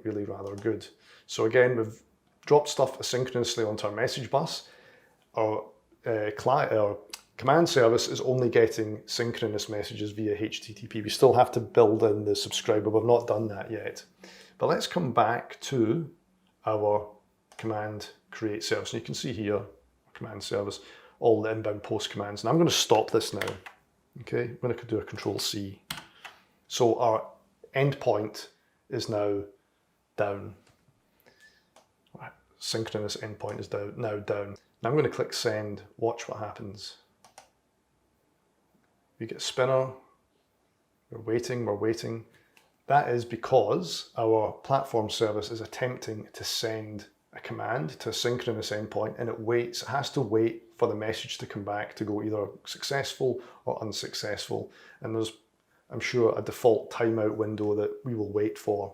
really rather good. So again, we've dropped stuff asynchronously onto our message bus. Our command service is only getting synchronous messages via HTTP. We still have to build in the subscriber. We've not done that yet. But let's come back to our command create service. And you can see here, command service, all the inbound post commands. And I'm going to stop this now. Okay, I'm going to do a Control C. So our endpoint is now down. Synchronous endpoint is now down. Now I'm going to click send, watch what happens. We get spinner, we're waiting. That is because our platform service is attempting to send a command to a synchronous endpoint, and it has to wait for the message to come back to go either successful or unsuccessful. And there's, I'm sure, a default timeout window that we will wait for.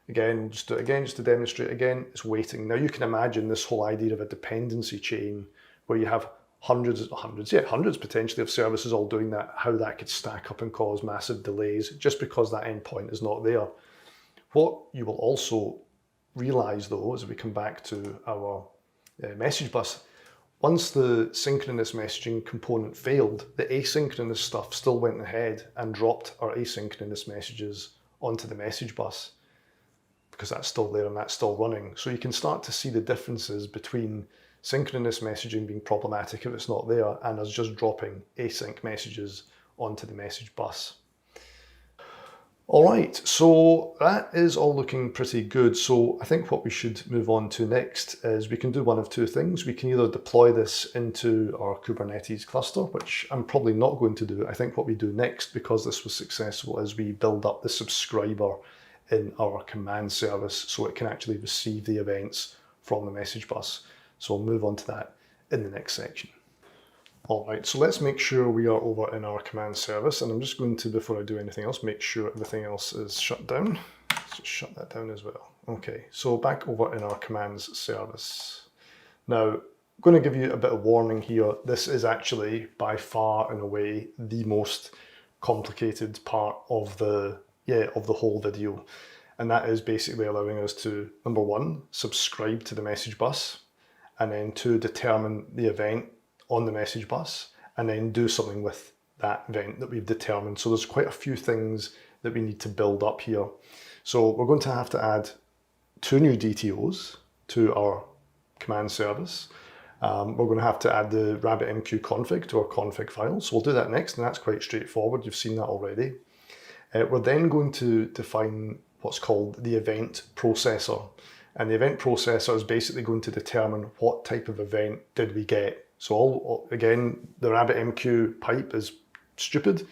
Again, just to demonstrate again, it's waiting. Now you can imagine this whole idea of a dependency chain where you have hundreds potentially of services all doing that, how that could stack up and cause massive delays just because that endpoint is not there. What you will also realize though, as we come back to our message bus, once the synchronous messaging component failed, the asynchronous stuff still went ahead and dropped our asynchronous messages onto the message bus, because that's still there and that's still running. So you can start to see the differences between synchronous messaging being problematic if it's not there, and us just dropping async messages onto the message bus. All right, so that is all looking pretty good. So I think what we should move on to next is we can do one of two things. We can either deploy this into our Kubernetes cluster, which I'm probably not going to do. I think what we do next, because this was successful, is we build up the subscriber in our command service so it can actually receive the events from the message bus. So we'll move on to that in the next section. All right, so let's make sure we are over in our command service, and I'm just going to, before I do anything else, make sure everything else is shut down. Let's just shut that down as well. Okay, so back over in our commands service. Now, I'm going to give you a bit of warning here. This is actually by far and away the most complicated part of the whole video. And that is basically allowing us to, number one, subscribe to the message bus, and then two, determine the event on the message bus, and then do something with that event that we've determined. So there's quite a few things that we need to build up here. So we're going to have to add 2 new DTOs to our command service. We're going to have to add the RabbitMQ config to our config file. So we'll do that next, and that's quite straightforward. You've seen that already. We're then going to define what's called the event processor. And the event processor is basically going to determine what type of event did we get. So again, the RabbitMQ pipe is stupid.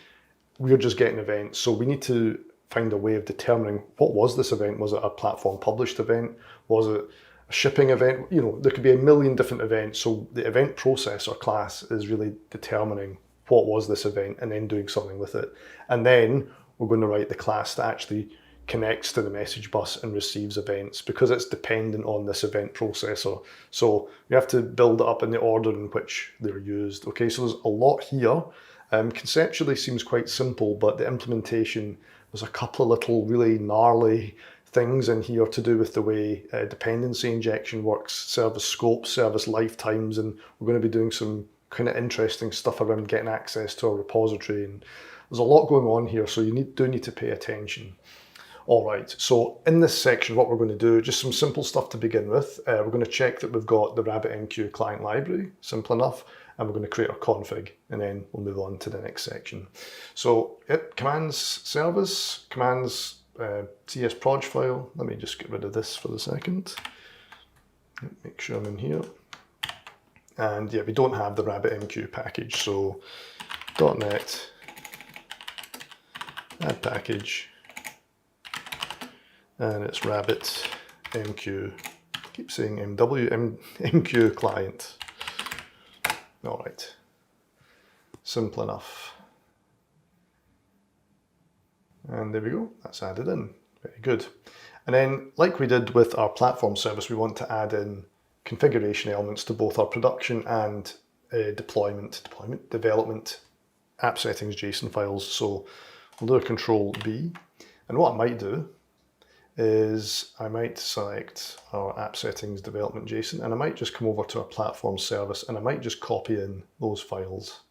We're just getting events. So we need to find a way of determining what was this event. Was it a platform published event? Was it a shipping event? You know, there could be a million different events. So the event processor class is really determining what was this event and then doing something with it. And then we're going to write the class that actually connects to the message bus and receives events, because it's dependent on this event processor. So we have to build it up in the order in which they're used. Okay, so there's a lot here. Conceptually seems quite simple, but the implementation, there's a couple of little really gnarly things in here to do with the way dependency injection works, service scopes, service lifetimes, and we're going to be doing some kind of interesting stuff around getting access to our repository. And there's a lot going on here, so you do need to pay attention. All right, so in this section, what we're going to do, just some simple stuff to begin with. We're going to check that we've got the RabbitMQ client library, simple enough, and we're going to create our config, and then we'll move on to the next section. So, commands service, commands CS proj file. Let me just get rid of this for the second. Make sure I'm in here. And yeah, we don't have the RabbitMQ package, so .NET add package. And it's RabbitMQ. Keep saying MQ client. All right, simple enough. And there we go, that's added in, very good. And then, like we did with our platform service, we want to add in configuration elements to both our production and development app settings JSON files. So we'll do a Control B. And what I might do is I might select our app settings development JSON, and I might just come over to our platform service, and I might just copy in those files.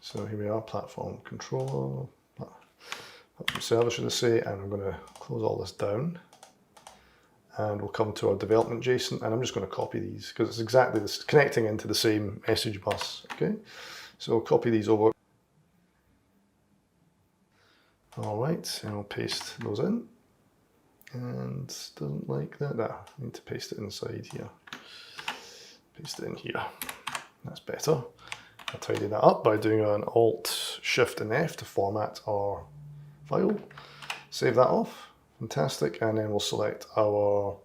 So here we are, platform controller, platform service should I say, and I'm going to close all this down. And we'll come to our development JSON, and I'm just going to copy these because it's exactly this, connecting into the same message bus. Okay, so I'll copy these over. All right, and I'll paste those in. And doesn't like that. I need to paste it inside here. Paste it in here. That's better. I'll tidy that up by doing an Alt, Shift, and F to format our file. Save that off. Fantastic. And then we'll select our.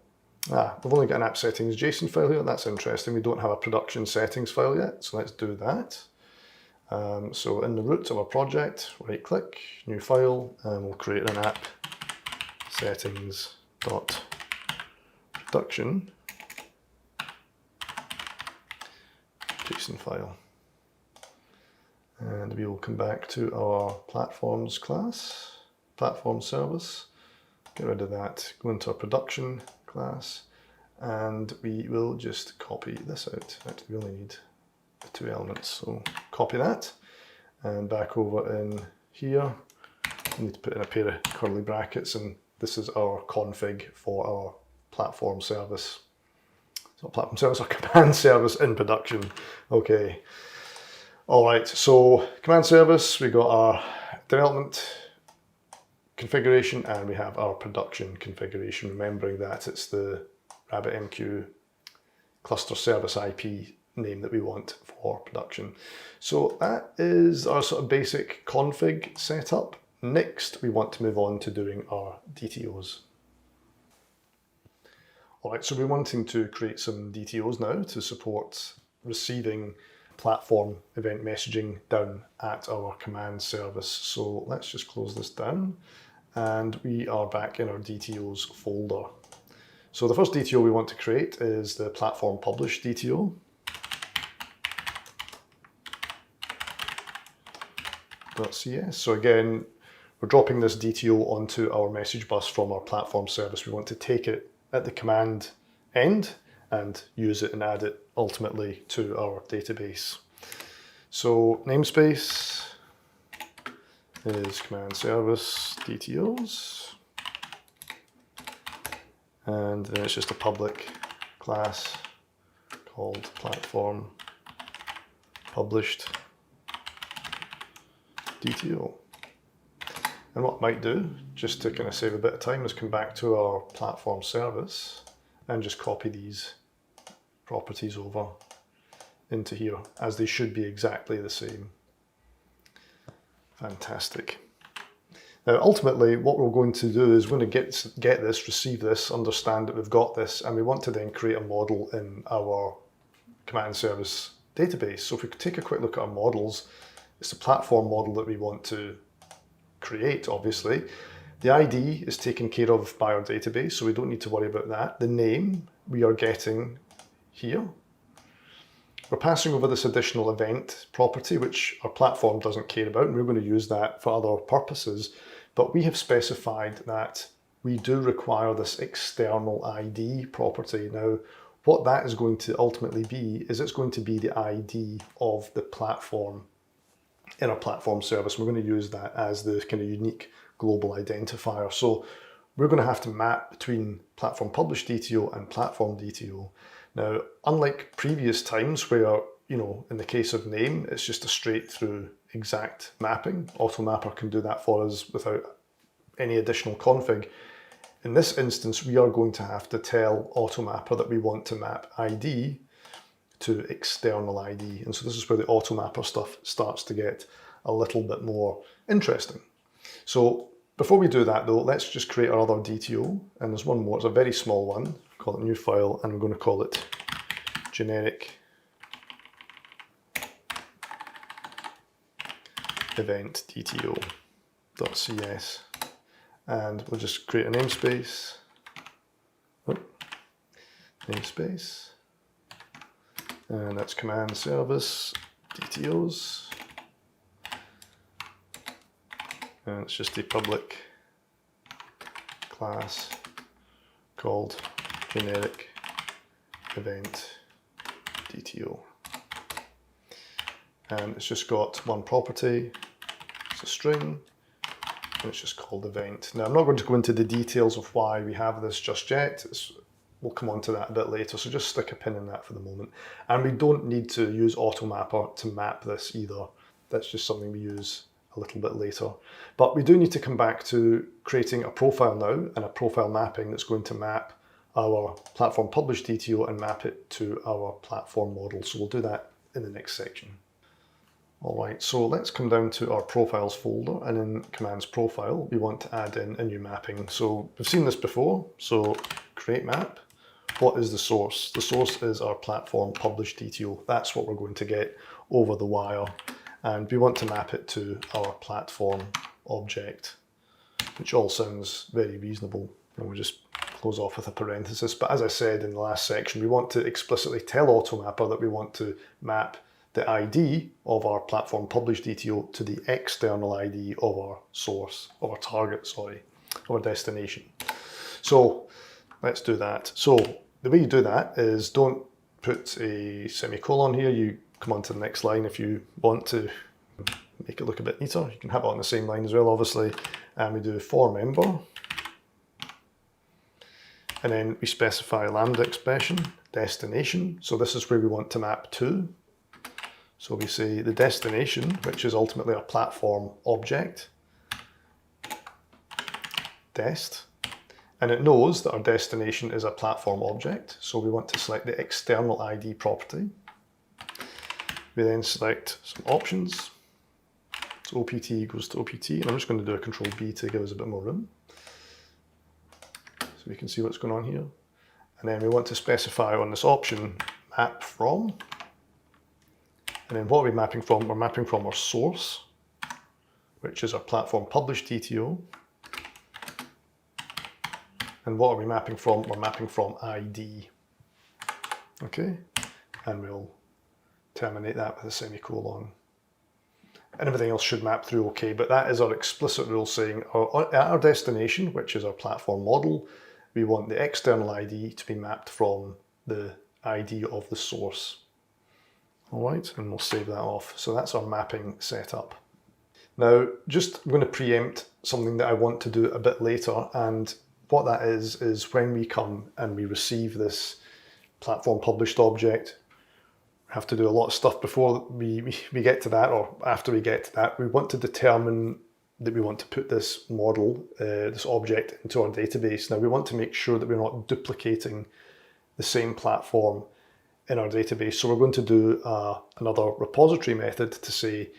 We've only got an app settings JSON file here. That's interesting. We don't have a production settings file yet, so let's do that. So in the root of our project, right click, new file, and we'll create an app settings.production JSON file. And we will come back to our platforms class, platform service, get rid of that, go into our production class, and we will just copy this out. Actually, we only need the 2 elements, so copy that, and back over in here, we need to put in a pair of curly brackets, and this is our config for our platform service. So platform service, our command service in production. Okay. All right, so command service, we got our development configuration and we have our production configuration, remembering that it's the RabbitMQ cluster service IP name that we want for production. So that is our sort of basic config setup. Next, we want to move on to doing our DTOs. All right, so we're wanting to create some DTOs now to support receiving platform event messaging down at our command service. So let's just close this down, and we are back in our DTOs folder. So the first DTO we want to create is the platform publish DTO. .cs. So again, we're dropping this DTO onto our message bus from our platform service. We want to take it at the command end and use it and add it ultimately to our database. So namespace is command service DTOs, and then it's just a public class called platform published DTO. And what I might do, just to kind of save a bit of time, is come back to our platform service and just copy these properties over into here, as they should be exactly the same. Fantastic. Now ultimately what we're going to do is we're going to get this, receive this, understand that we've got this, and we want to then create a model in our command service database. So if we could take a quick look at our models, it's the platform model that we want to create, obviously. The ID is taken care of by our database, so we don't need to worry about that. The name we are getting here. We're passing over this additional event property, which our platform doesn't care about, and we're going to use that for other purposes. But we have specified that we do require this external ID property. Now, what that is going to ultimately be is it's going to be the ID of the platform in our platform service. We're going to use that as the kind of unique global identifier. So we're going to have to map between platform publish DTO and platform DTO. Now, unlike previous times where, in the case of name, it's just a straight through exact mapping. AutoMapper can do that for us without any additional config. In this instance, we are going to have to tell AutoMapper that we want to map ID to external ID. And so this is where the AutoMapper stuff starts to get a little bit more interesting. So before we do that though, let's just create our other DTO. And there's one more, it's a very small one, call it new file, and we're going to call it generic event DTO.cs. And we'll just create a namespace, namespace, and that's command service DTOs, and it's just a public class called generic event DTO. And it's just got one property, it's a string, and it's just called event. Now I'm not going to go into the details of why we have this just yet. We'll come on to that a bit later, so just stick a pin in that for the moment. And we don't need to use AutoMapper to map this either. That's just something we use a little bit later. But we do need to come back to creating a profile now and a profile mapping that's going to map our platform publish DTO and map it to our platform model. So we'll do that in the next section. All right, so let's come down to our profiles folder, and in commands profile, we want to add in a new mapping. So we've seen this before, so create map. What is the source? The source is our platform publish DTO. That's what we're going to get over the wire. And we want to map it to our platform object, which all sounds very reasonable. And we'll just close off with a parenthesis. But as I said in the last section, we want to explicitly tell AutoMapper that we want to map the ID of our platform publish DTO to the external ID of our source, of our target, sorry, of our destination. So let's do that. So the way you do that is don't put a semicolon here. You come on to the next line if you want to make it look a bit neater. You can have it on the same line as well, obviously. And we do for member. And then we specify lambda expression, destination. So this is where we want to map to. So we say the destination, which is ultimately our platform object, dest, and it knows that our destination is a platform object. So we want to select the external ID property. We then select some options. So OPT goes to OPT, and I'm just going to do a Control B to give us a bit more room. So we can see what's going on here. And then we want to specify on this option, map from. And then what are we mapping from? We're mapping from our source, which is our platform publish DTO. And what are we mapping from? We're mapping from ID. Okay, and we'll terminate that with a semicolon. And everything else should map through okay, but that is our explicit rule saying at our destination, which is our platform model, we want the external ID to be mapped from the ID of the source. All right, and we'll save that off. So that's our mapping setup. Now, I'm going to preempt something that I want to do a bit later, and what that is when we come and we receive this platform published object, we have to do a lot of stuff before we get to that, or after we get to that. We want to determine that we want to put this model, this object, into our database. Now, we want to make sure that we're not duplicating the same platform in our database. So we're going to do another repository method to say,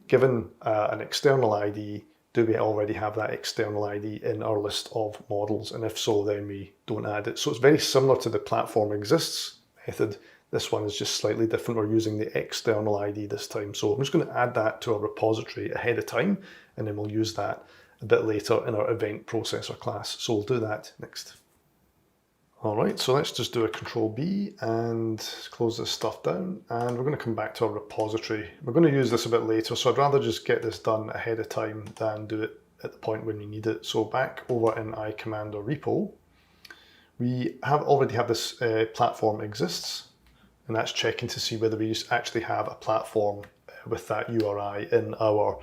given an external ID, do we already have that external ID in our list of models? And if so, then we don't add it. So it's very similar to the platform exists method. This one is just slightly different. We're using the external ID this time. So I'm just going to add that to our repository ahead of time, and then we'll use that a bit later in our event processor class. So we'll do that next. All right, so let's just do a Control B and close this stuff down, and we're going to come back to our repository. We're going to use this a bit later, so I'd rather just get this done ahead of time than do it at the point when we need it. So back over in iCommander repo, we already have this platform exists, and that's checking to see whether we actually have a platform with that URI in our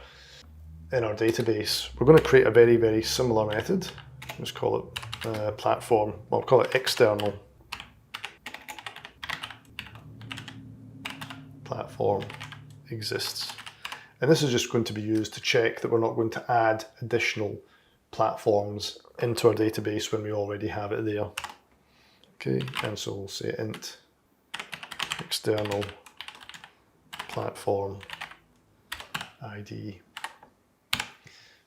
database. We're going to create a very, very similar method. Let's call it platform, we'll call it external platform exists. And this is just going to be used to check that we're not going to add additional platforms into our database when we already have it there. Okay, and so we'll say int external platform ID.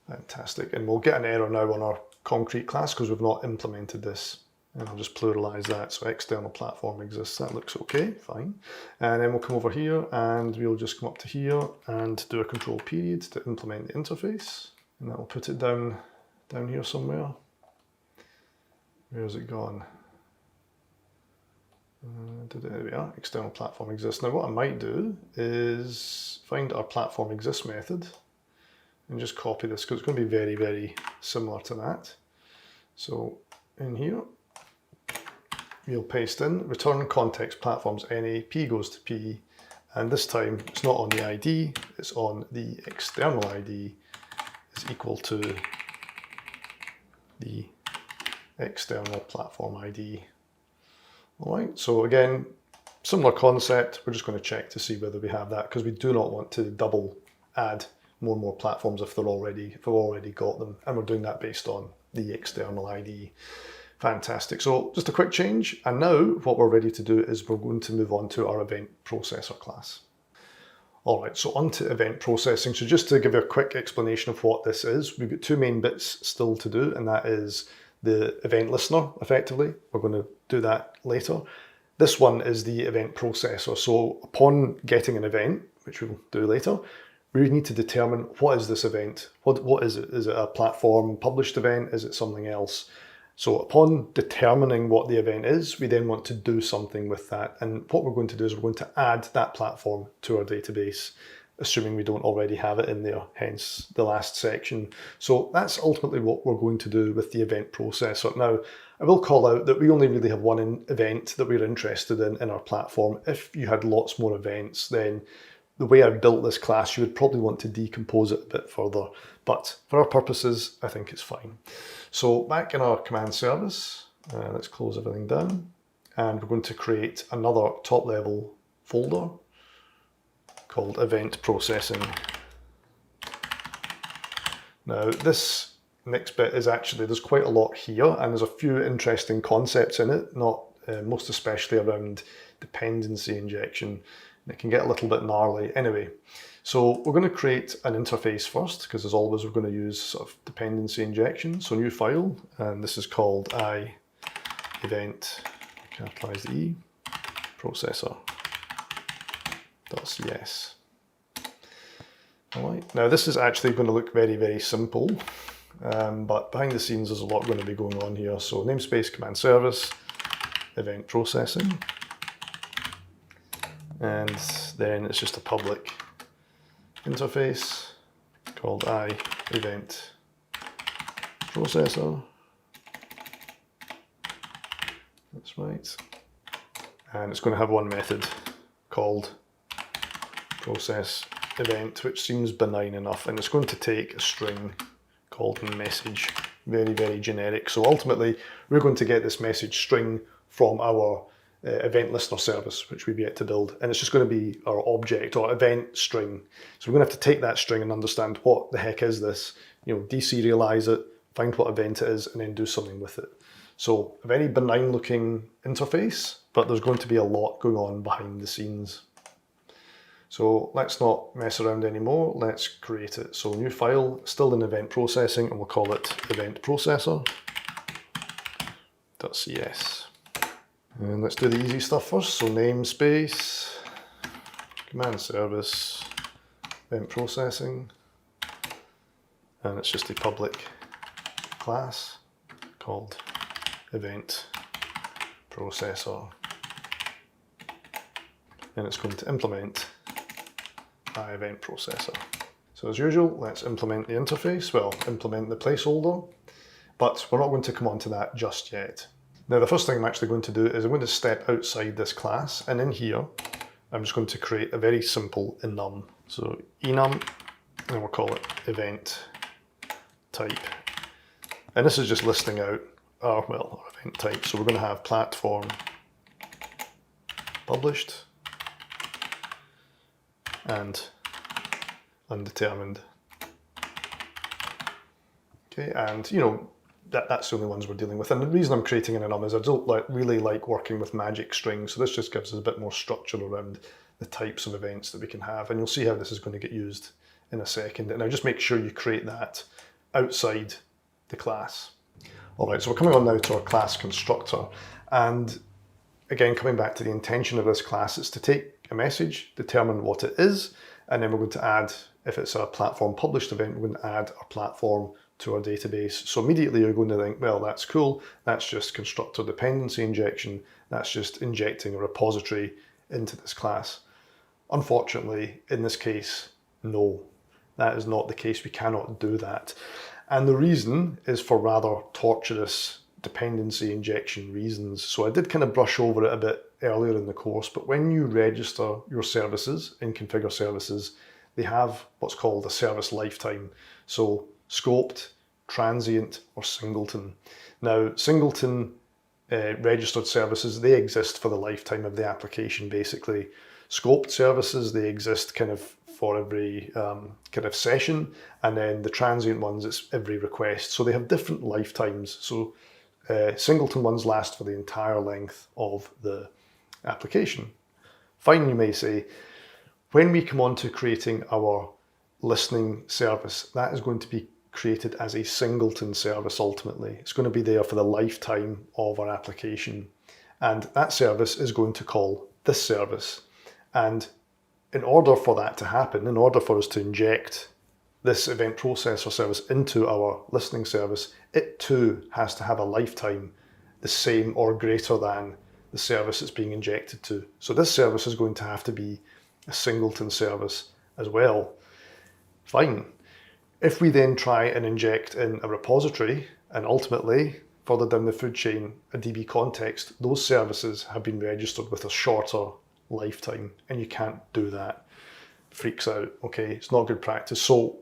Fantastic, and we'll get an error now on our concrete class because we've not implemented this, and I'll just pluralize that, so external platform exists. That looks okay, fine. And then we'll come over here and we'll just come up to here and do a control period to implement the interface, and that will put it down here somewhere. Where's it gone? There we are, external platform exists. Now what I might do is find our platform exists method and just copy this because it's going to be very, very similar to that. So in here, we'll paste in return context platforms NA, P goes to P, and this time it's not on the ID, it's on the external ID is equal to the external platform ID. All right, so again, similar concept, we're just going to check to see whether we have that because we do not want to double add more and more platforms if we've already got them, and we're doing that based on the external ID. Fantastic. So just a quick change, and now what we're ready to do is we're going to move on to our event processor class. All right, so on to event processing. So just to give you a quick explanation of what this is, we've got two main bits still to do, and that is the event listener, effectively. We're going to do that later. This one is the event processor. So upon getting an event, which we'll do later, we need to determine what is this event? What is it? Is it a platform published event? Is it something else? So upon determining what the event is, we then want to do something with that. And what we're going to do is we're going to add that platform to our database, assuming we don't already have it in there, hence the last section. So that's ultimately what we're going to do with the event processor. Now, I will call out that we only really have one event that we're interested in our platform. If you had lots more events, then the way I've built this class, you would probably want to decompose it a bit further, but for our purposes, I think it's fine. So back in our command service, let's close everything down, and we're going to create another top level folder called event processing. Now this next bit is actually, there's quite a lot here, and there's a few interesting concepts in it, not most especially around dependency injection. It can get a little bit gnarly. Anyway, so we're going to create an interface first, because as always we're going to use sort of dependency injection. So new file, and this is called event, capitalize the E, processor.cs. All right, now this is actually going to look very, very simple, but behind the scenes there's a lot going to be going on here. So namespace command service, event processing. And then it's just a public interface called event processor. That's right. And it's going to have one method called process event, which seems benign enough. And it's going to take a string called message, very, very generic. So ultimately, we're going to get this message string from our event listener service, which we've yet to build, and it's just going to be our object or event string. So we're going to have to take that string and understand what the heck is this, deserialize it, find what event it is, and then do something with it. So a very benign looking interface, but there's going to be a lot going on behind the scenes. So let's not mess around anymore, let's create it. So new file, still in event processing, and we'll call it event processor.cs. And let's do the easy stuff first. So namespace, command service, event processing, and it's just a public class called event processor. And it's going to implement our event processor. So as usual, let's implement the interface, well, implement the placeholder, but we're not going to come on to that just yet. Now the first thing I'm actually going to do is I'm going to step outside this class, and in here I'm just going to create a very simple enum. So enum, and we'll call it event type. And this is just listing out our event type. So we're going to have platform published and undetermined. Okay, and that's the only ones we're dealing with. And the reason I'm creating an enum is I don't really like working with magic strings, so this just gives us a bit more structure around the types of events that we can have, and you'll see how this is going to get used in a second. And now just make sure you create that outside the class. All right, so we're coming on now to our class constructor, and again, coming back to the intention of this class, it's to take a message, determine what it is, and then we're going to add, if it's a platform published event, we're going to add our platform to our database. So immediately you're going to think, well, that's cool. That's just constructor dependency injection. That's just injecting a repository into this class. Unfortunately, in this case, no, that is not the case. We cannot do that. And the reason is for rather torturous dependency injection reasons. So I did kind of brush over it a bit earlier in the course, but when you register your services in Configure Services, they have what's called a service lifetime. So scoped, transient, or singleton. Now, singleton registered services, they exist for the lifetime of the application, basically. Scoped services, they exist kind of for every kind of session, and then the transient ones, it's every request. So they have different lifetimes. So singleton ones last for the entire length of the application. Fine, you may say. When we come on to creating our listening service, that is going to be created as a singleton service ultimately. It's going to be there for the lifetime of our application. And that service is going to call this service. And in order for that to happen, in order for us to inject this event processor service into our listening service, it too has to have a lifetime the same or greater than the service it's being injected to. So this service is going to have to be a singleton service as well. Fine. If we then try and inject in a repository and ultimately further down the food chain a DB context, those services have been registered with a shorter lifetime, and you can't do that. Freaks out, okay? It's not good practice. So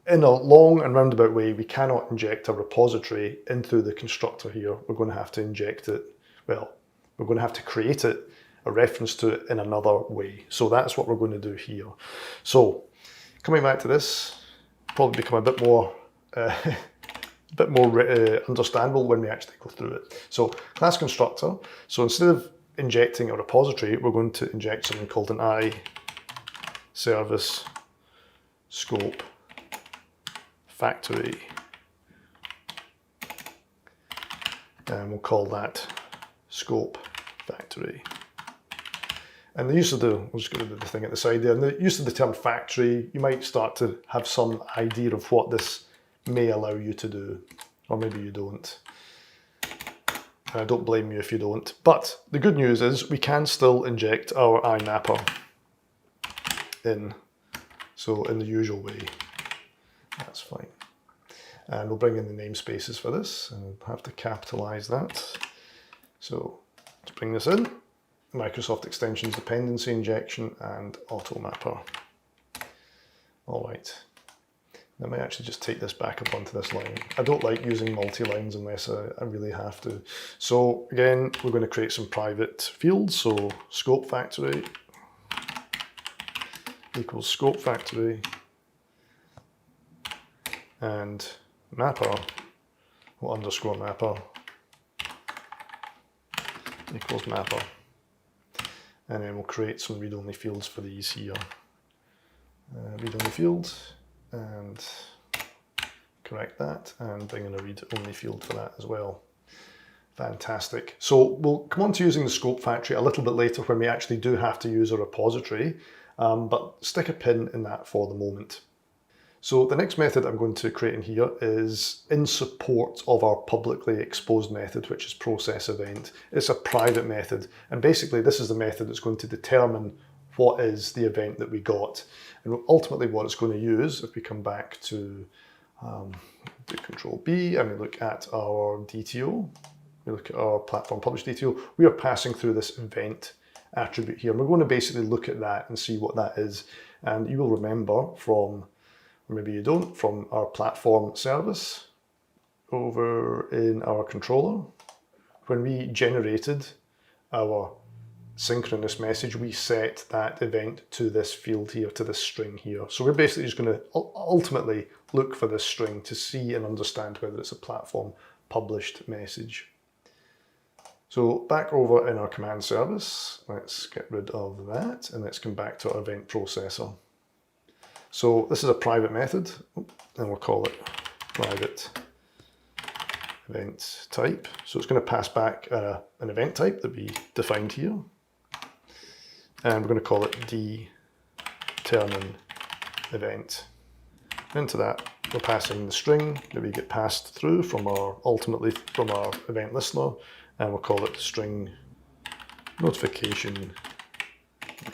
in a long and roundabout way, we cannot inject a repository into the constructor here. We're going to have to inject it, well, we're going to have to create it, a reference to it in another way. So that's what we're going to do here. So coming back to this, probably become a bit more understandable when we actually go through it. So class constructor. So instead of injecting a repository, we're going to inject something called an I service scope factory. And we'll call that scope factory. And the use of we'll just go to the thing at the side there, and the use of the term factory, you might start to have some idea of what this may allow you to do, or maybe you don't. And I don't blame you if you don't. But the good news is we can still inject our IMapper in, so in the usual way. That's fine. And we'll bring in the namespaces for this, and we'll have to capitalize that. So let's bring this in. Microsoft Extensions dependency injection and AutoMapper. All right. I may actually just take this back up onto this line. I don't like using multi-lines unless I really have to. So again, we're going to create some private fields. So scope factory equals scope factory, and mapper, or underscore mapper, equals mapper. And then we'll create some read-only fields for these here. Read-only field, and correct that, and bring in a read-only field for that as well. Fantastic. So we'll come on to using the scope factory a little bit later when we actually do have to use a repository, but stick a pin in that for the moment. So the next method I'm going to create in here is in support of our publicly exposed method, which is process event. It's a private method, and basically this is the method that's going to determine what is the event that we got. And ultimately what it's going to use, if we come back to do Control B and we look at our DTO, we look at our platform publish DTO, we are passing through this event attribute here. And we're going to basically look at that and see what that is. And you will remember from, or maybe you don't, from our platform service over in our controller, when we generated our synchronous message, we set that event to this field here, to this string here. So we're basically just going to ultimately look for this string to see and understand whether it's a platform published message. So back over in our command service, let's get rid of that and let's come back to our event processor. So this is a private method, and we'll call it private event type. So it's going to pass back an event type that we defined here. And we're going to call it determine event. Into that, we're passing the string that we get passed through from our, ultimately from our event listener, and we'll call it string notification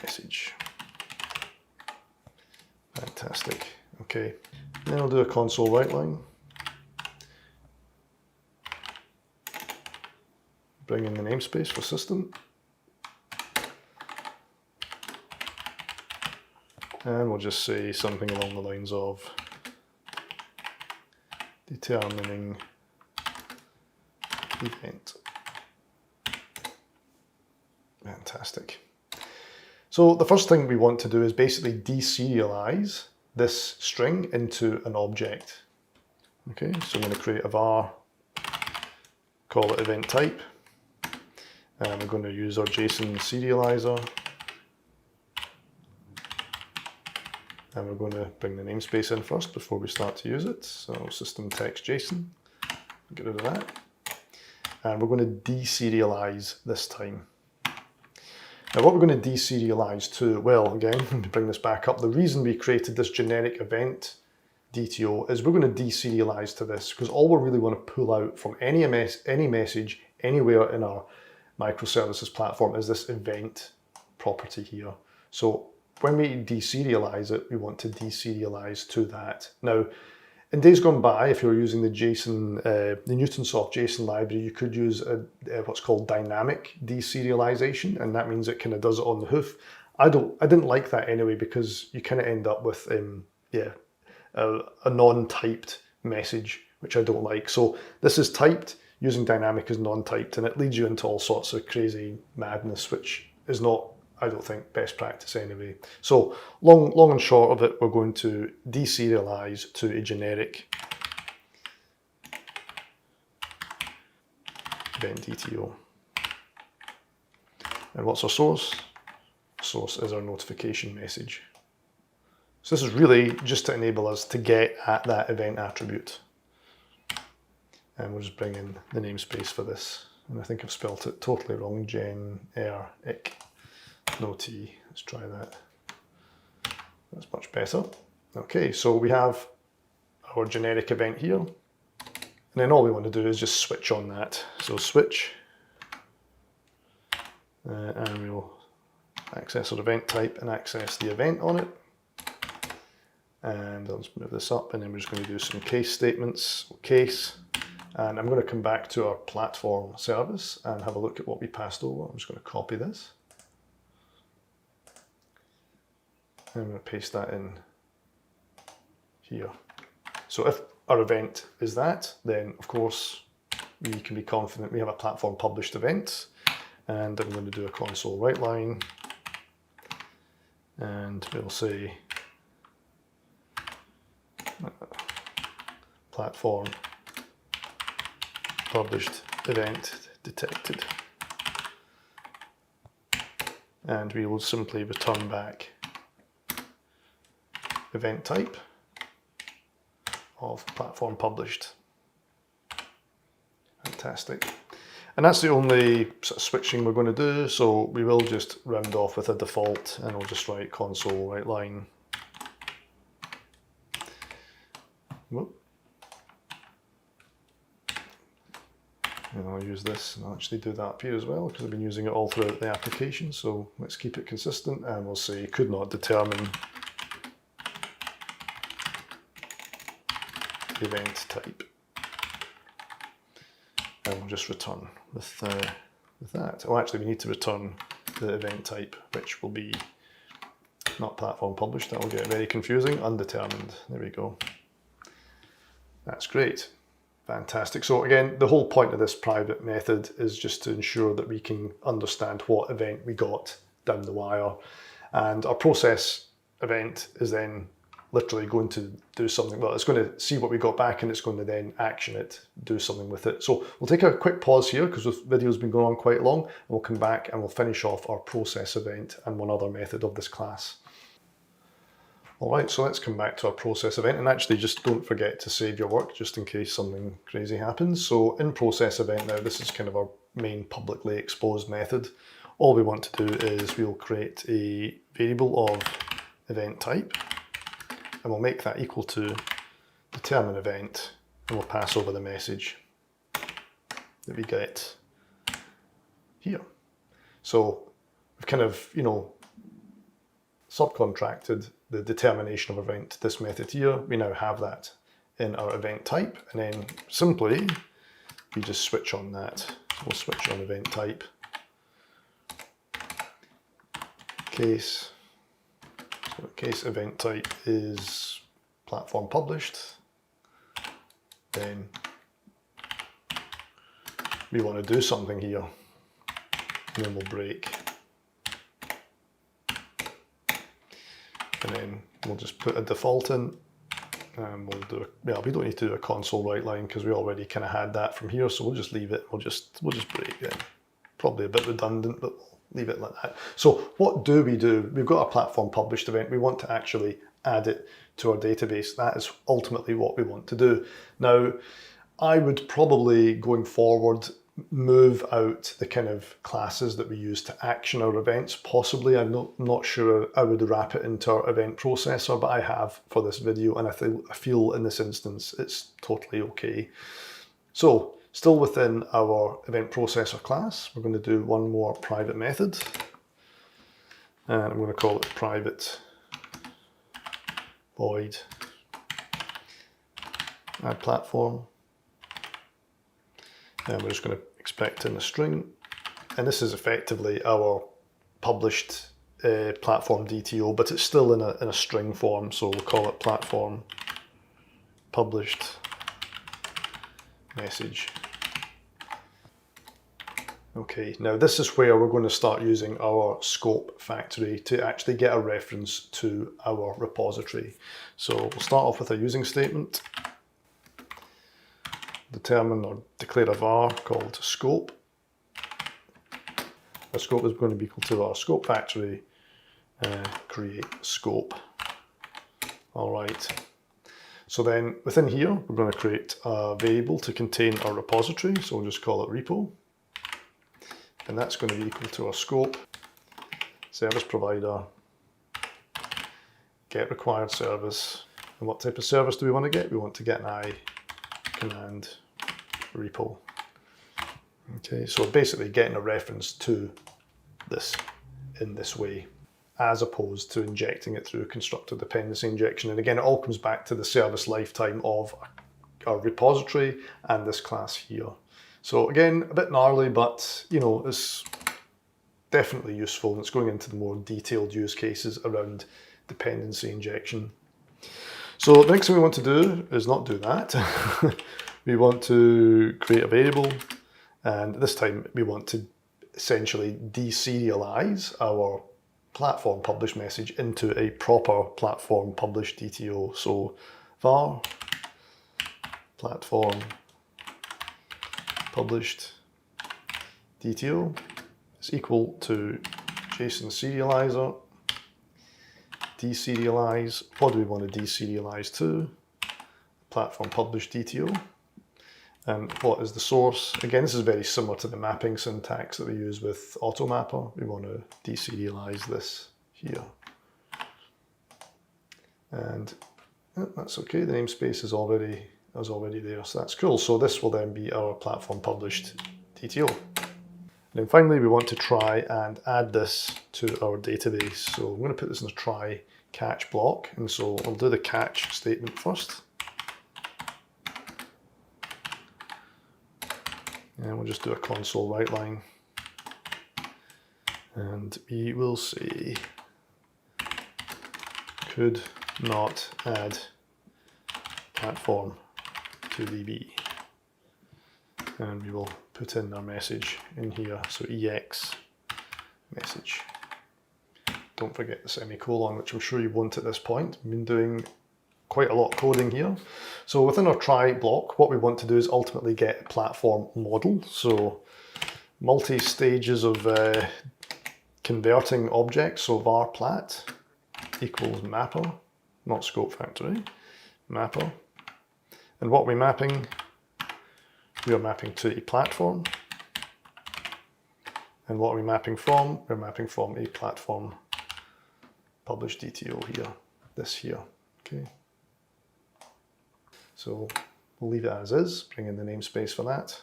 message. Fantastic. Okay. Then I'll do a console write line. Bring in the namespace for system. And we'll just say something along the lines of determining event. Fantastic. So the first thing we want to do is basically deserialize this string into an object. Okay, so I'm going to create a var, call it event type, and we're going to use our JSON serializer, and we're going to bring the namespace in first before we start to use it. So system text JSON, get rid of that, and we're going to deserialize this time. Now what we're going to deserialize to, well, again, to bring this back up, the reason we created this generic event DTO is we're going to deserialize to this because all we really want to pull out from any message anywhere in our microservices platform is this event property here. So when we deserialize it, we want to deserialize to that. Now, in days gone by, if you're using the JSON, the Newtonsoft JSON library, you could use what's called dynamic deserialization, and that means it kind of does it on the hoof. I didn't like that anyway because you kind of end up with a non-typed message, which I don't like. So this is typed, using dynamic as non-typed, and it leads you into all sorts of crazy madness, which is not, I don't think, best practice anyway. So long and short of it, we're going to deserialize to a generic event DTO. And what's our source? Source is our notification message. So this is really just to enable us to get at that event attribute. And we'll just bring in the namespace for this. And I think I've spelt it totally wrong. Generic. No T. Let's try that. That's much better. Okay, so we have our generic event here. And then all we want to do is just switch on that. So switch. And we'll access our event type and access the event on it. And I'll just move this up, and then we're just going to do some case statements. Case. And I'm going to come back to our platform service and have a look at what we passed over. I'm just going to copy this. And I'm going to paste that in here. So if our event is that, then of course we can be confident we have a platform published event. And I'm going to do a console write line. And we'll say platform published event detected. And we will simply return back event type of platform published. Fantastic. And that's the only sort of switching we're going to do. So we will just round off with a default, and we'll just write console write line. Whoop. And I'll use this, and I'll actually do that up here as well because I've been using it all throughout the application. So let's keep it consistent, and we'll say could not determine the event type. And we'll just return with that. Oh, actually, we need to return the event type, which will be not platform published. That will get very confusing. Undetermined. There we go. That's great. Fantastic. So again, the whole point of this private method is just to ensure that we can understand what event we got down the wire. And our process event is then literally going to do something. Well, it's going to see what we got back, and it's going to then action it, do something with it. So we'll take a quick pause here because this video's been going on quite long, and we'll come back and we'll finish off our process event and one other method of this class. All right, so let's come back to our process event, and actually just don't forget to save your work just in case something crazy happens. So in process event now, this is kind of our main publicly exposed method. All we want to do is we'll create a variable of event type, and we'll make that equal to determine event, and we'll pass over the message that we get here. So we've kind of, subcontracted the determination of event, this method here, we now have that in our event type, and then simply we just switch on that. So we'll switch on event type, case. So case event type is platform published. Then we want to do something here, and then we'll break. And then we'll just put a default in, and we'll do, yeah, we don't need to do a console write line because we already kind of had that from here, so we'll just leave it, we'll just break it. Probably a bit redundant, but we'll leave it like that. So what do? We've got a platform published event, we want to actually add it to our database. That is ultimately what we want to do. Now, I would probably, going forward, move out the kind of classes that we use to action our events. Possibly, I'm not sure I would wrap it into our event processor, but I have for this video, and I feel in this instance it's totally okay. So, still within our event processor class, we're going to do one more private method, and I'm going to call it private void add platform. And we're just going to expect in a string, and this is effectively our published platform DTO, but it's still in a string form, so we'll call it platform published message. Okay, now this is where we're going to start using our scope factory to actually get a reference to our repository. So we'll start off with a using statement. Determine or declare a var called scope. Our scope is going to be equal to our scope factory, create scope. All right. So then within here, we're going to create a variable to contain our repository. So we'll just call it repo. And that's going to be equal to our scope, service provider, get required service. And what type of service do we want to get? We want to get an I command repo. Okay, so basically getting a reference to this in this way, as opposed to injecting it through constructor dependency injection. And again, it all comes back to the service lifetime of our repository and this class here. So again, a bit gnarly, but you know, it's definitely useful, and it's going into the more detailed use cases around dependency injection. So the next thing we want to do is not do that. We want to create a variable, and this time we want to essentially deserialize our platform published message into a proper platform published DTO. So var platform published DTO is equal to JSON serializer, deserialize. What do we want to deserialize to? Platform published DTO. And what is the source? Again, this is very similar to the mapping syntax that we use with AutoMapper. We want to deserialize this here. And that's okay, the namespace is already there, so that's cool. So this will then be our platform published DTO. And then finally, we want to try and add this to our database. So I'm going to put this in a try catch block. And so I'll do the catch statement first. And we'll just do a console write line. And we will say, could not add platform to DB. And we will put in our message in here. So EX message. Don't forget the semicolon, which I'm sure you won't at this point. We've been doing quite a lot of coding here. So within our try block, what we want to do is ultimately get a platform model. So multi-stages of converting objects. So var plat equals mapper, not scope factory, mapper. And what we're mapping, we are mapping to a platform. And what are we mapping from? We're mapping from a platform published DTO here, this here, okay. So we'll leave it as is, bring in the namespace for that.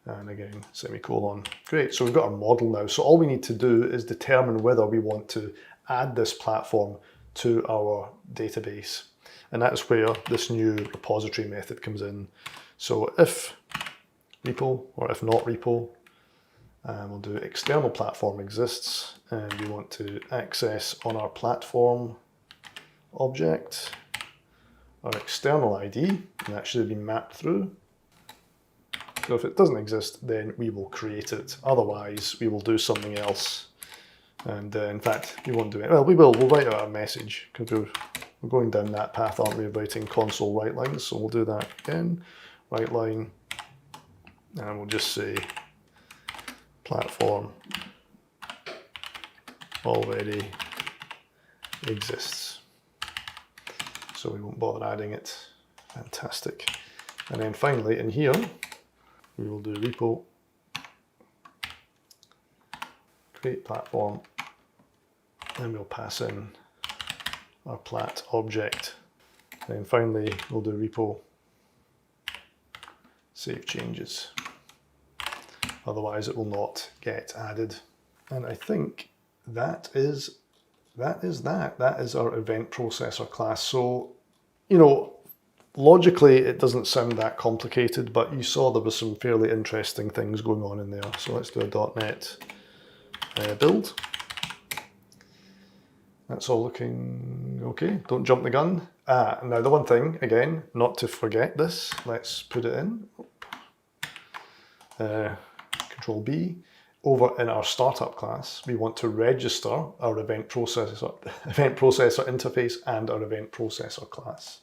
And again, semicolon. Great, so we've got our model now. So all we need to do is determine whether we want to add this platform to our database. And that's where this new repository method comes in. So if repo, or if not repo, we'll do external platform exists, and we want to access on our platform object our external ID, and that should be mapped through. So if it doesn't exist, then we will create it. Otherwise, we will do something else. And in fact, we won't do it. Well, we will. We'll write out a message because we're going down that path, aren't we, of writing console write lines. So we'll do that again. Write line, and we'll just say platform already exists. So we won't bother adding it. Fantastic. And then finally in here, we will do repo, create platform, and we'll pass in our plat object. And then finally, we'll do repo, save changes. Otherwise it will not get added. And I think that is that. That is our event processor class. So, you know, logically it doesn't sound that complicated, but you saw there was some fairly interesting things going on in there. So let's do a .NET build. That's all looking okay. Don't jump the gun. Now the one thing, again, not to forget this, let's put it in. Control B. Over in our startup class, we want to register our event processor interface and our event processor class.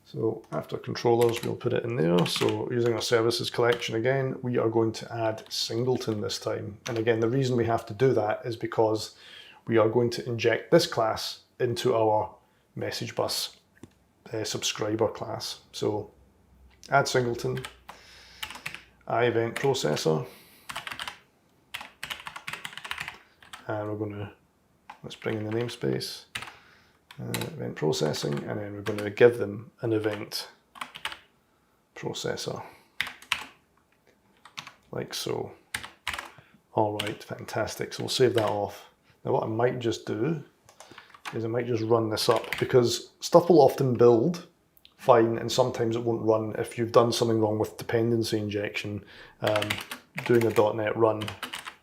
So after controllers, we'll put it in there. So using our services collection again, we are going to add singleton this time. And again, the reason we have to do that is because we are going to inject this class into our message bus subscriber class. So add singleton, event processor, and we're going to, let's bring in the namespace, event processing, and then we're going to give them an event processor, like so. All right, fantastic. So we'll save that off. Now what I might just do is I might just run this up, because stuff will often build fine and sometimes it won't run if you've done something wrong with dependency injection. Doing a .NET run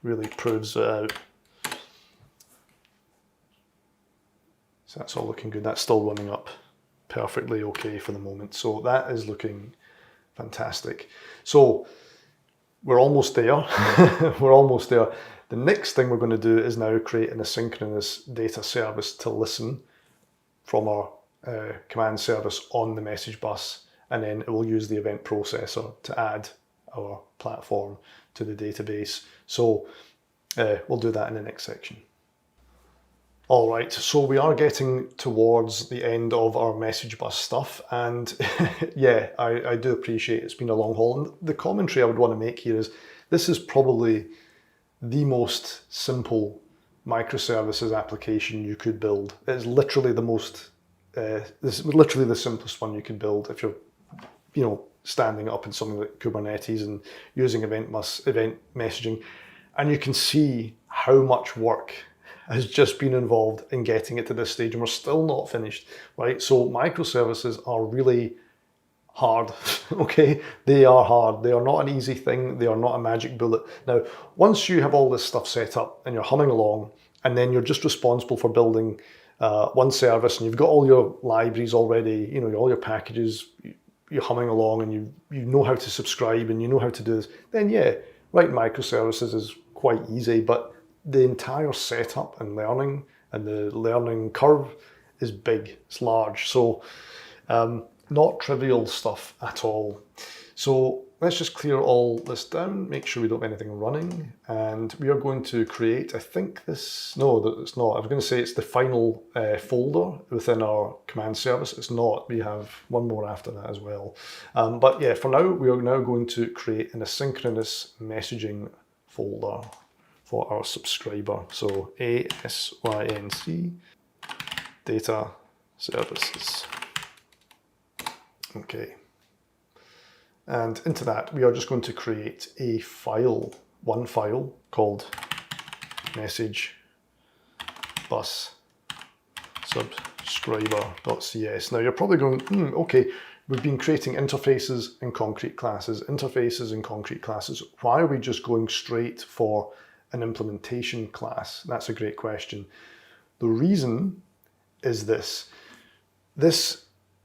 really proves it out. So that's all looking good. That's still running up perfectly okay for the moment. So that is looking fantastic. So we're almost there. We're almost there. The next thing we're going to do is now create an asynchronous data service to listen from our command service on the message bus, and then it will use the event processor to add our platform to the database. So we'll do that in the next section. All right, so we are getting towards the end of our message bus stuff, and yeah, I do appreciate it's been a long haul. And the commentary I would want to make here is this is probably the most simple microservices application you could build. It's literally the most, this is literally the simplest one you can build if you're, you know, standing up in something like Kubernetes and using event messaging, and you can see how much work has just been involved in getting it to this stage, and we're still not finished, right? So microservices are really hard, okay? They are hard. They are not an easy thing. They are not a magic bullet. Now, once you have all this stuff set up and you're humming along, and then you're just responsible for building one service, and you've got all your libraries already, you know, all your packages, you're humming along, and you know how to subscribe and you know how to do this, then yeah, writing microservices is quite easy, but the entire setup and the learning curve is big, it's large. So not trivial stuff at all. So let's just clear all this down, make sure we don't have anything running, and we are going to create, I think this, no, it's not. I was going to say it's the final folder within our command service. It's not. We have one more after that as well. But yeah, for now, we are now going to create an asynchronous messaging folder for our subscriber. So ASYNC data services. Okay. And into that, we are just going to create a file, one file called message bus subscriber.cs. Now you're probably going, okay, we've been creating interfaces in concrete classes, Why are we just going straight for an implementation class? That's a great question. The reason is this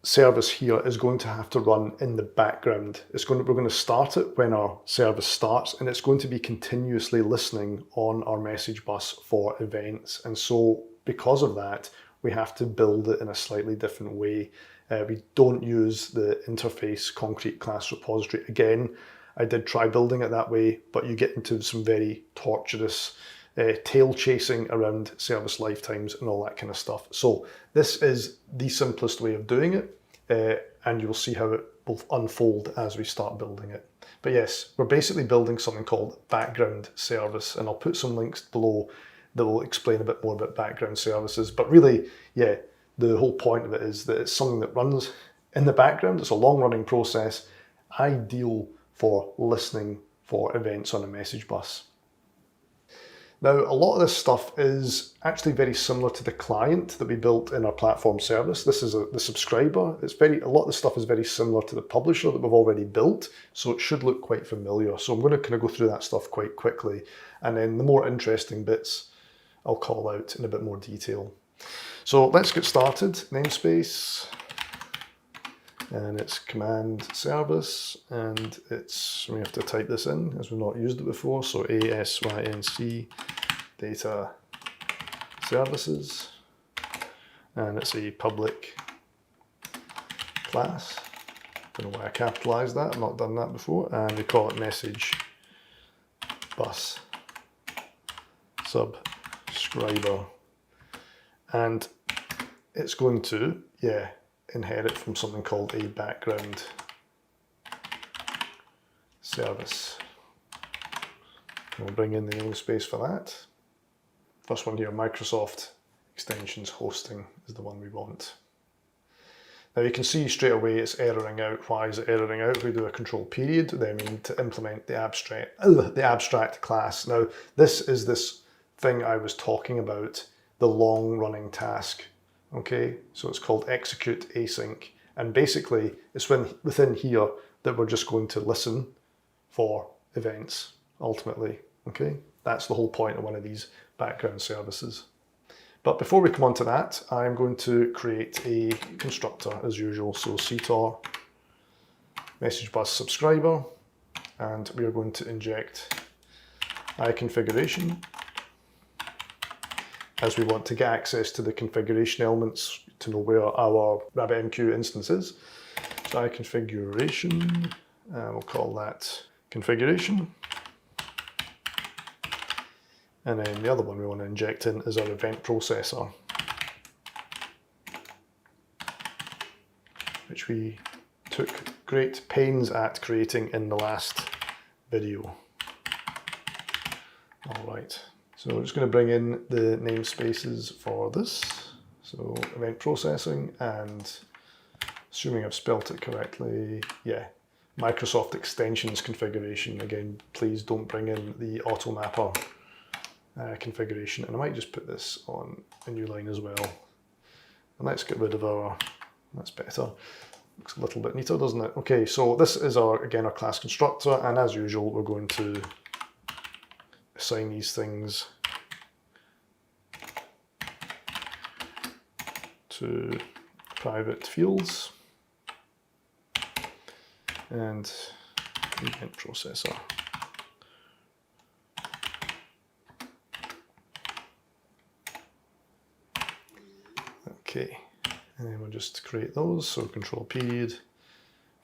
service here is going to have to run in the background. We're going to start it when our service starts, and it's going to be continuously listening on our message bus for events. And so because of that, we have to build it in a slightly different way. We don't use the interface concrete class repository. Again, I did try building it that way, but you get into some very torturous tail chasing around service lifetimes and all that kind of stuff. So this is the simplest way of doing it, and you'll see how it will unfold as we start building it. But yes, we're basically building something called background service, and I'll put some links below that will explain a bit more about background services. But really, yeah, the whole point of it is that it's something that runs in the background. It's a long-running process, ideal for listening for events on a message bus. Now, a lot of this stuff is actually very similar to the client that we built in our platform service. This is the subscriber. A lot of the stuff is very similar to the publisher that we've already built, so it should look quite familiar. So I'm going to kind of go through that stuff quite quickly, and then the more interesting bits I'll call out in a bit more detail. So let's get started. Namespace, and it's command service, and we have to type this in as we've not used it before. So ASYNC data services, and it's a public class. Don't know why I capitalized that. I've not done that before. And we call it message bus subscriber, and it's going to inherit from something called a background service. We'll bring in the namespace for that. First one here, Microsoft Extensions Hosting, is the one we want. Now you can see straight away it's erroring out. Why is it erroring out? If we do a control period, then we need to implement the abstract class. Now this is this thing I was talking about, the long running task. Okay, so it's called execute async, and basically it's within here that we're just going to listen for events ultimately. Okay, that's the whole point of one of these background services. But before we come on to that, I'm going to create a constructor as usual. So CTOR message bus subscriber, and we are going to inject iConfiguration, as we want to get access to the configuration elements to know where our RabbitMQ instance is. So iConfiguration, we'll call that configuration. And then the other one we want to inject in is our event processor, which we took great pains at creating in the last video. All right. So we're just going to bring in the namespaces for this. So event processing, and assuming I've spelt it correctly, Microsoft Extensions configuration. Again, please don't bring in the AutoMapper configuration. And I might just put this on a new line as well. And let's get rid of that's better. Looks a little bit neater, doesn't it? Okay, so this is our class constructor, and as usual, we're going to assign these things to private fields and event processor. Okay, and then we'll just create those. So control period,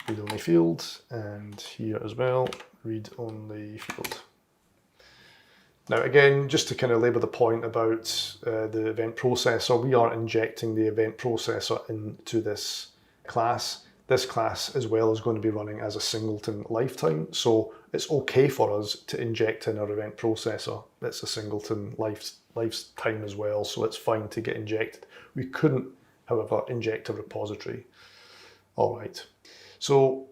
read only field, and here as well, read only field. Now again, just to kind of labour the point about the event processor, we are injecting the event processor into this class. This class as well is going to be running as a singleton lifetime, so it's okay for us to inject in our event processor. It's a singleton lifetime as well, so it's fine to get injected. We couldn't, however, inject a repository. All right, so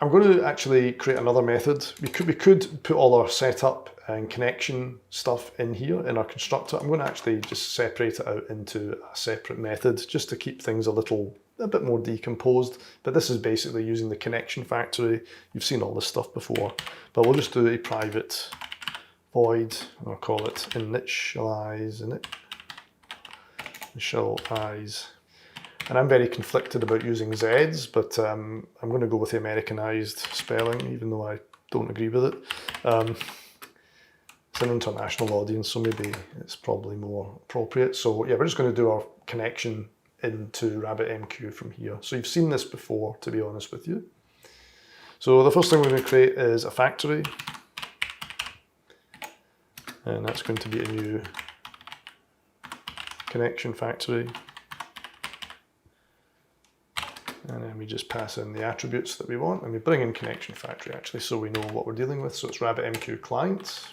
I'm going to actually create another method. We could put all our setup and connection stuff in here in our constructor. I'm going to actually just separate it out into a separate method just to keep things a bit more decomposed. But this is basically using the connection factory. You've seen all this stuff before, but we'll just do a private void, and I'll call it initialize. And I'm very conflicted about using Z's, but I'm going to go with the Americanized spelling, even though I don't agree with it. It's an international audience, so maybe it's probably more appropriate. So yeah, we're just going to do our connection into RabbitMQ from here. So you've seen this before, to be honest with you. So the first thing we're going to create is a factory. And that's going to be a new connection factory. And then we just pass in the attributes that we want, and we bring in connection factory actually, so we know what we're dealing with. So it's RabbitMQ client,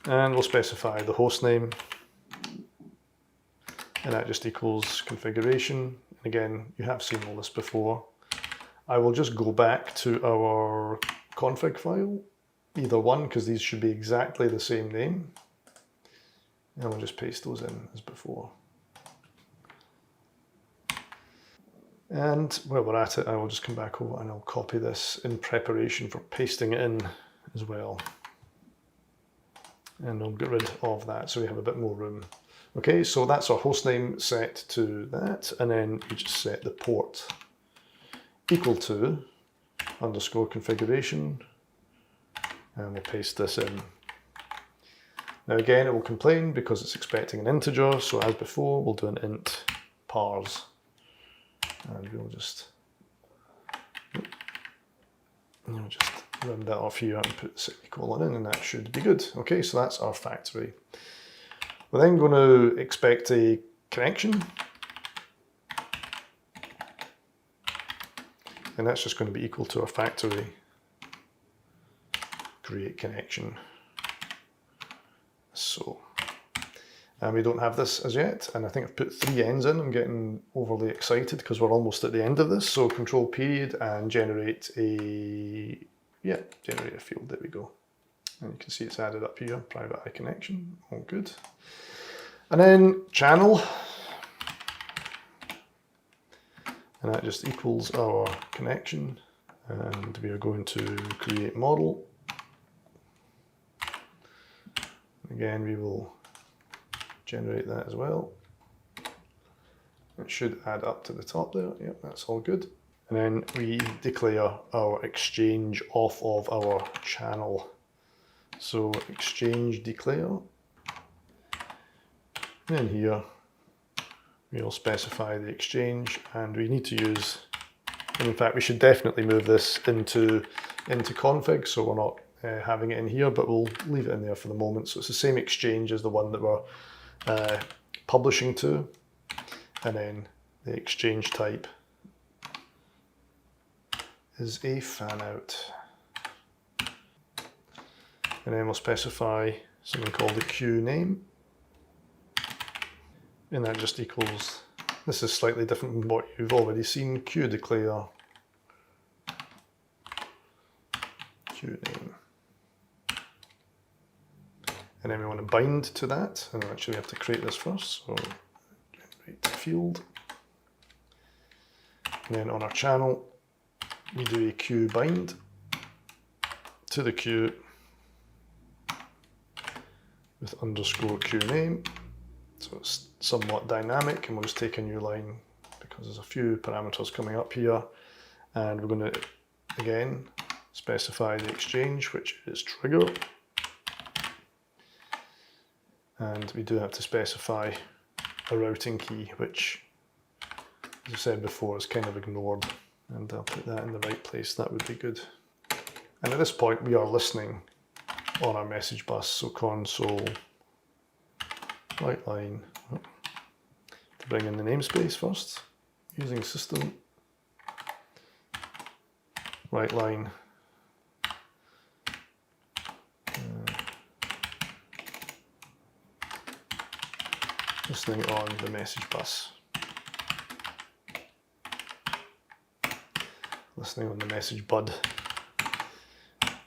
and we'll specify the host name, and that just equals configuration. And again, you have seen all this before. I will just go back to our config file, either one, because these should be exactly the same name, and we'll just paste those in as before. And while we're at it, I will just come back over and I'll copy this in preparation for pasting it in as well. And I'll get rid of that so we have a bit more room. Okay, so that's our hostname set to that, and then we just set the port equal to underscore configuration, and we'll paste this in. Now again, it will complain because it's expecting an integer, so as before, we'll do an int parse. And we'll just round that off here and put the semicolon in, and that should be good. Okay, so that's our factory. We're then going to expect a connection, and that's just going to be equal to our factory create connection. So, and we don't have this as yet, and I think I've put 3 n's in. I'm getting overly excited because we're almost at the end of this. So control period and generate a field. There we go. And you can see it's added up here, private eye connection, all good. And then channel, and that just equals our connection, and we are going to create model. Again, we will generate that as well. It should add up to the top there. Yep, that's all good. And then we declare our exchange off of our channel. So exchange declare. And then here we'll specify the exchange, and we need to use, and in fact we should definitely move this into config, so we're not having it in here, but we'll leave it in there for the moment. So it's the same exchange as the one that we're publishing to, and then the exchange type is a fan out, and then we'll specify something called the queue name, and that just equals, this is slightly different from what you've already seen, queue declare queue name. And then we want to bind to that, and actually we have to create this first, so generate field. And then on our channel, we do a queue bind to the queue with underscore queue name. So it's somewhat dynamic, and we'll just take a new line because there's a few parameters coming up here. And we're going to, again, specify the exchange, which is trigger. And we do have to specify a routing key, which, as I said before, is kind of ignored. And I'll put that in the right place, that would be good. And at this point, we are listening on our message bus, so console right line, to bring in the namespace first, using system, right line, listening on the message bus, listening on the message bud.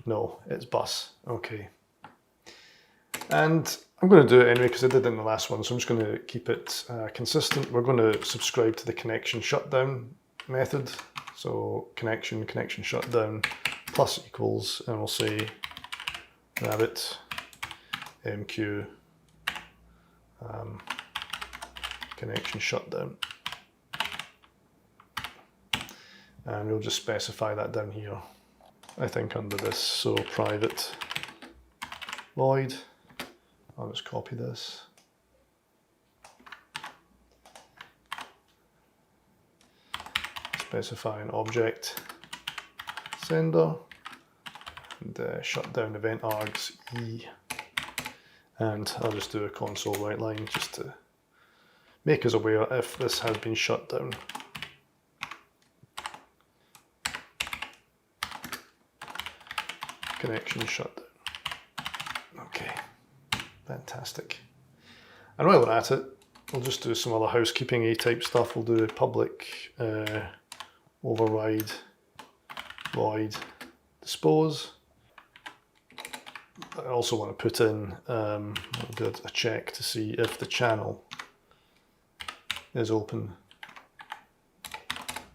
No, it's bus. Okay. And I'm going to do it anyway because I did it in the last one, so I'm just going to keep it consistent. We're going to subscribe to the connection shutdown method. So connection shutdown plus equals, and we'll say rabbit MQ connection shutdown. And we'll just specify that down here, I think under this. So private void. I'll just copy this. Specify an object sender and shutdown event args E. And I'll just do a console write line just to make us aware if this has been shut down. Connection shutdown. Okay. Fantastic. And while we're at it, we'll just do some other housekeeping A-type stuff. We'll do a public override void dispose. I also want to put in we'll do a check to see if the channel is open.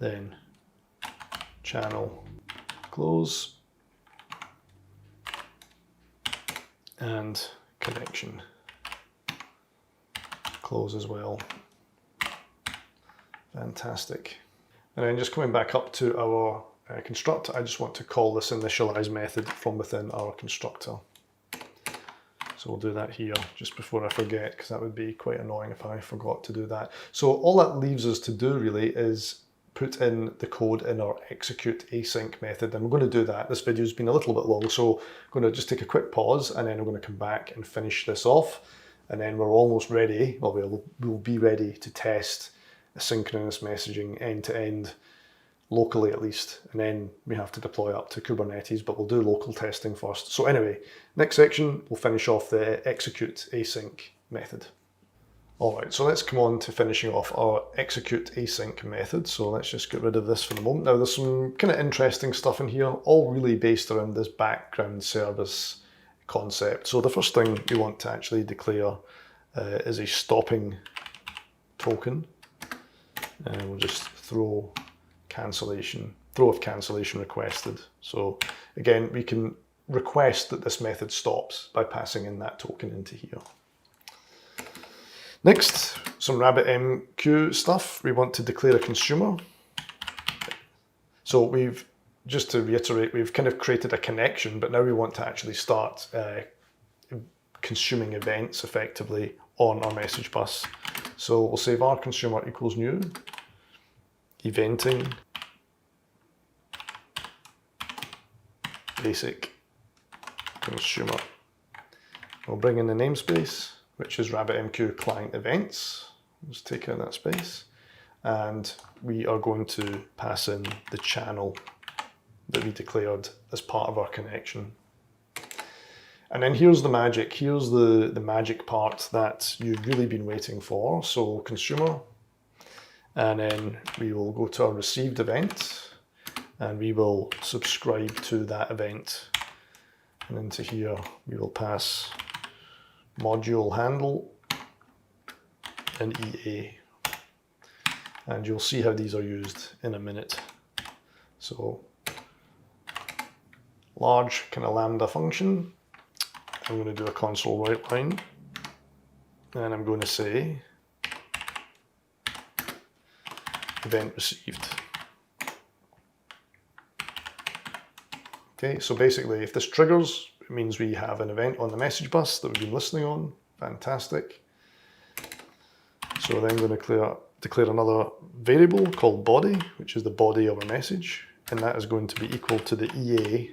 Then channel close and connection close as well. Fantastic. And then just coming back up to our constructor, I just want to call this initialize method from within our constructor. So we'll do that here just before I forget, because that would be quite annoying if I forgot to do that. So all that leaves us to do really is put in the code in our execute async method, and we're going to do that. This video's been a little bit long, so I'm going to just take a quick pause and then we're going to come back and finish this off, and then we're almost ready, well we'll be ready to test asynchronous messaging end to end, locally at least, and then we have to deploy up to Kubernetes, but we'll do local testing first. So anyway, next section we'll finish off the execute async method. Alright, so let's come on to finishing off our execute async method. So let's just get rid of this for the moment. Now there's some kind of interesting stuff in here, all really based around this background service concept. So the first thing we want to actually declare is a stopping token. And we'll just throw of cancellation requested. So again, we can request that this method stops by passing in that token into here. Next, some RabbitMQ stuff. We want to declare a consumer. So just to reiterate, we've kind of created a connection, but now we want to actually start consuming events effectively on our message bus. So we'll say var consumer equals new, eventing, basic consumer. We'll bring in the namespace, which is RabbitMQ client events. Let's take out that space. And we are going to pass in the channel that we declared as part of our connection. And then here's the magic. Here's the magic part that you've really been waiting for. So consumer, and then we will go to our received event and we will subscribe to that event. And into here, we will pass module handle and EA. And you'll see how these are used in a minute. So large kind of lambda function. I'm going to do a console write line. And I'm going to say event received. Okay, so basically if this triggers, it means we have an event on the message bus that we've been listening on. Fantastic. So then I'm going to declare another variable called body, which is the body of our message, and that is going to be equal to the EA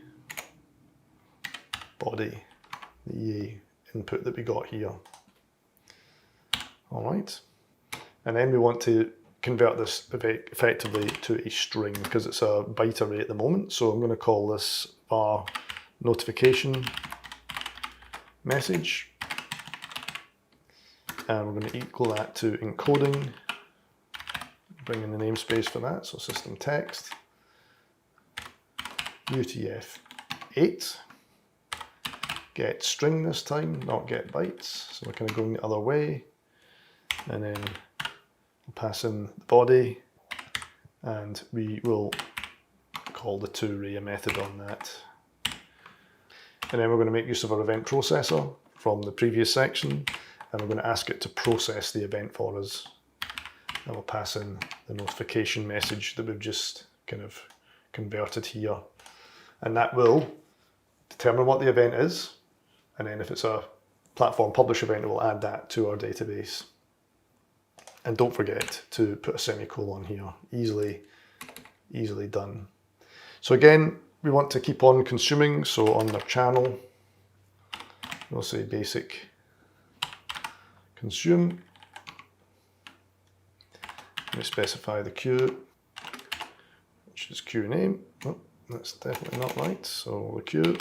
body, the EA input that we got here. All right, and then we want to convert this effectively to a string because it's a byte array at the moment. So I'm going to call this var notification message, and we're going to equal that to encoding. Bring in the namespace for that, so system text, UTF-8, get string this time, not get bytes, so we're kind of going the other way, and then we'll pass in the body, and we will call the toArray a method on that. And then we're going to make use of our event processor from the previous section, and we're going to ask it to process the event for us. And we'll pass in the notification message that we've just kind of converted here. And that will determine what the event is. And then if it's a platform publish event, we'll add that to our database. And don't forget to put a semicolon here. Easily done. So again, we want to keep on consuming. So on the channel, we'll say basic consume. We specify the queue, which is queue name. Oh, that's definitely not right. So the queue.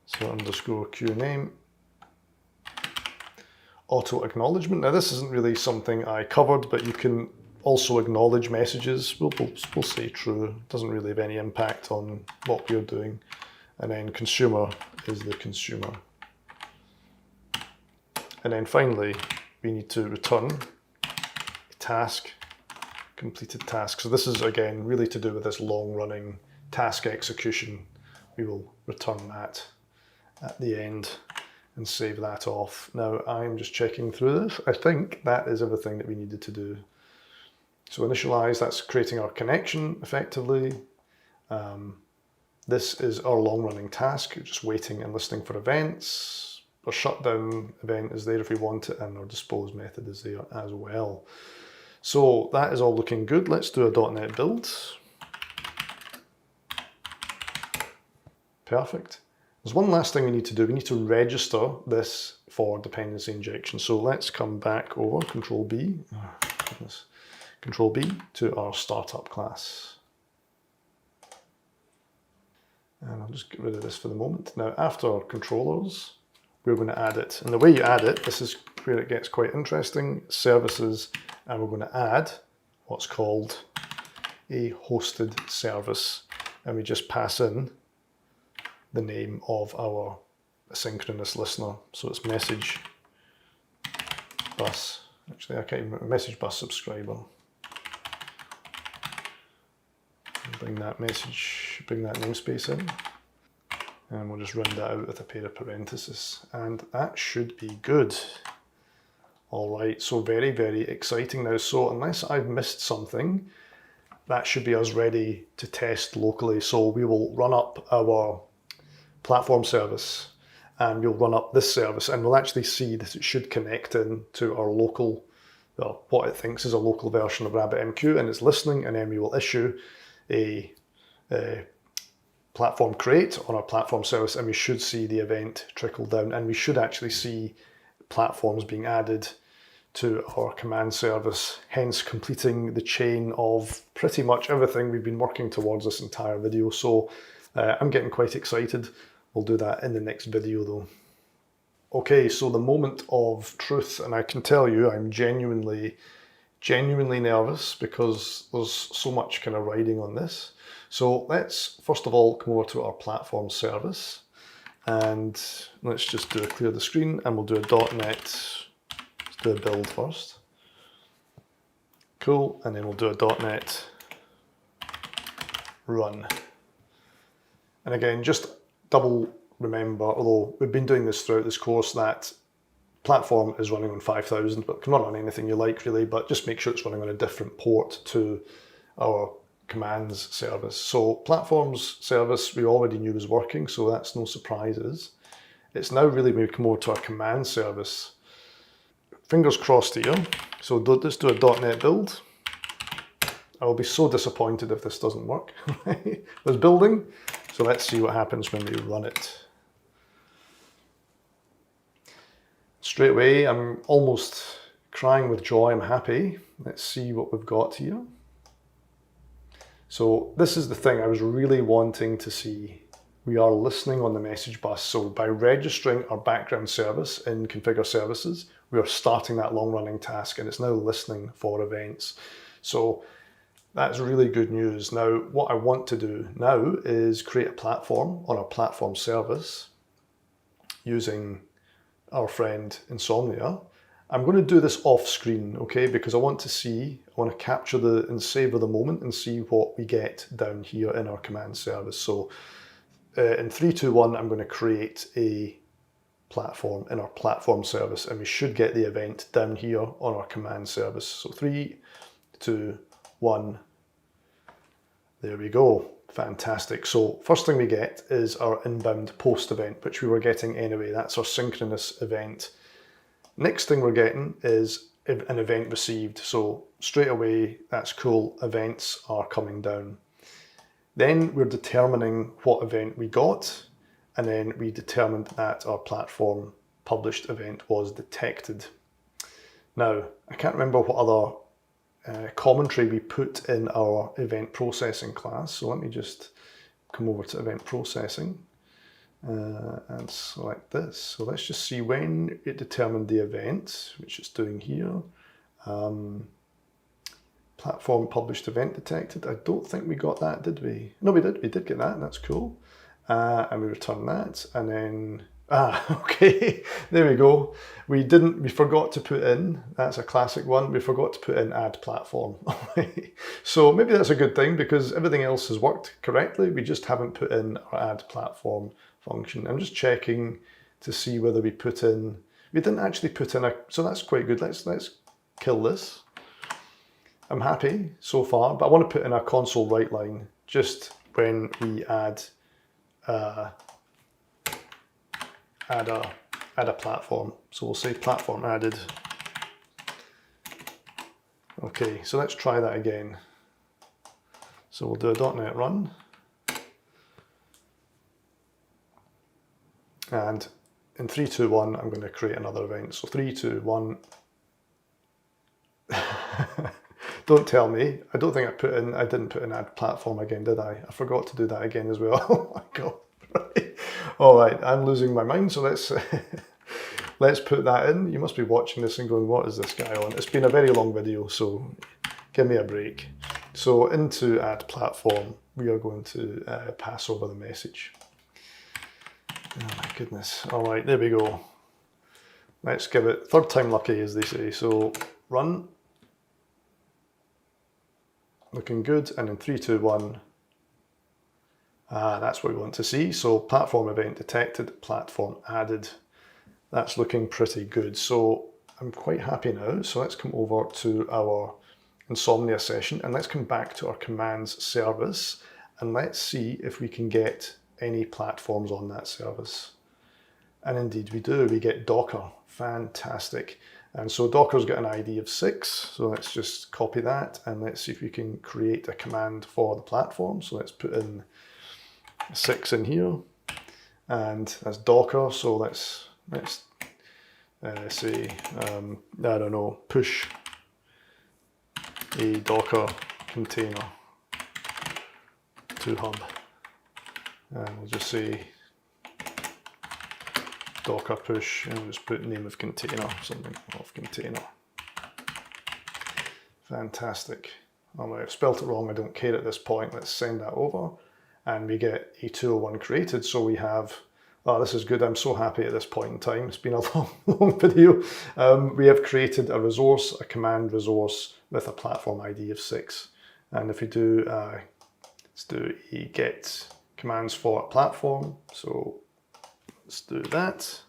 So underscore queue name. Auto acknowledgement. Now this isn't really something I covered, but you can also acknowledge messages. We'll say true. It doesn't really have any impact on what we're doing. And then consumer is the consumer. And then finally, we need to return a task, completed task. So this is again really to do with this long running task execution. We will return that at the end and save that off. Now I'm just checking through this. I think that is everything that we needed to do. So initialize, that's creating our connection effectively. This is our long running task, just waiting and listening for events. Our shutdown event is there if we want it, and our dispose method is there as well. So that is all looking good. Let's do a .NET build. Perfect. There's one last thing we need to do. We need to register this for dependency injection. So let's come back over, Control B, Control B to our startup class. And I'll just get rid of this for the moment. Now after controllers, we're going to add it. And the way you add it, this is where it gets quite interesting, services, and we're going to add what's called a hosted service. And we just pass in the name of our asynchronous listener. So it's message bus. Actually, I can't even remember, message bus subscriber. Bring that message, bring that namespace in. And we'll just run that out with a pair of parentheses. And that should be good. All right, so very, very exciting now. So unless I've missed something, that should be us ready to test locally. So we will run up our platform service, and we'll run up this service, and we'll actually see that it should connect in to our local, well, what it thinks is a local version of RabbitMQ, and it's listening, and then we will issue a platform create on our platform service, and we should see the event trickle down, and we should actually see platforms being added to our command service, hence completing the chain of pretty much everything we've been working towards this entire video. So I'm getting quite excited. We'll do that in the next video though. Okay, so the moment of truth, and I can tell you I'm genuinely nervous because there's so much kind of riding on this. So let's first of all come over to our platform service, and let's just do a clear the screen, and we'll do a .NET, let's do a build first. Cool, and then we'll do a .NET run. And again, just double remember, although we've been doing this throughout this course, that platform is running on 5000, but it can run on anything you like really, but just make sure it's running on a different port to our commands service. So platforms service we already knew was working, so that's no surprises. It's now really when we come over to our command service. Fingers crossed here. So let's do a .NET build. I will be so disappointed if this doesn't work. There's building, so let's see what happens when we run it. Straight away, I'm almost crying with joy, I'm happy. Let's see what we've got here. So this is the thing I was really wanting to see. We are listening on the message bus. So by registering our background service in configure services, we are starting that long running task, and it's now listening for events. So That's really good news. Now, what I want to do now is create a platform on our platform service using our friend Insomnia. I'm going to do this off screen, okay, because I want to capture and savor the moment and see what we get down here in our command service. So in 3, 2, 1, I'm going to create a platform in our platform service, and we should get the event down here on our command service. So 3, 2, 1, there we go. Fantastic. So first thing we get is our inbound post event, which we were getting anyway. That's our synchronous event. Next thing we're getting is an event received. So straight away, that's cool. Events are coming down. Then we're determining what event we got, and then we determined that our platform published event was detected. Now, I can't remember what other commentary we put in our event processing class. So let me just come over to event processing and select this. So let's just see when it determined the event, which it's doing here. Platform published event detected. I don't think we got that, did we? No, we did. We did get that. That's cool. And we return that, and then okay, there we go. We forgot to put in, that's a classic one, we forgot to put in add platform. So maybe that's a good thing, because everything else has worked correctly, we just haven't put in our add platform function. I'm just checking to see whether we didn't actually put in so that's quite good. Let's kill this. I'm happy so far, but I want to put in a console write line just when we add a platform. So we'll say platform added. Okay, so let's try that again. So we'll do a .NET run. And in 3, 2, 1, I'm going to create another event. So 3, 2, 1. Don't tell me. I don't think I didn't put in add platform again, did I? I forgot to do that again as well. Oh my God. Right. All right, I'm losing my mind. So let's put that in. You must be watching this and going, what is this guy on? It's been a very long video, so give me a break. So into add platform, we are going to pass over the message. Oh my goodness. All right, there we go. Let's give it third time lucky, as they say. So run. Looking good. And in 3, 2, 1. That's what we want to see. So platform event detected, platform added. That's looking pretty good. So I'm quite happy now. So let's come over to our Insomnia session, and let's come back to our commands service, and let's see if we can get any platforms on that service. And indeed we do. We get Docker. Fantastic. And so Docker's got an ID of 6. So let's just copy that, and let's see if we can create a command for the platform. So let's put in 6 in here, and that's Docker. So let's say, I don't know, push a Docker container to hub, and we'll just say Docker push, and we'll just put name of container, something of container. Fantastic. I might have spelt it wrong, I don't care at this point. Let's send that over, and we get a 201 created. So we have, oh, this is good. I'm so happy at this point in time. It's been a long video. We have created a resource, a command resource with a platform ID of 6. And if we do, let's do a get commands for a platform. So let's do that.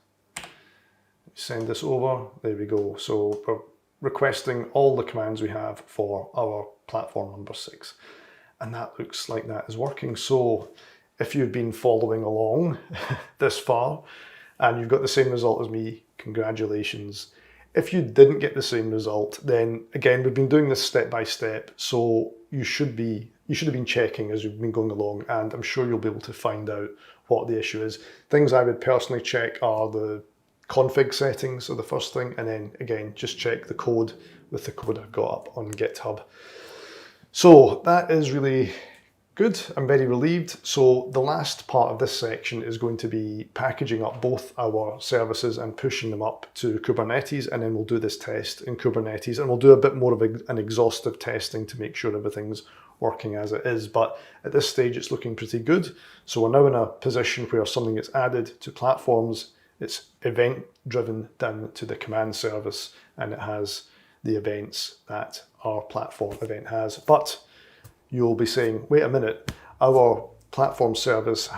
Send this over. There we go. So we're requesting all the commands we have for our platform number 6. And that looks like that is working. So if you've been following along this far and you've got the same result as me, congratulations. If you didn't get the same result, then again, we've been doing this step by step. So you should have been checking as you've been going along, and I'm sure you'll be able to find out what the issue is. Things I would personally check are the config settings are the first thing, and then again, just check the code with the code I've got up on GitHub. So that is really Good, I'm very relieved. So the last part of this section is going to be packaging up both our services and pushing them up to Kubernetes, and then we'll do this test in Kubernetes, and we'll do a bit more of an exhaustive testing to make sure everything's working as it is. But at this stage, it's looking pretty good. So we're now in a position where something gets added to platforms, it's event-driven down to the command service, and it has the events that our platform event has. But you'll be saying, wait a minute, our platform service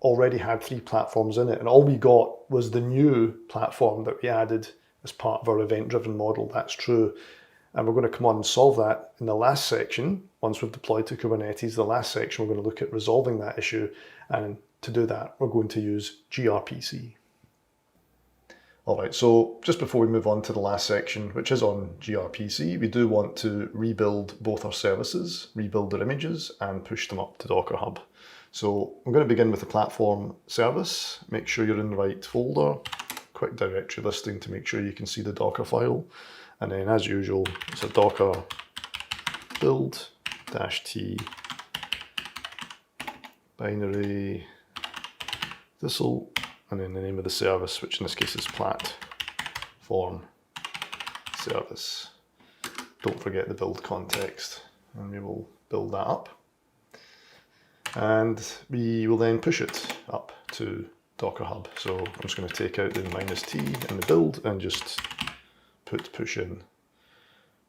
already had 3 platforms in it, and all we got was the new platform that we added as part of our event-driven model. That's true. And we're going to come on and solve that in the last section. Once we've deployed to Kubernetes, the last section, we're going to look at resolving that issue. And to do that, we're going to use gRPC. All right, so just before we move on to the last section, which is on gRPC, we do want to rebuild both our services, rebuild their images, and push them up to Docker Hub. So I'm going to begin with the platform service. Make sure you're in the right folder. Quick directory listing to make sure you can see the Docker file. And then, as usual, it's a Docker build-t binary thistle, and then the name of the service, which in this case is platform service. Don't forget the build context, and we will build that up. And we will then push it up to Docker Hub. So I'm just going to take out the -t in the build and just push in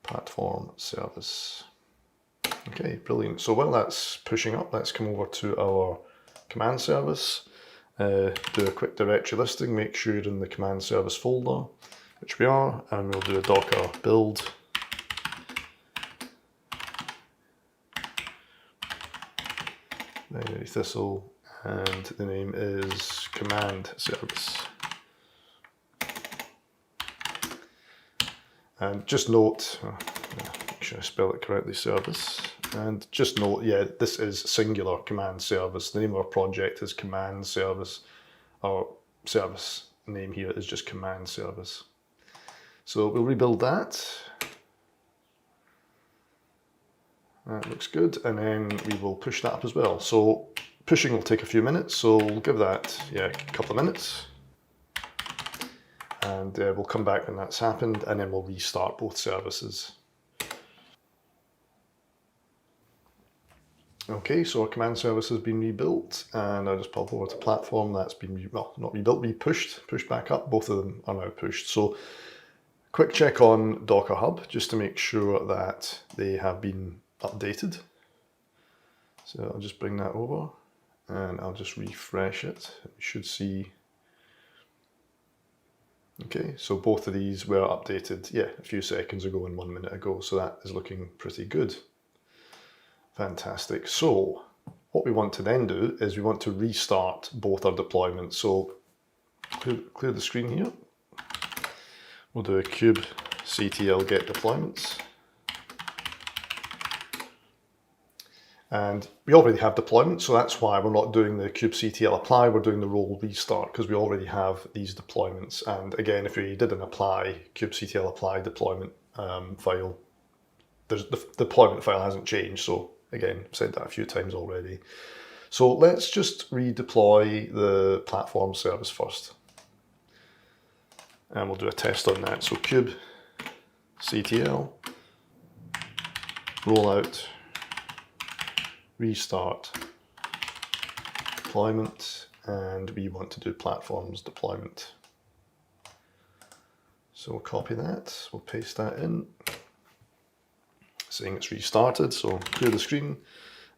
platform service. Okay, brilliant. So while that's pushing up, let's come over to our command service. Do a quick directory listing, make sure you're in the command service folder, which we are, and we'll do a Docker build binary thistle, and the name is command service. And just note, make sure I spell it correctly, service. And just note, yeah, this is singular command service. The name of our project is command service. Our service name here is just command service. So we'll rebuild that. That looks good. And then we will push that up as well. So pushing will take a few minutes. So we'll give that, yeah, a couple of minutes. And we'll come back when that's happened, and then we'll restart both services. Okay, so our command service has been rebuilt, and I'll just pop over to platform. That's been, well, not rebuilt, pushed back up. Both of them are now pushed. So quick check on Docker Hub, just to make sure that they have been updated. So I'll just bring that over, and I'll just refresh it. You should see. Okay, so both of these were updated, yeah, a few seconds ago and 1 minute ago, so that is looking pretty good. Fantastic. So what we want to then do is we want to restart both our deployments. So clear the screen here. We'll do a kubectl get deployments. And we already have deployments, so that's why we're not doing the kubectl apply, we're doing the role restart, because we already have these deployments. And again, if we did an apply, kubectl apply deployment file, the deployment file hasn't changed. So again, I've said that a few times already. So let's just redeploy the platform service first. And we'll do a test on that. So kubectl, rollout, restart deployment, and we want to do platforms deployment. So we'll copy that, we'll paste that in, saying it's restarted. So clear the screen,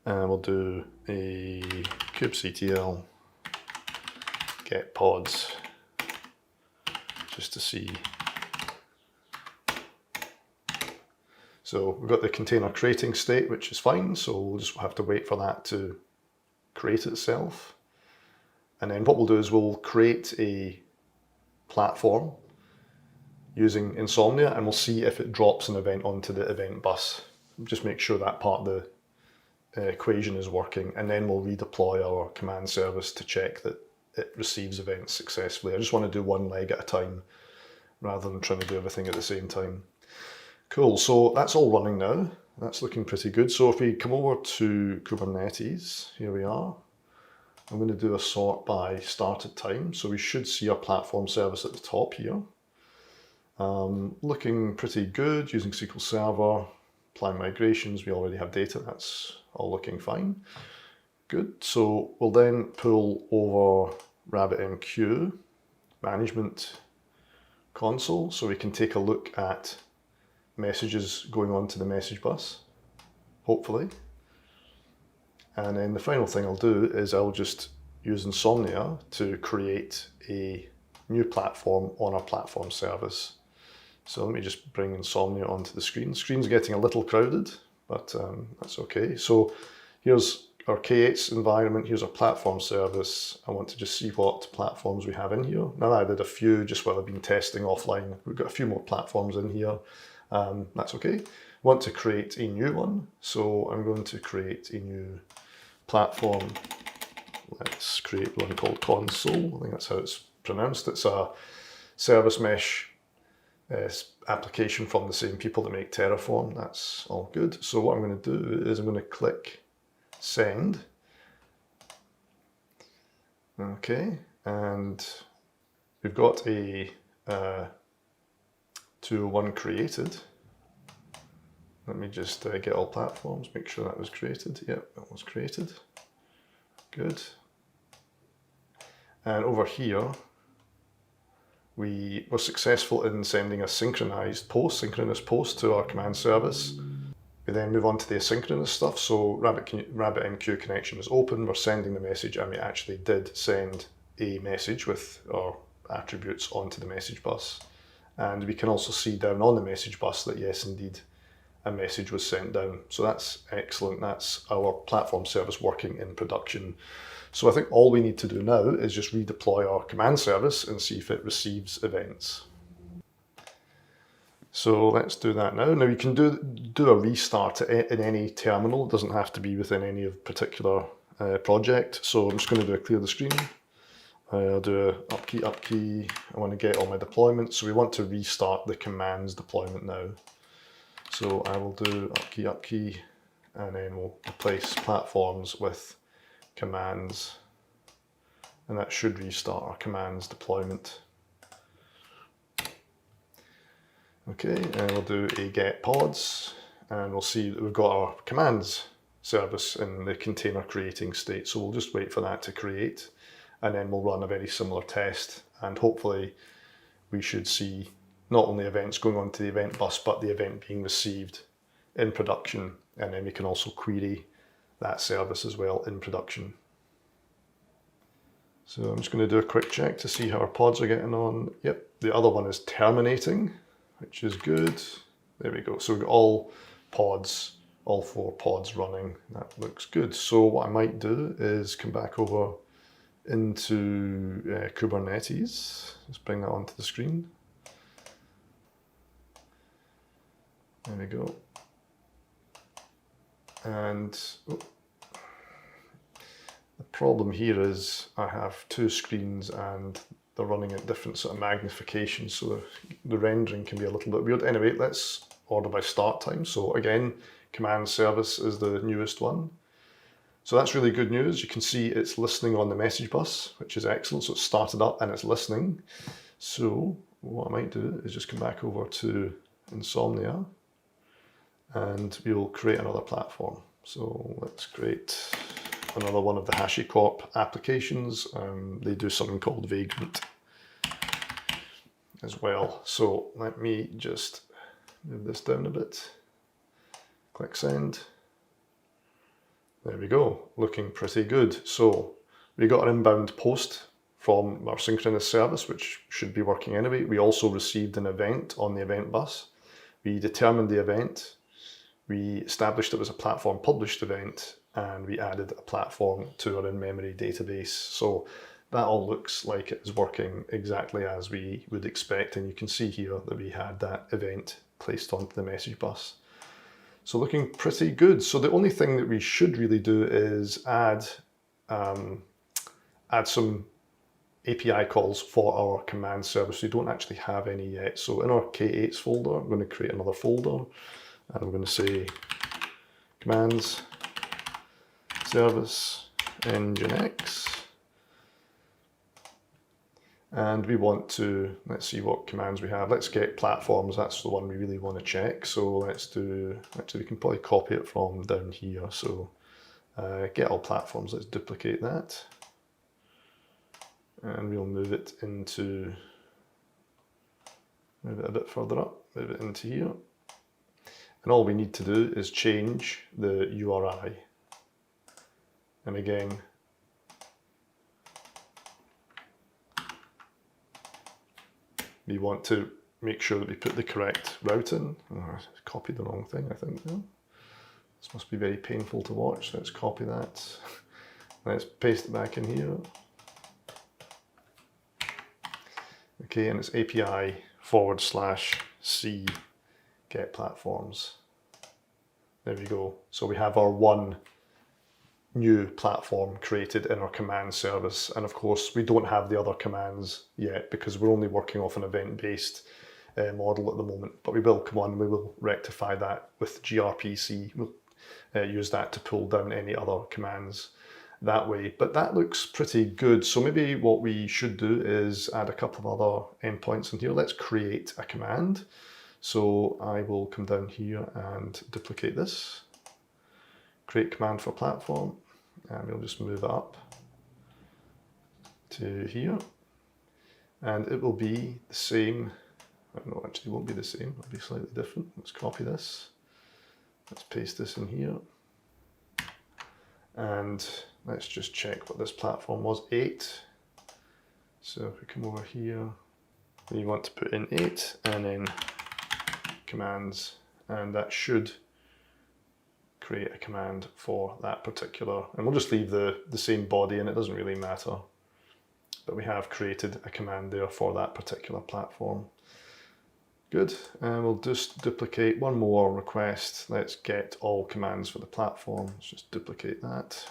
and we'll do a kubectl get pods just to see. So we've got the container creating state, which is fine. So we'll just have to wait for that to create itself. And then what we'll do is we'll create a platform using Insomnia, and we'll see if it drops an event onto the event bus. Just make sure that part of the equation is working, and then we'll redeploy our command service to check that it receives events successfully. I just want to do one leg at a time rather than trying to do everything at the same time. Cool, so that's all running now. That's looking pretty good. So if we come over to Kubernetes, here we are. I'm going to do a sort by started time. So we should see our platform service at the top here. Looking pretty good using SQL Server, applying migrations. We already have data. That's all looking fine. Good. So we'll then pull over RabbitMQ management console so we can take a look at messages going on to the message bus, hopefully. And then the final thing I'll do is I'll just use Insomnia to create a new platform on our platform service. So let me just bring Insomnia onto the screen. The screen's getting a little crowded, but that's okay. So here's our K8s environment. Here's our platform service. I want to just see what platforms we have in here. Now I did a few just while I've been testing offline. We've got a few more platforms in here. That's okay. I want to create a new one. So I'm going to create a new platform. Let's create one called Console. I think that's how it's pronounced. It's a service mesh application from the same people that make Terraform. That's all good. So what I'm going to do is I'm going to click send. Okay, and we've got a 201 created. Let me just get all platforms, make sure that was created. Yep, that was created. Good. And over here, we were successful in sending a synchronous post to our command service. We then move on to the asynchronous stuff. So RabbitMQ connection is open, we're sending the message, and we actually did send a message with our attributes onto the message bus. And we can also see down on the message bus that yes, indeed, a message was sent down. So that's excellent. That's our platform service working in production. So I think all we need to do now is just redeploy our command service and see if it receives events. So let's do that now. Now you can do a restart in any terminal. It doesn't have to be within any particular project. So I'm just going to do a clear the screen. I'll do a up key. I want to get all my deployments. So we want to restart the commands deployment now. So I will do up key, and then we'll replace platforms with commands, and that should restart our commands deployment. Okay, and we'll do a get pods, and we'll see that we've got our commands service in the container creating state. So we'll just wait for that to create, and then we'll run a very similar test, and hopefully we should see not only events going on to the event bus, but the event being received in production, and then we can also query that service as well in production. So I'm just going to do a quick check to see how our pods are getting on. Yep, the other one is terminating, which is good. There we go. So we've got all pods, all 4 pods running. That looks good. So what I might do is come back over into Kubernetes. Let's bring that onto the screen. There we go. And the problem here is I have 2 screens and they're running at different sort of magnifications, so the rendering can be a little bit weird. Anyway, let's order by start time. So again, command service is the newest one. So that's really good news. You can see it's listening on the message bus, which is excellent. So it's started up and it's listening. So what I might do is just come back over to Insomnia, and we'll create another platform. So let's create another one of the HashiCorp applications. They do something called Vagrant as well. So let me just move this down a bit. Click send. There we go, looking pretty good. So we got an inbound post from our synchronous service, which should be working anyway. We also received an event on the event bus. We determined the event. We established it was a platform published event, and we added a platform to our in-memory database. So that all looks like it is working exactly as we would expect. And you can see here that we had that event placed onto the message bus. So looking pretty good. So the only thing that we should really do is add some API calls for our command service. We don't actually have any yet. So in our K8s folder, I'm going to create another folder. And I'm going to say commands service nginx. And we want to, let's see what commands we have. Let's get platforms, that's the one we really want to check. So let's do, actually we can probably copy it from down here. So get all platforms, let's duplicate that. And we'll move it into, move it a bit further up, move it into here. And all we need to do is change the URI. And again, we want to make sure that we put the correct route in. Oh, I copied the wrong thing, I think. No? This must be very painful to watch. Let's copy that. Let's paste it back in here. Okay, and it's API/C get platforms. There we go. So we have our one new platform created in our command service, and of course we don't have the other commands yet because we're only working off an event-based model at the moment, but we will come on and we will rectify that with gRPC. We'll use that to pull down any other commands that way, but that looks pretty good. So maybe what we should do is add a couple of other endpoints in here. Let's create a command. So I will come down here and duplicate this. Create command for platform, and we'll just move it up to here, and it will be the same. No, actually it won't be the same, it'll be slightly different. Let's copy this, let's paste this in here, and let's just check what this platform was, 8. So if we come over here, you want to put in 8 and then commands, and that should create a command for that particular, and we'll just leave the same body and it doesn't really matter, but we have created a command there for that particular platform. Good, and we'll just duplicate one more request. Let's get all commands for the platform. Let's just duplicate that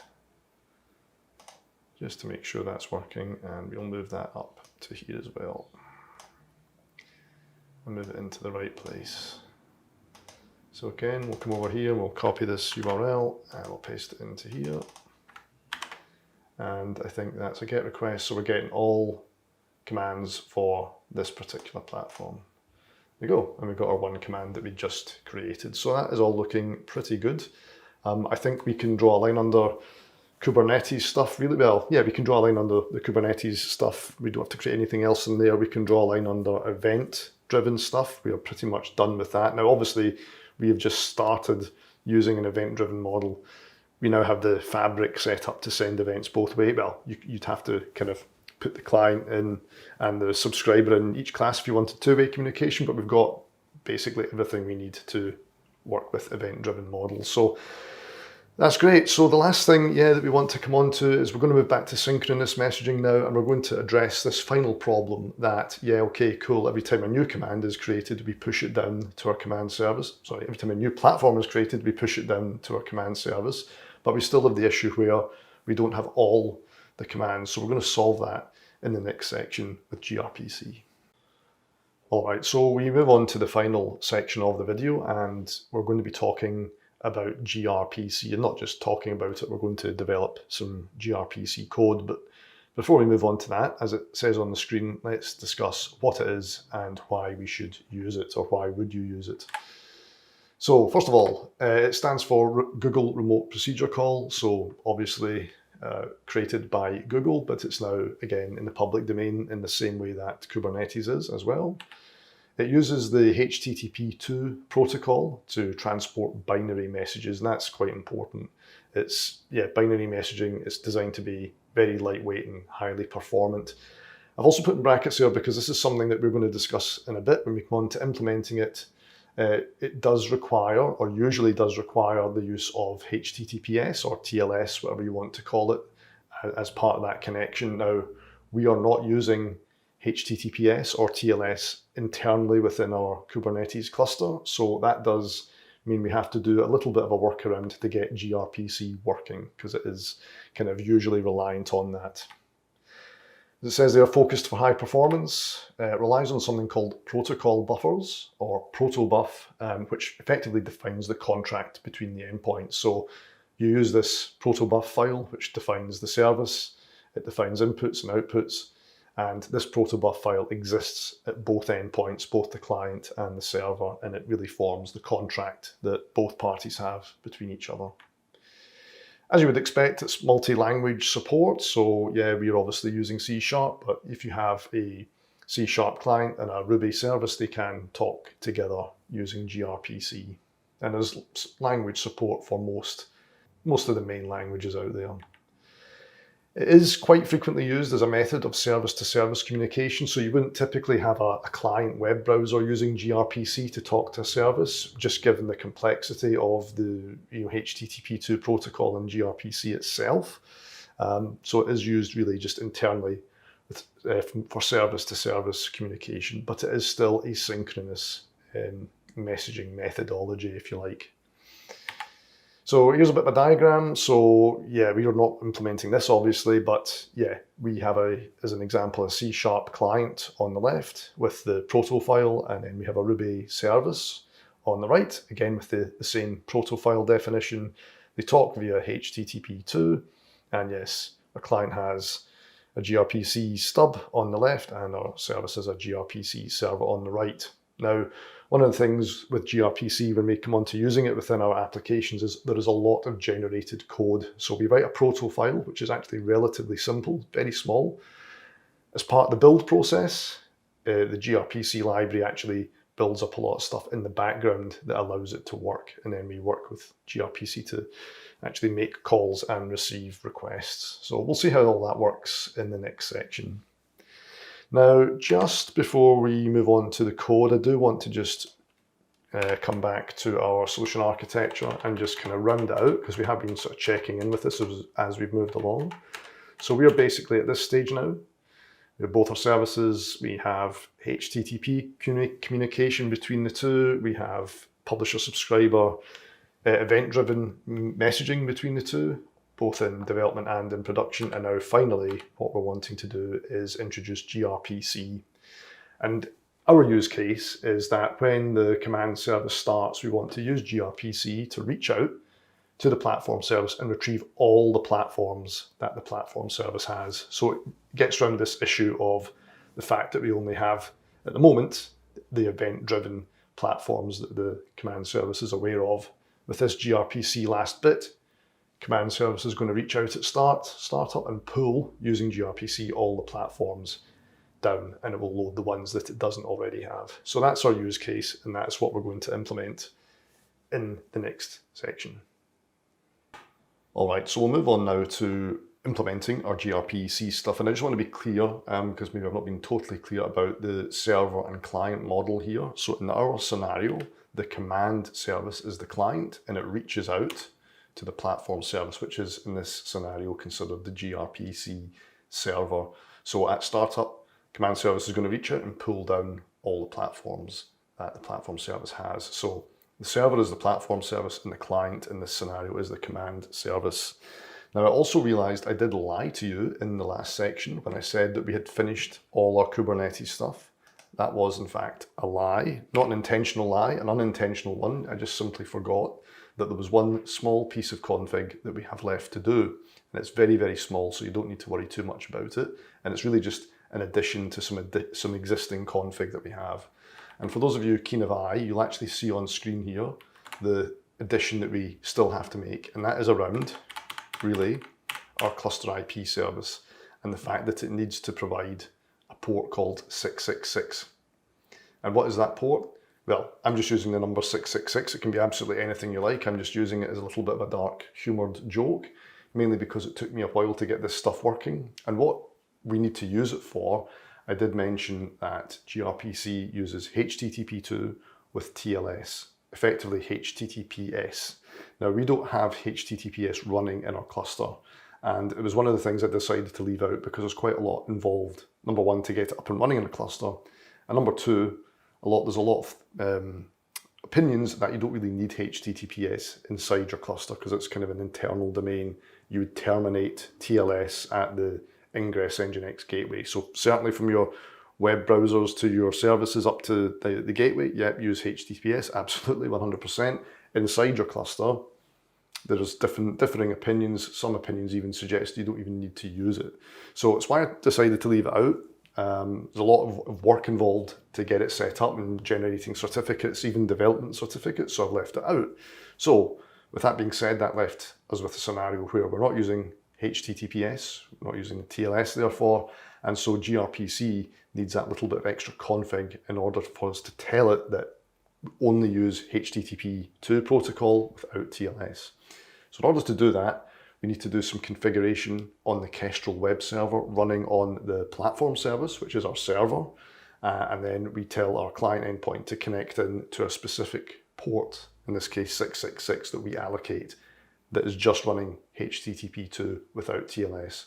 just to make sure that's working, and we'll move that up to here as well and move it into the right place. So again, we'll come over here and we'll copy this URL and we'll paste it into here. And I think that's a GET request. So we're getting all commands for this particular platform. There we go. And we've got our one command that we just created. So that is all looking pretty good. I think we can draw a line under Kubernetes stuff really well. Yeah, we can draw a line under the Kubernetes stuff. We don't have to create anything else in there. We can draw a line under event-driven stuff. We are pretty much done with that. Now, obviously, we have just started using an event-driven model. We now have the fabric set up to send events both ways. Well, you'd have to kind of put the client in and the subscriber in each class if you wanted two-way communication, but we've got basically everything we need to work with event-driven models. So that's great. So the last thing, that we want to come on to is we're going to move back to synchronous messaging now, and we're going to address this final problem that, okay, cool, every time a new command is created, we push it down to our command service. Sorry, every time a new platform is created, we push it down to our command service, but we still have the issue where we don't have all the commands. So we're going to solve that in the next section with gRPC. All right, so we move on to the final section of the video, and we're going to be talking about gRPC, and not just talking about it, we're going to develop some gRPC code. But before we move on to that, as it says on the screen, let's discuss what it is and why we should use it, or why would you use it. So first of all, it stands for Google Remote Procedure Call. So obviously created by Google, but it's now again in the public domain in the same way that Kubernetes is as well. It uses the HTTP2 protocol to transport binary messages, and that's quite important. It's, binary messaging. It's designed to be very lightweight and highly performant. I've also put in brackets here because this is something that we're going to discuss in a bit when we come on to implementing it. It does require, or usually does require, the use of HTTPS or TLS, whatever you want to call it, as part of that connection. Now, we are not using HTTPS or TLS internally within our Kubernetes cluster. So that does mean we have to do a little bit of a workaround to get gRPC working, because it is kind of usually reliant on that. As it says they are focused for high performance. It relies on something called protocol buffers, or protobuf, which effectively defines the contract between the endpoints. So you use this protobuf file, which defines the service. It defines inputs and outputs. And this protobuf file exists at both endpoints, both the client and the server, and it really forms the contract that both parties have between each other. As you would expect, it's multi-language support. So yeah, we're obviously using C#, but if you have a C# client and a Ruby service, they can talk together using gRPC. And there's language support for most of the main languages out there. It is quite frequently used as a method of service-to-service communication. So you wouldn't typically have a client web browser using gRPC to talk to a service, just given the complexity of the HTTP2 protocol and gRPC itself. So it is used really just internally for service-to-service communication, but it is still asynchronous messaging methodology, if you like. So here's a bit of a diagram. So yeah, we are not implementing this obviously, but yeah, we have as an example, a C# client on the left with the proto file, and then we have a Ruby service on the right, again with the same proto file definition. They talk via HTTP2, and yes, our client has a gRPC stub on the left, and our service has a gRPC server on the right. Now, one of the things with gRPC when we come on to using it within our applications is there is a lot of generated code. So we write a proto file, which is actually relatively simple, very small. As part of the build process, the gRPC library actually builds up a lot of stuff in the background that allows it to work. And then we work with gRPC to actually make calls and receive requests. So we'll see how all that works in the next section. Now, just before we move on to the code, I do want to just come back to our solution architecture and just kind of round it out, because we have been sort of checking in with this as we've moved along. So we are basically at this stage now. We have both our services, we have HTTP communication between the two, we have publisher-subscriber event-driven messaging between the two, both in development and in production. And now finally, what we're wanting to do is introduce gRPC. And our use case is that when the command service starts, we want to use gRPC to reach out to the platform service and retrieve all the platforms that the platform service has. So it gets around this issue of the fact that we only have, at the moment, the event-driven platforms that the command service is aware of. With this gRPC last bit, command service is going to reach out at startup and pull using gRPC all the platforms down, and it will load the ones that it doesn't already have. So that's our use case, and that's what we're going to implement in the next section. All right, so we'll move on now to implementing our gRPC stuff. And I just want to be clear, because maybe I've not been totally clear about the server and client model here. So in our scenario, the command service is the client, and it reaches out to the platform service, which is in this scenario considered the gRPC server. So at startup, command service is going to reach out and pull down all the platforms that the platform service has. So the server is the platform service, and the client in this scenario is the command service. Now, I also realized I did lie to you in the last section when I said that we had finished all our Kubernetes stuff. That was in fact a lie, not an intentional lie, an unintentional one. I just simply forgot that there was one small piece of config that we have left to do. And it's very, very small, so you don't need to worry too much about it. And it's really just an addition to some existing config that we have. And for those of you keen of eye, you'll actually see on screen here the addition that we still have to make. And that is around, really, our cluster IP service and the fact that it needs to provide a port called 666. And what is that port? Well, I'm just using the number 666. It can be absolutely anything you like. I'm just using it as a little bit of a dark humoured joke, mainly because it took me a while to get this stuff working. And what we need to use it for, I did mention that gRPC uses HTTP2 with TLS, effectively HTTPS. Now, we don't have HTTPS running in our cluster, and it was one of the things I decided to leave out because there's quite a lot involved. Number one, to get it up and running in the cluster, and number two, there's a lot of opinions that you don't really need HTTPS inside your cluster because it's kind of an internal domain. You would terminate TLS at the Ingress Nginx gateway. So certainly from your web browsers to your services up to the gateway, yep, use HTTPS, absolutely 100%. Inside your cluster, there's differing opinions. Some opinions even suggest you don't even need to use it. So it's why I decided to leave it out. There's a lot of work involved to get it set up and generating certificates, even development certificates, so I've left it out. So with that being said, that left us with a scenario where we're not using HTTPS, we're not using the TLS therefore, and so gRPC needs that little bit of extra config in order for us to tell it that we only use HTTP2 protocol without TLS. So in order to do that, we need to do some configuration on the Kestrel web server running on the platform service, which is our server. And then we tell our client endpoint to connect in to a specific port, in this case 666, that we allocate, that is just running HTTP2 without TLS.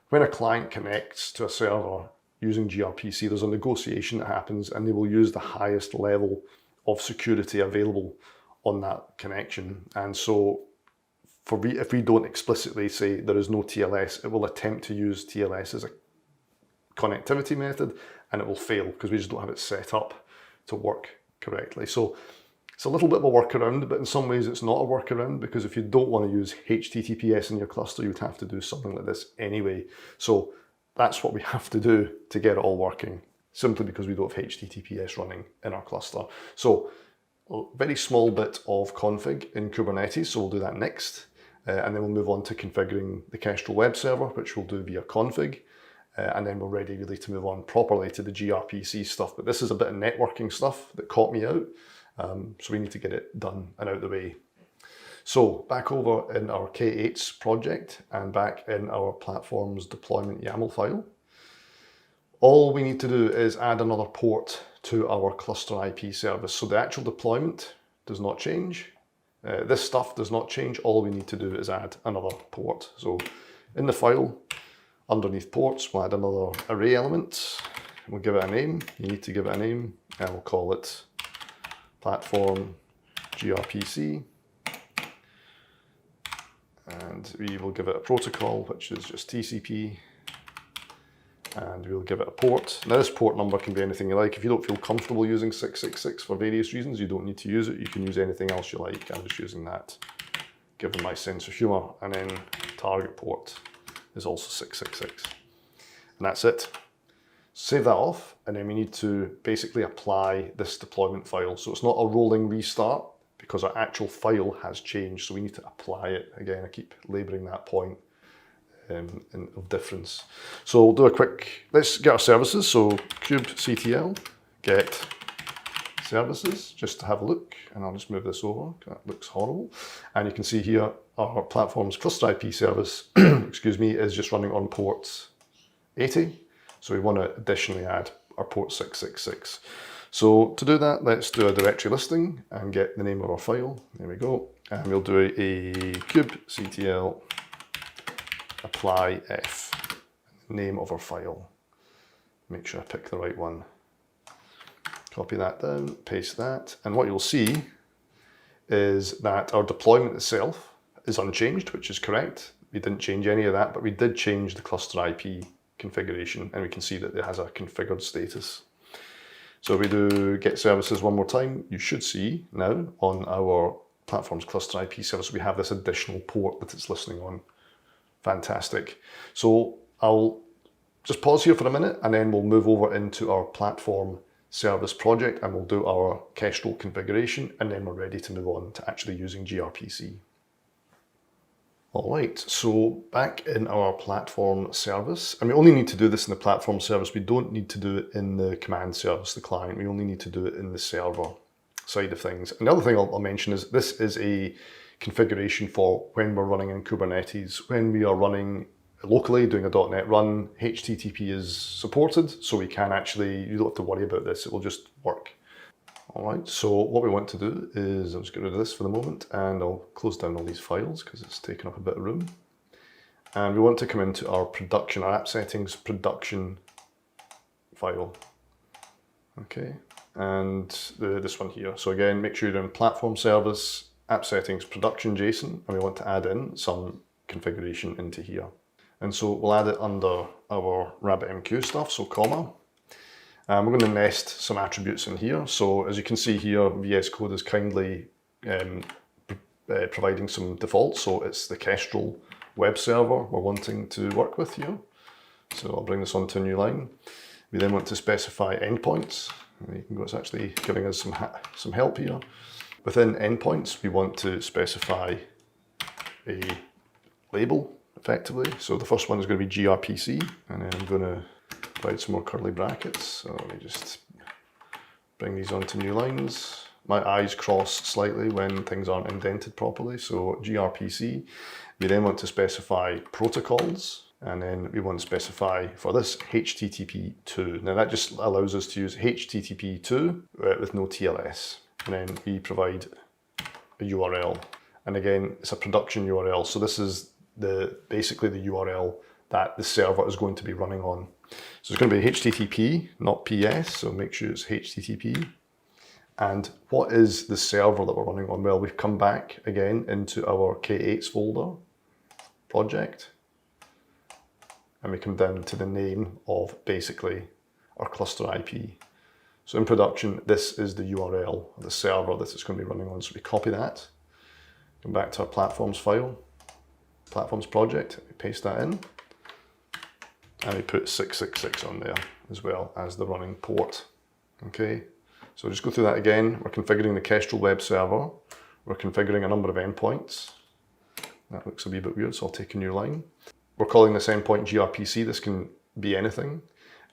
When a client connects to a server using gRPC, there's a negotiation that happens and they will use the highest level of security available on that connection. And so if we don't explicitly say there is no TLS, it will attempt to use TLS as a connectivity method and it will fail because we just don't have it set up to work correctly. So it's a little bit of a workaround, but in some ways it's not a workaround, because if you don't want to use HTTPS in your cluster, you would have to do something like this anyway. So that's what we have to do to get it all working, simply because we don't have HTTPS running in our cluster. So a very small bit of config in Kubernetes, so we'll do that next. And then we'll move on to configuring the Kestrel web server, which we'll do via config. And then we're ready really to move on properly to the gRPC stuff. But this is a bit of networking stuff that caught me out. So we need to get it done and out the way. So back over in our K8s project and back in our platform's deployment YAML file, all we need to do is add another port to our cluster IP service. So the actual deployment does not change. This stuff does not change. All we need to do is add another port. So in the file, underneath ports, we'll add another array element. We'll give it a name. You need to give it a name, and we'll call it platform gRPC. And we will give it a protocol, which is just TCP. And we'll give it a port. Now this port number can be anything you like. If you don't feel comfortable using 666 for various reasons, you don't need to use it. You can use anything else you like. I'm just using that, given my sense of humor. And then target port is also 666. And that's it. Save that off, and then we need to basically apply this deployment file. So it's not a rolling restart, because our actual file has changed. So we need to apply it. Again, I keep laboring that point of difference. So we'll do a quick, let's get our services. So kubectl get services, just to have a look, and I'll just move this over, that looks horrible. And you can see here our platform's cluster IP service, excuse me, is just running on port 80. So we want to additionally add our port 666. So to do that, let's do a directory listing and get the name of our file. There we go. And we'll do a kubectl apply f, name of our file. Make sure I pick the right one. Copy that down, paste that, and what you'll see is that our deployment itself is unchanged, which is correct. We didn't change any of that, but we did change the cluster IP configuration, and we can see that it has a configured status. So if we do get services one more time, you should see now on our platform's cluster IP service, we have this additional port that it's listening on. Fantastic. So I'll just pause here for a minute, and then we'll move over into our platform service project, and we'll do our Kestrel configuration, and then we're ready to move on to actually using gRPC. All right, so back in our platform service, and we only need to do this in the platform service. We don't need to do it in the command service, the client. We only need to do it in the server side of things. And the other thing I'll mention is this is a configuration for when we're running in Kubernetes. When we are running locally, doing a .NET run, HTTP is supported, so we can actually, you don't have to worry about this, it will just work. All right, so what we want to do is, I'll just get rid of this for the moment, and I'll close down all these files because it's taken up a bit of room. And we want to come into our production, our app settings production file. Okay, and this one here. So again, make sure you're in platform service, app settings, production JSON, and we want to add in some configuration into here. And so we'll add it under our RabbitMQ stuff, so comma. We're going to nest some attributes in here. So as you can see here, VS Code is kindly providing some defaults. So it's the Kestrel web server we're wanting to work with here. So I'll bring this onto a new line. We then want to specify endpoints. You can go, it's actually giving us some help here. Within endpoints, we want to specify a label, effectively. So the first one is going to be gRPC, and then I'm going to provide some more curly brackets. So let me just bring these onto new lines. My eyes cross slightly when things aren't indented properly. So gRPC. We then want to specify protocols, and then we want to specify for this HTTP2. Now that just allows us to use HTTP2 with no TLS. And then we provide a URL. And again, it's a production URL. So this is basically the URL that the server is going to be running on. So it's going to be HTTP, not PS, so make sure it's HTTP. And what is the server that we're running on? Well, we've come back again into our K8s folder project, and we come down to the name of basically our cluster IP. So in production, this is the URL of the server that it's going to be running on. So we copy that, come back to our platforms file, platforms project, we paste that in, and we put 666 on there as well as the running port. Okay, so just go through that again. We're configuring the Kestrel web server. We're configuring a number of endpoints. That looks a wee bit weird, so I'll take a new line. We're calling this endpoint gRPC. This can be anything.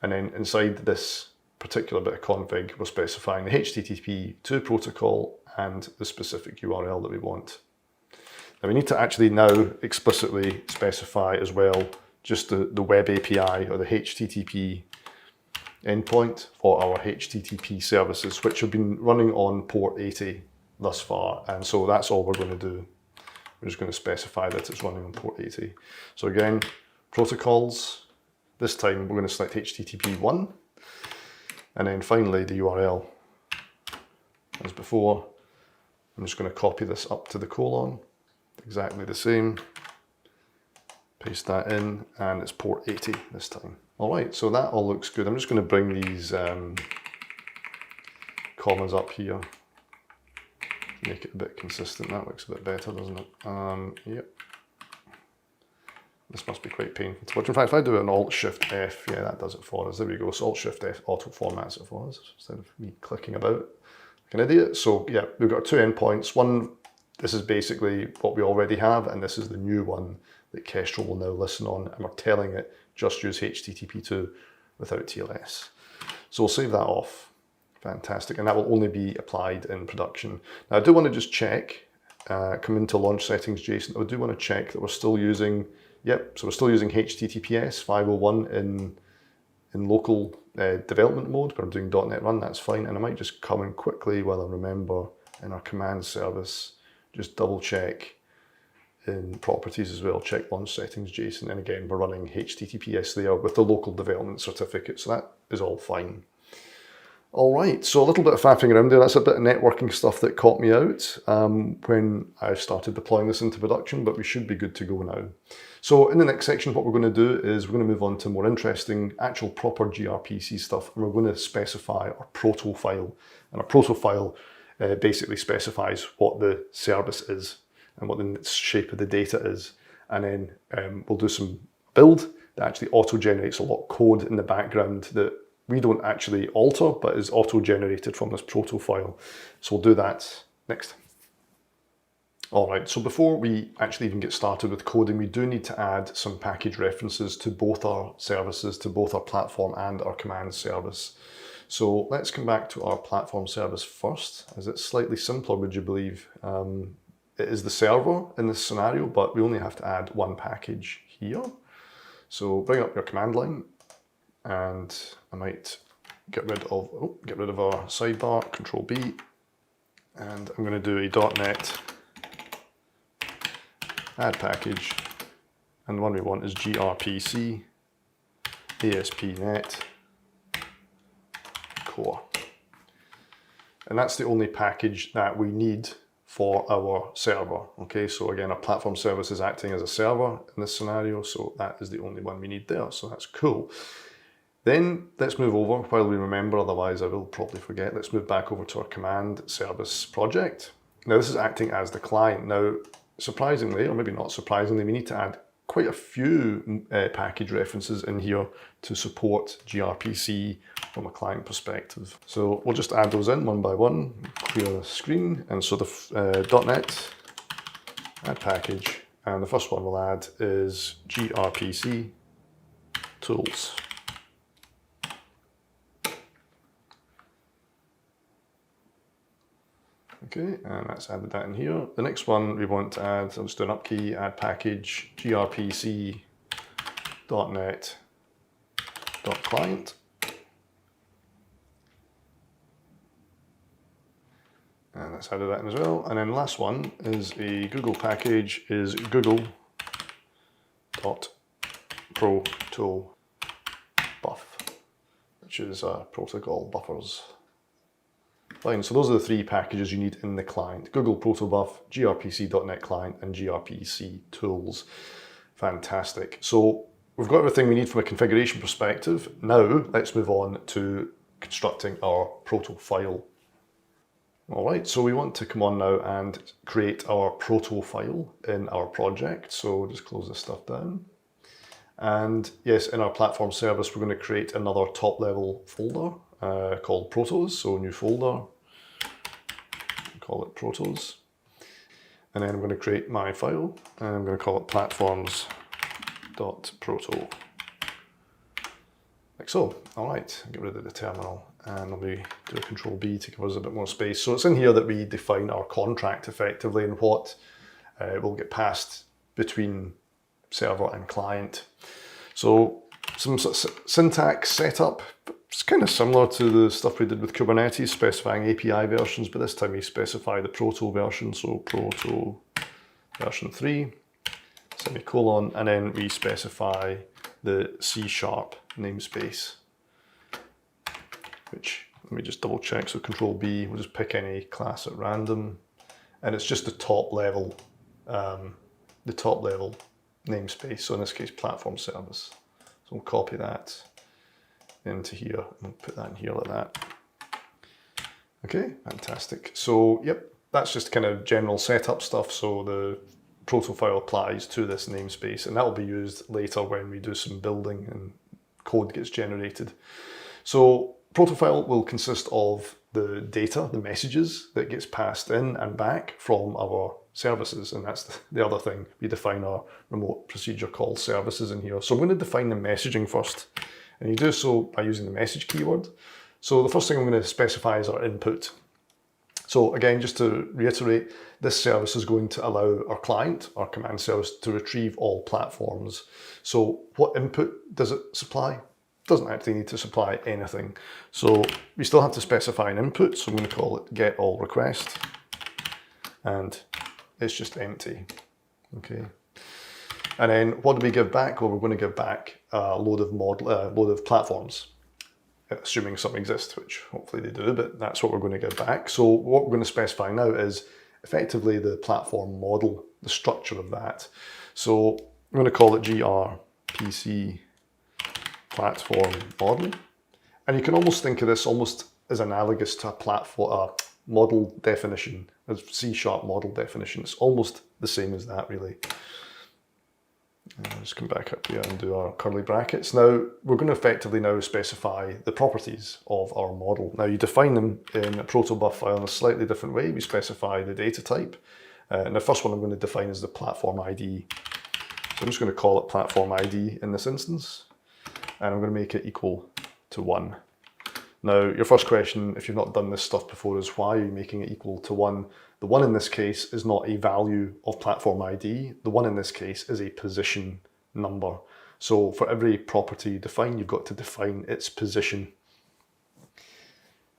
And then inside this particular bit of config, we're specifying the HTTP2 protocol and the specific URL that we want. Now we need to actually now explicitly specify as well just the web API or the HTTP endpoint for our HTTP services, which have been running on port 80 thus far. And so that's all we're going to do. We're just going to specify that it's running on port 80. So again, protocols. This time we're going to select HTTP1. And then finally the URL. As before, I'm just going to copy this up to the colon. Exactly the same. Paste that in, and it's port 80 this time. All right, so that all looks good. I'm just going to bring these commas up here. Make it a bit consistent. That looks a bit better, doesn't it? Yep. This must be quite painful to watch. In fact, if I do an Alt-Shift-F, yeah, that does it for us. There we go. So Alt-Shift-F auto formats it for us instead of me clicking about like an idiot. So yeah, we've got two endpoints. One, this is basically what we already have, and this is the new one that Kestrel will now listen on, and we're telling it just use HTTP2 without TLS. So we'll save that off. Fantastic, and that will only be applied in production. Now I do want to just check, come into launch settings JSON, I do want to check that we're still using, yep, so we're still using HTTPS 501 in local development mode, but I'm doing .NET Run, that's fine. And I might just come in quickly while I remember in our command service, just double check in properties as well, check launch settings JSON, and again we're running HTTPS there with the local development certificate, so that is all fine. All right, so a little bit of faffing around there. That's a bit of networking stuff that caught me out when I started deploying this into production, but we should be good to go now. So in the next section, what we're going to do is we're going to move on to more interesting, actual proper gRPC stuff, and we're going to specify our proto file. And our proto file basically specifies what the service is and what the shape of the data is. And then we'll do some build that actually auto-generates a lot of code in the background that we don't actually alter, but is auto-generated from this proto file. So we'll do that next. All right, so before we actually even get started with coding, we do need to add some package references to both our services, to both our platform and our command service. So let's come back to our platform service first, as it's slightly simpler, would you believe? It is the server in this scenario, but we only have to add one package here. So bring up your command line, and I might get rid of our sidebar, Control B, and I'm going to do a .NET add package, and the one we want is gRPC ASP.NET Core, and that's the only package that we need for our server. Okay, so again, our platform service is acting as a server in this scenario, so that is the only one we need there, so that's cool. Then let's move over, while we remember, otherwise I will probably forget, let's move back over to our command service project. Now this is acting as the client. Now, surprisingly, or maybe not surprisingly, we need to add quite a few package references in here to support gRPC from a client perspective. So we'll just add those in one by one, clear the screen, and so the .NET add package, and the first one we'll add is gRPC tools. Okay, and that's added that in here. The next one we want to add, I'll just do an up key, add package, gRPC .NET .client. And that's added that in as well. And then the last one is a Google package, is Google.protobuf, which is protocol buffers. Fine, so those are the three packages you need in the client: Google Protobuf, gRPC.NET Client, and gRPC Tools. Fantastic. So we've got everything we need from a configuration perspective. Now let's move on to constructing our proto file. All right, so we want to come on now and create our proto file in our project. So we'll just close this stuff down. And yes, in our platform service, we're going to create another top level folder called Protos. So new folder, call it Protos. And then I'm going to create my file, and I'm going to call it platforms.proto. Like so. All right, get rid of the terminal, and I'll do a Control B to give us a bit more space. So it's in here that we define our contract effectively, and what will get passed between server and client. So some syntax setup. It's kind of similar to the stuff we did with Kubernetes, specifying API versions, but this time we specify the proto version, so proto version 3, semicolon, and then we specify the C# namespace, which, let me just double check, so Control B, we'll just pick any class at random, and it's just the top level namespace, so in this case platform service. So we'll copy that into here and put that in here like that. Okay, fantastic. So yep, that's just kind of general setup stuff. So the proto file applies to this namespace, and that will be used later when we do some building and code gets generated. So proto file will consist of the data, the messages that gets passed in and back from our services, and that's the other thing. We define our remote procedure call services in here. So I'm going to define the messaging first, and you do so by using the message keyword. So the first thing I'm going to specify is our input. So again, just to reiterate, this service is going to allow our client, our command service, to retrieve all platforms. So what input does it supply? It doesn't actually need to supply anything. So we still have to specify an input, so I'm going to call it get all request, and it's just empty. Okay. And then what do we give back? Well, we're going to give back a load of platforms, assuming some exist, which hopefully they do, but that's what we're going to give back. So what we're going to specify now is effectively the platform model, the structure of that. So I'm going to call it gRPC platform model. And you can almost think of this almost as analogous to a platform model definition, a C# model definition. It's almost the same as that, really. I'll just come back up here and do our curly brackets. Now, we're going to effectively now specify the properties of our model. Now, you define them in a protobuf file in a slightly different way. We specify the data type. And the first one I'm going to define is the platform ID. So I'm just going to call it platform ID in this instance, and I'm going to make it equal to 1. Now, your first question, if you've not done this stuff before, is why are you making it equal to 1? The 1 in this case is not a value of platform ID. The 1 in this case is a position number. So for every property you define, you've got to define its position.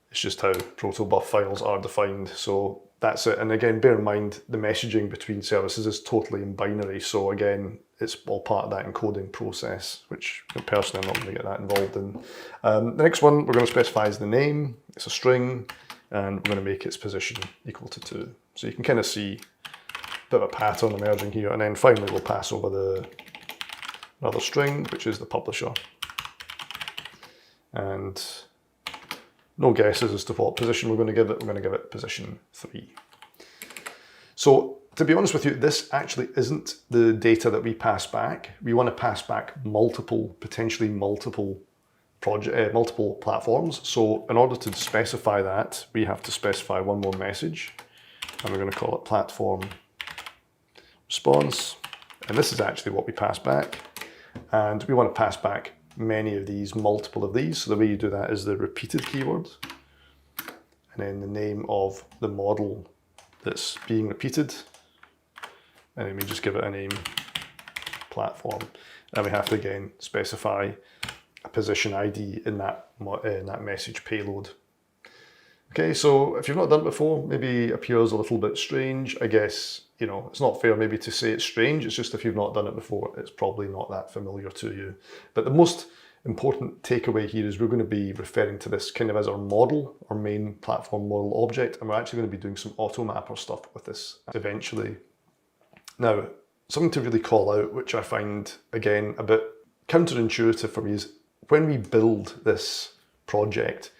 It's just how protobuf files are defined. So that's it. And again, bear in mind, the messaging between services is totally in binary. So again, it's all part of that encoding process, which personally I'm not going to get that involved in. The next one we're going to specify is the name. It's a string, and we're going to make its position equal to 2. So you can kind of see a bit of a pattern emerging here, and then finally we'll pass over another string, which is the publisher. And no guesses as to what position we're going to give it. We're going to give it position 3. So to be honest with you, this actually isn't the data that we pass back. We want to pass back potentially multiple platforms. So in order to specify that, we have to specify one more message, and we're going to call it platform response. And this is actually what we pass back. And we want to pass back many of these, multiple of these. So the way you do that is the repeated keyword, and then the name of the model that's being repeated, and then we just give it a name, platform. And we have to again specify a position ID in that message payload. Okay, so if you've not done it before, maybe it appears a little bit strange. I guess, you know, it's not fair maybe to say it's strange. It's just if you've not done it before, it's probably not that familiar to you. But the most important takeaway here is we're going to be referring to this kind of as our model, our main platform model object, and we're actually going to be doing some AutoMapper stuff with this eventually. Now, something to really call out, which I find, again, a bit counterintuitive for me, is when we build this project,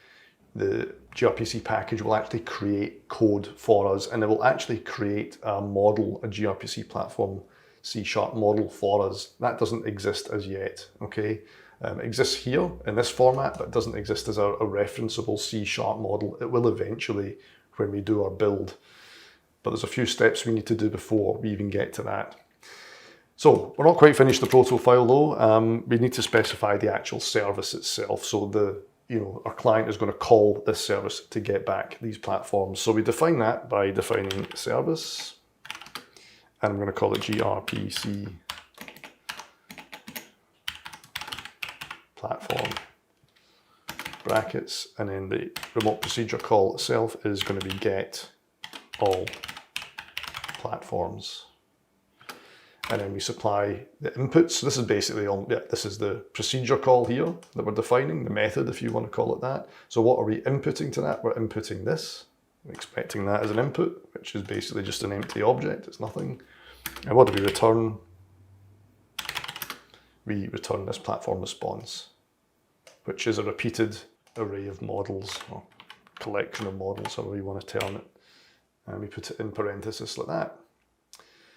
the gRPC package will actually create code for us, and it will actually create a model, a gRPC platform C# model for us. That doesn't exist as yet, okay? It exists here in this format, but it doesn't exist as a referenceable C# model. It will eventually when we do our build, but there's a few steps we need to do before we even get to that. So we're not quite finished the proto file though. We need to specify the actual service itself. So our client is going to call this service to get back these platforms. So we define that by defining service, and I'm going to call it gRPC platform brackets, and then the remote procedure call itself is going to be get all platforms. And then we supply the inputs. So this is basically this is the procedure call here that we're defining, the method if you want to call it that. So what are we inputting to that? We're inputting this. We're expecting that as an input, which is basically just an empty object, it's nothing. And what do we return? We return this platform response, which is a repeated array of models, or collection of models, however you want to term it. And we put it in parentheses like that.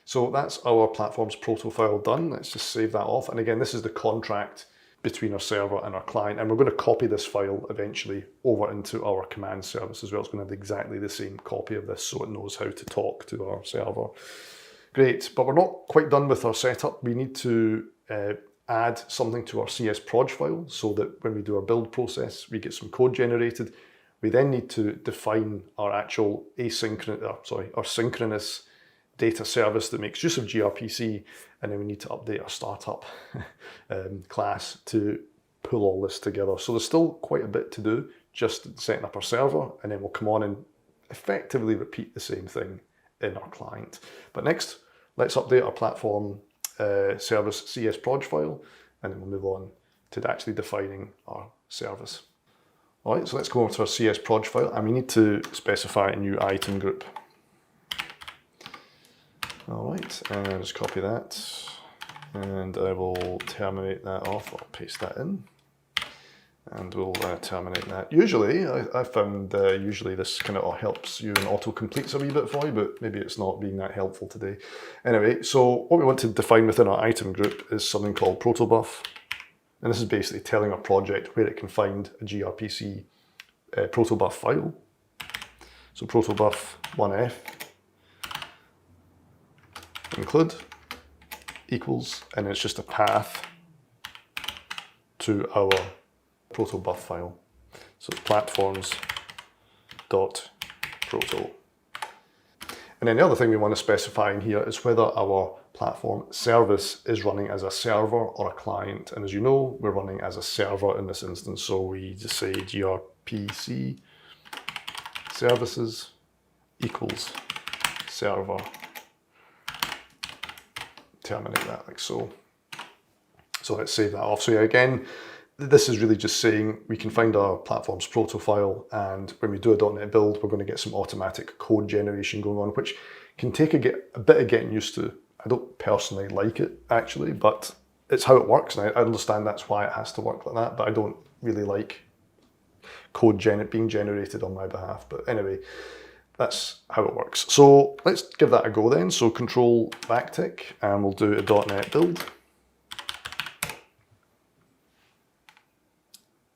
So that's our platform's proto file done. Let's just save that off. And again, this is the contract between our server and our client. And we're going to copy this file eventually over into our command service as well. It's going to have exactly the same copy of this so it knows how to talk to our server. Great, but we're not quite done with our setup. We need to add something to our CS_proj file so that when we do our build process, we get some code generated. We then need to define our actual our synchronous data service that makes use of gRPC, and then we need to update our startup class to pull all this together. So there's still quite a bit to do, just setting up our server, and then we'll come on and effectively repeat the same thing in our client. But next, let's update our platform service CS_proj file, and then we'll move on to actually defining our service. All right, so let's go over to our CS_proj file, and we need to specify a new item group. All right, and just copy that, and I will terminate that off. I'll paste that in, and we'll terminate that. Usually, I found usually this kind of helps you and auto-completes a wee bit for you, but maybe it's not being that helpful today. Anyway, so what we want to define within our item group is something called protobuf, and this is basically telling our project where it can find a gRPC protobuf file. So protobuf 1f include equals, and it's just a path to our protobuf file. So it's platforms.proto. And then the other thing we want to specify in here is whether our platform service is running as a server or a client. And as you know, we're running as a server in this instance. So we just say gRPC services equals server. Terminate that like so. So let's save that off. So yeah, again, this is really just saying we can find our platform's proto file, and when we do a .NET build, we're going to get some automatic code generation going on, which can take a bit of getting used to. I don't personally like it, actually, but it's how it works, and I understand that's why it has to work like that, but I don't really like code being generated on my behalf. But anyway, that's how it works. So let's give that a go then. So control backtick, and we'll do a .NET build.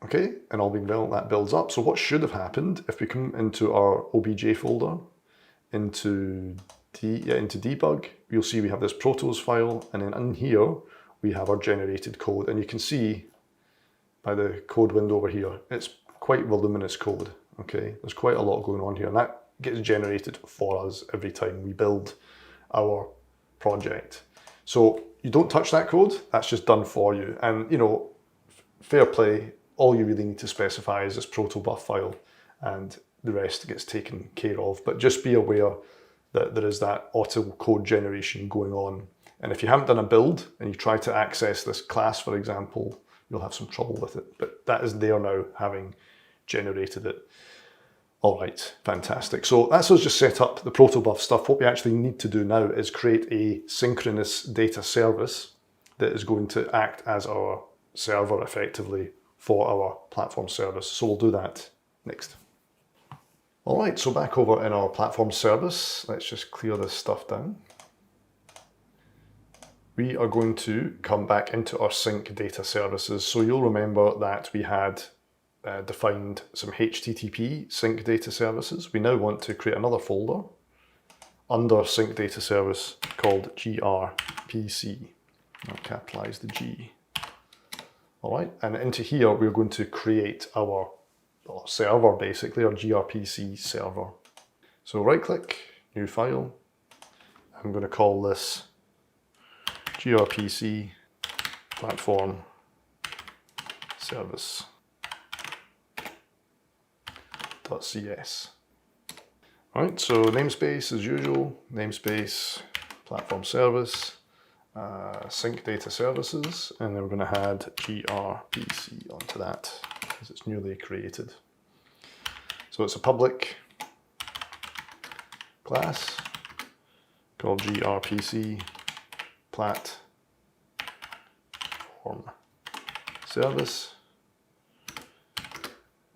Okay, and all being well, that builds up. So what should have happened, if we come into our OBJ folder, into debug, you'll see we have this protos file, and then in here, we have our generated code. And you can see by the code window over here, it's quite voluminous code, okay? There's quite a lot going on here, and that gets generated for us every time we build our project. So you don't touch that code, that's just done for you. And you know, fair play, all you really need to specify is this protobuf file, and the rest gets taken care of. But just be aware that there is that auto code generation going on. And if you haven't done a build and you try to access this class, for example, you'll have some trouble with it. But that is there now, having generated it. All right, fantastic. So that's us just set up the protobuf stuff. What we actually need to do now is create a synchronous data service that is going to act as our server effectively for our platform service. So we'll do that next. All right, so back over in our platform service, let's just clear this stuff down. We are going to come back into our sync data services. So you'll remember that we had defined some HTTP sync data services. We now want to create another folder under sync data service called gRPC. I'll capitalize the G. All right, and into here, we're going to create our server, basically, our gRPC server. So right click, new file. I'm going to call this gRPC platform service .cs. All right, so namespace as usual, namespace platform service, sync data services, and then we're going to add gRPC onto that because it's newly created. So it's a public class called gRPC platform service,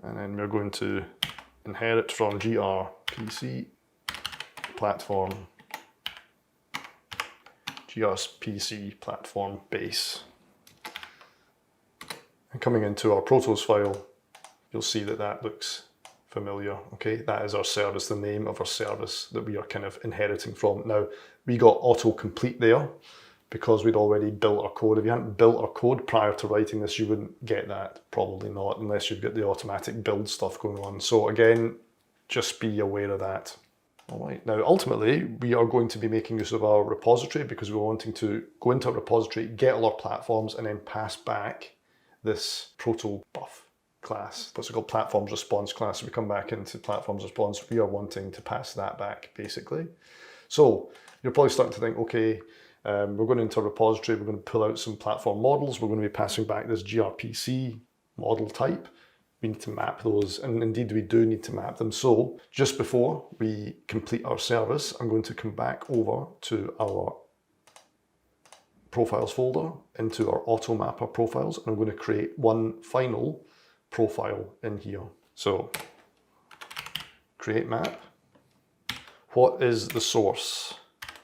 and then we're going to inherit from gRPC platform gRPC platform base. And coming into our protos file, you'll see that that looks familiar. Okay, that is our service, the name of our service that we are kind of inheriting from. Now, we got autocomplete there because we'd already built our code. If you hadn't built our code prior to writing this, you wouldn't get that. Probably not, unless you've got the automatic build stuff going on. So again, just be aware of that. All right, now ultimately, we are going to be making use of our repository because we're wanting to go into a repository, get all our platforms, and then pass back this protobuf class. What's it called? Platforms response class. So we come back into platforms response, we are wanting to pass that back, basically. So you're probably starting to think, okay, we're going into a repository, we're going to pull out some platform models, we're going to be passing back this gRPC model type. We need to map those, and indeed we do need to map them. So just before we complete our service, I'm going to come back over to our profiles folder, into our AutoMapper profiles, and I'm going to create one final profile in here. So create map. What is the source?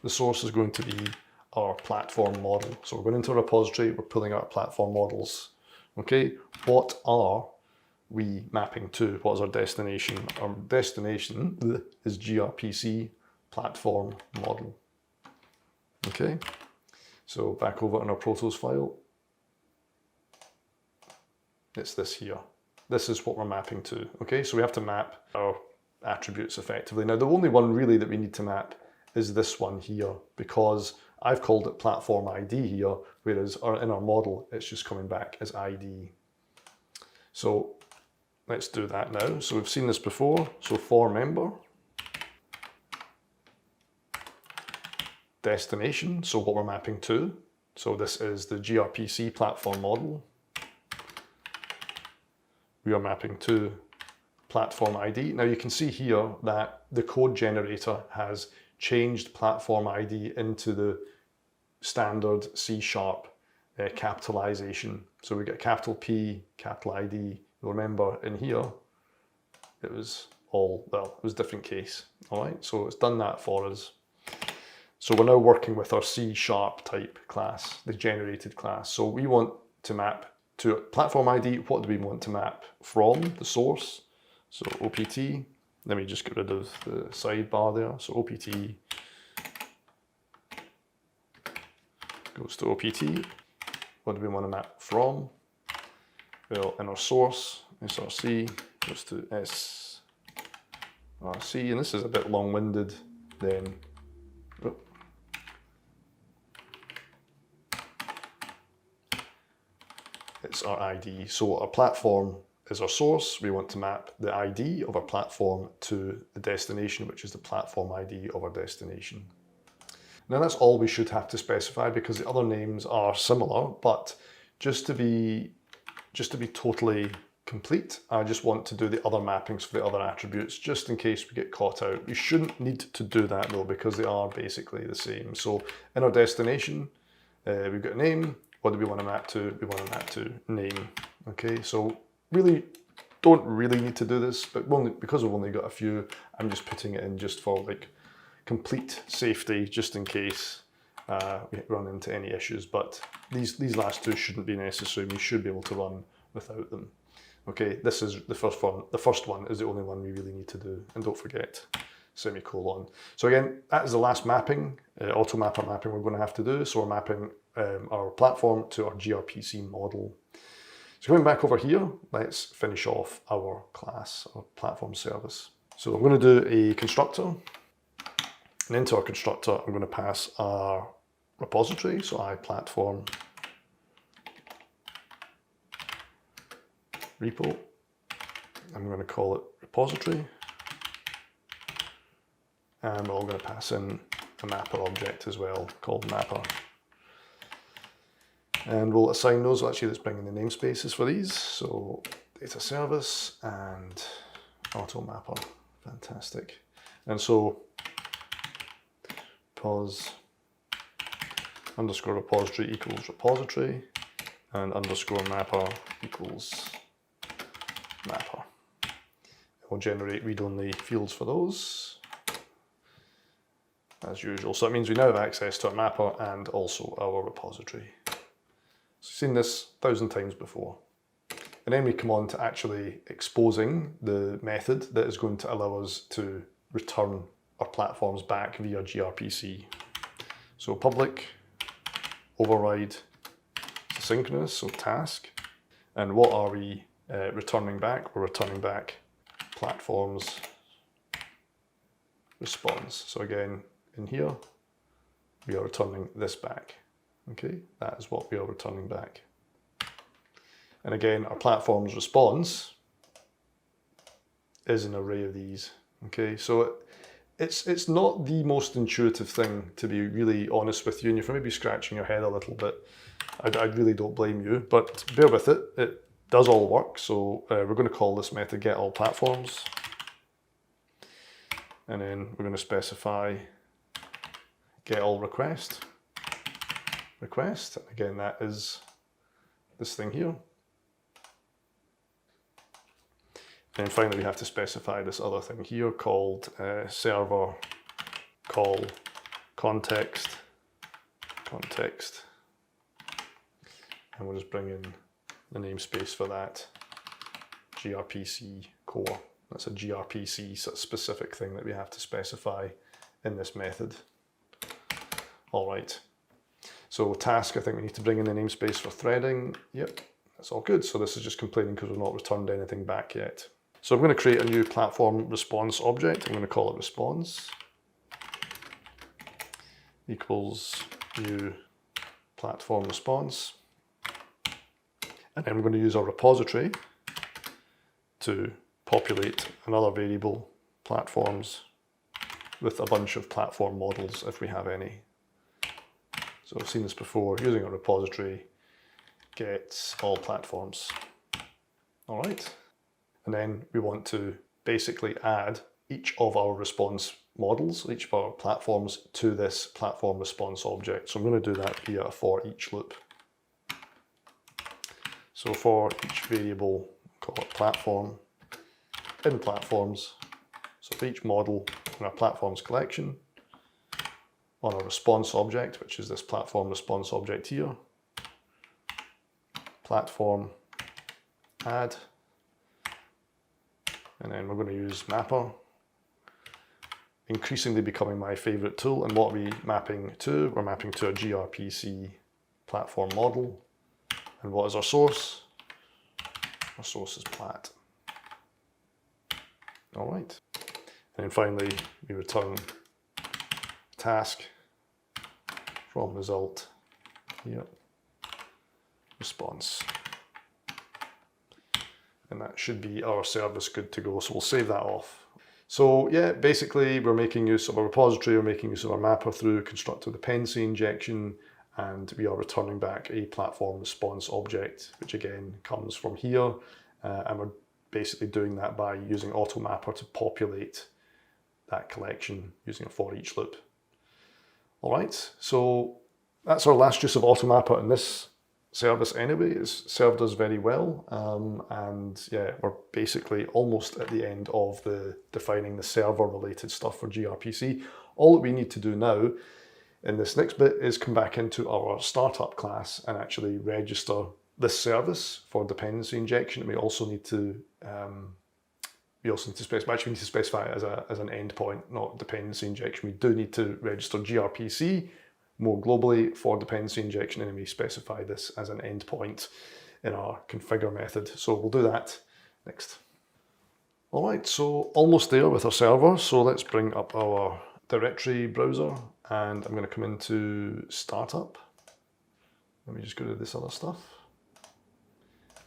The source is going to be our platform model. So we're going into a repository, we're pulling out platform models. Okay, what are we mapping to? What is our destination? Our destination is gRPC platform model. Okay, so back over in our protos file, it's this here. This is what we're mapping to. Okay, so we have to map our attributes effectively. Now, the only one really that we need to map is this one here, because I've called it platform ID here, whereas in our model, it's just coming back as ID. So let's do that now. So we've seen this before. So for member, destination, so what we're mapping to. So this is the gRPC platform model. we are mapping to platform ID. Now you can see here that the code generator has changed platform ID into the standard C# capitalization. So we get capital P, capital ID. You'll remember in here, it was all, well, it was different case. All right, so it's done that for us. So we're now working with our C# type class, the generated class. So we want to map to platform ID. What do we want to map from? The source. So OPT. Let me just get rid of the sidebar there. So OPT goes to OPT. What do we want to map from? Well, in our source, SRC goes to SRC, and this is a bit long-winded. Then, it's our ID. So our platform is our source. We want to map the ID of our platform to the destination, which is the platform ID of our destination. Now that's all we should have to specify because the other names are similar, but just to be totally complete, I just want to do the other mappings for the other attributes just in case we get caught out. You shouldn't need to do that though because they are basically the same. So in our destination, we've got a name. What do we want to map to? We want to map to name. Okay, so really don't really need to do this, but because we've only got a few, I'm just putting it in just for like complete safety, just in case we run into any issues. But these last two shouldn't be necessary. We should be able to run without them. Okay, this is the first one. The first one is the only one we really need to do. And don't forget, semicolon. So again, that is the last mapping, auto mapper mapping we're going to have to do. So we're mapping our platform to our gRPC model. So coming back over here, let's finish off our class, our platform service. So I'm going to do a constructor. And into our constructor, I'm going to pass our repository. So iPlatform repo. I'm going to call it repository. And we're all going to pass in a mapper object as well called mapper. And we'll assign those. Well, actually, let's bring in the namespaces for these. So data service and auto mapper. Fantastic. And so pos underscore repository equals repository and underscore mapper equals mapper. We'll generate read-only fields for those as usual. So that means we now have access to our mapper and also our repository. So we've seen this 1,000 times before. And then we come on to actually exposing the method that is going to allow us to return our platforms back via gRPC. So public override synchronous, so task. And what are we returning back? We're returning back platforms response. So again, in here, we are returning this back. Okay, that is what we are returning back. And again, our platform's response is an array of these. Okay, so it's not the most intuitive thing, to be really honest with you, and you're maybe scratching your head a little bit. I really don't blame you, but bear with it. It does all work. So we're going to call this method getAllPlatforms, and then we're going to specify getAllRequest. Request. Again, that is this thing here. And finally, we have to specify this other thing here called server call context. And we'll just bring in the namespace for that, gRPC core. That's a gRPC specific thing that we have to specify in this method. All right. So task, I think we need to bring in the namespace for threading. Yep, that's all good. So this is just complaining because we've not returned anything back yet. So I'm going to create a new platform response object. I'm going to call it response equals new platform response. And then we're going to use our repository to populate another variable, platforms, with a bunch of platform models if we have any. So I've seen this before, using a repository gets all platforms. All right, And then we want to basically add each of our response models, each of our platforms, to this platform response object. So I'm going to do that via a for each loop. So for each variable, call it platform, in platforms, so for each model in our platforms collection, on a response object, which is this platform response object here, platform add, and then we're going to use mapper, increasingly becoming my favorite tool. And what are we mapping to? We're mapping to a gRPC platform model. And what is our source? Our source is plat. All right. And then finally, we return task from result here, response. And that should be our service good to go. So we'll save that off. So yeah, basically we're making use of a repository, we're making use of our mapper through constructor dependency injection, and we are returning back a platform response object, which again comes from here. And we're basically doing that by using AutoMapper to populate that collection using a for each loop. All right, so that's our last use of AutoMapper in this service anyway. It's served us very well, and yeah, we're basically almost at the end of defining the server related stuff for gRPC. All that we need to do now in this next bit is come back into our startup class and actually register this service for dependency injection. We also need to specify it as an endpoint, not dependency injection. We do need to register gRPC more globally for dependency injection, and we specify this as an endpoint in our configure method. So we'll do that next. All right, so almost there with our server. So let's bring up our directory browser, and I'm going to come into startup. Let me just go to this other stuff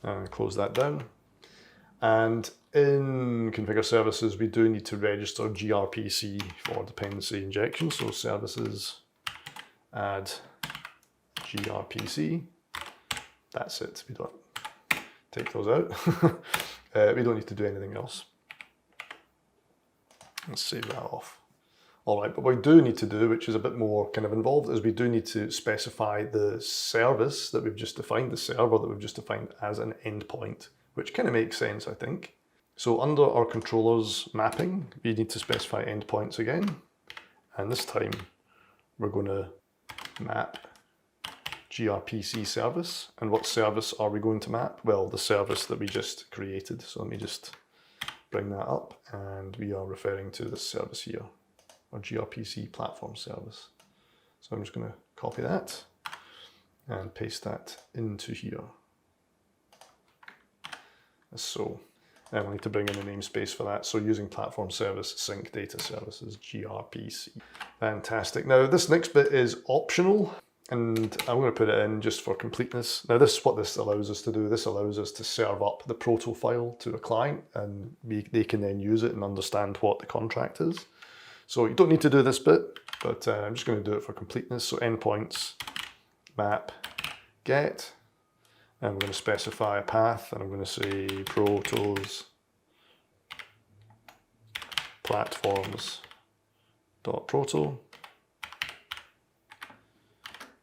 and close that down. And in configure services, we do need to register gRPC for dependency injection. So services add gRPC. That's it. We don't take those out. We don't need to do anything else. Let's save that off. All right, but what we do need to do, which is a bit more kind of involved, is we do need to specify the service that we've just defined, the server that we've just defined as an endpoint, which kind of makes sense, I think. So under our controllers mapping, we need to specify endpoints again. And this time we're going to map gRPC service. And what service are we going to map? Well, the service that we just created. So let me just bring that up, and we are referring to this service here, our gRPC platform service. So I'm just going to copy that and paste that into here. So, and we'll need to bring in a namespace for that. So using platform service sync data services gRPC. Fantastic. Now this next bit is optional, and I'm going to put it in just for completeness. Now this is what this allows us to do. This allows us to serve up the proto file to a client, and they can then use it and understand what the contract is. So you don't need to do this bit, but I'm just going to do it for completeness. So endpoints map get, and we're going to specify a path, and I'm going to say protos platforms.proto,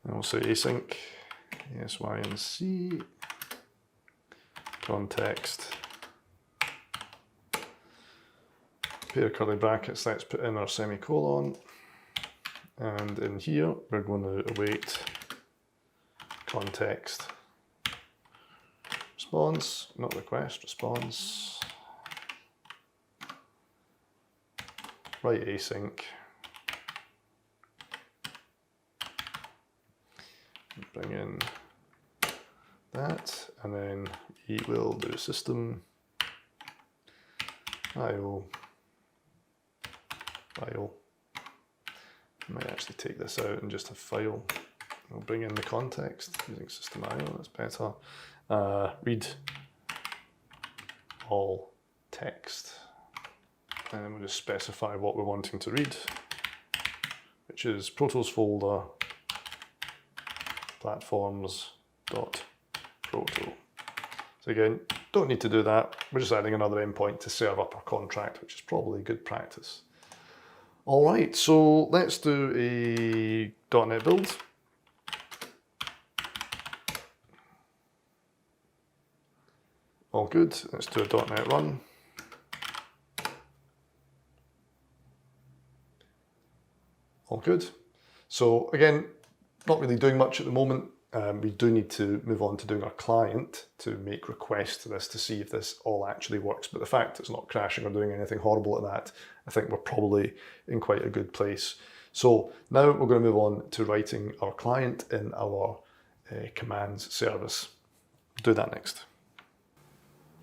and we'll say async yes, Y, and C context, pair of curly brackets, let's put in our semicolon, and in here we're going to await context response, not request, response, write async, bring in that, and then we will do system IO file. I might actually take this out and just have file. We'll bring in the context using system IO, that's better. Read all text, and we'll just specify what we're wanting to read, which is protos folder platforms.proto. So again, don't need to do that. We're just adding another endpoint to serve up our contract, which is probably good practice. All right, so let's do a .NET build. All good. Let's do a .NET run. All good. So again, not really doing much at the moment. We do need to move on to doing our client to make requests to this to see if this all actually works. But the fact it's not crashing or doing anything horrible at that, I think we're probably in quite a good place. So now we're going to move on to writing our client in our commands service. Do that next.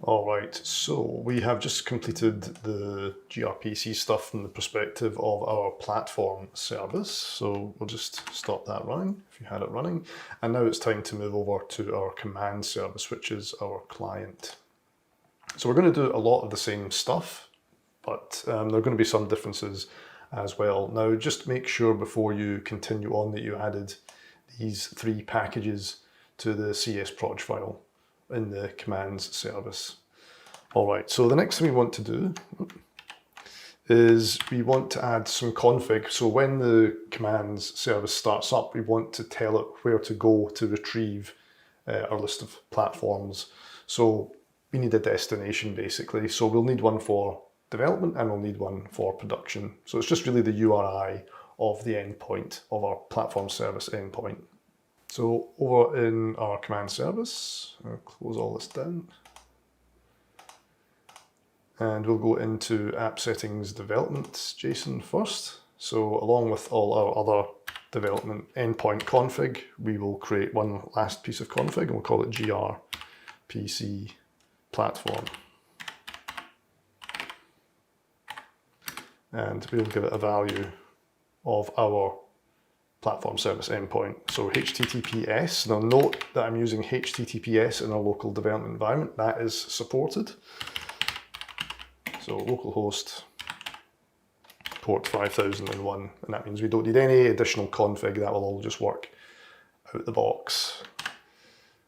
All right, so we have just completed the gRPC stuff from the perspective of our platform service. So we'll just stop that running if you had it running. And now it's time to move over to our command service, which is our client. So we're going to do a lot of the same stuff, but there are going to be some differences as well. Now, just make sure before you continue on that you added these 3 packages to the CSproj file in the commands service. All right, so the next thing we want to do is we want to add some config. So when the commands service starts up, we want to tell it where to go to retrieve our list of platforms. So we need a destination basically. So we'll need one for development and we'll need one for production. So it's just really the URI of the endpoint of our platform service endpoint. So over in our command service, I'll close all this down. And we'll go into app settings development JSON first. So along with all our other development endpoint config, we will create one last piece of config and we'll call it gRPC platform. And we'll give it a value of our platform service endpoint. So HTTPS. Now note that I'm using HTTPS in our local development environment. That is supported. So localhost port 5001, and that means we don't need any additional config. That will all just work out the box.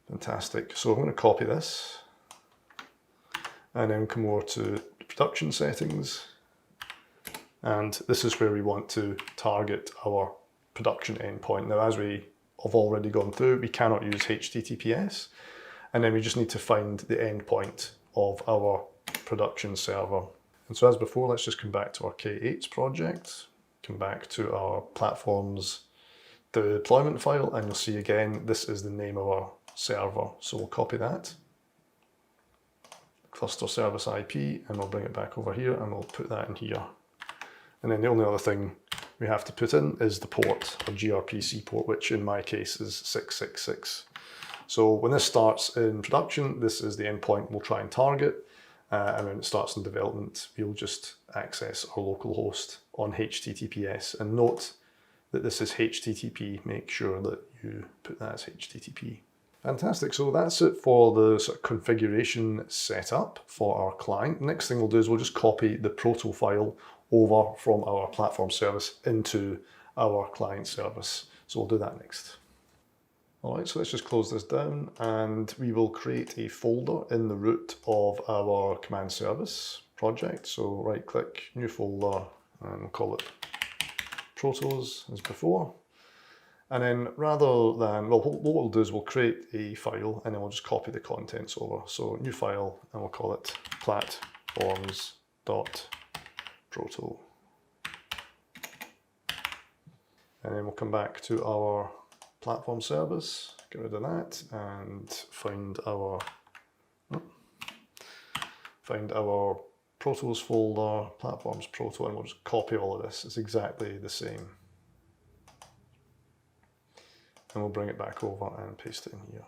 Fantastic. So I'm going to copy this and then come over to production settings. And this is where we want to target our production endpoint. Now, as we have already gone through, we cannot use HTTPS. And then we just need to find the endpoint of our production server. And so as before, let's just come back to our K8s project, come back to our platforms deployment file, and you'll see again, this is the name of our server. So we'll copy that, cluster service IP, and we'll bring it back over here and we'll put that in here. And then the only other thing we have to put in is the port, or gRPC port, which in my case is 666. So when this starts in production, this is the endpoint we'll try and target. And when it starts in development, we'll just access our local host on HTTPS. And note that this is HTTP. Make sure that you put that as HTTP. Fantastic. So that's it for the sort of configuration setup for our client. Next thing we'll do is we'll just copy the proto file over from our platform service into our client service. So we'll do that next. All right, so let's just close this down and we will create a folder in the root of our command service project. So right click, new folder, and we'll call it protos as before. And then rather than, well, what we'll do is we'll create a file and then we'll just copy the contents over. So new file, and we'll call it platforms.proto. And then we'll come back to our platform service, get rid of that, and find our protos folder, platforms proto, and we'll just copy all of this. It's exactly the same. And we'll bring it back over and paste it in here.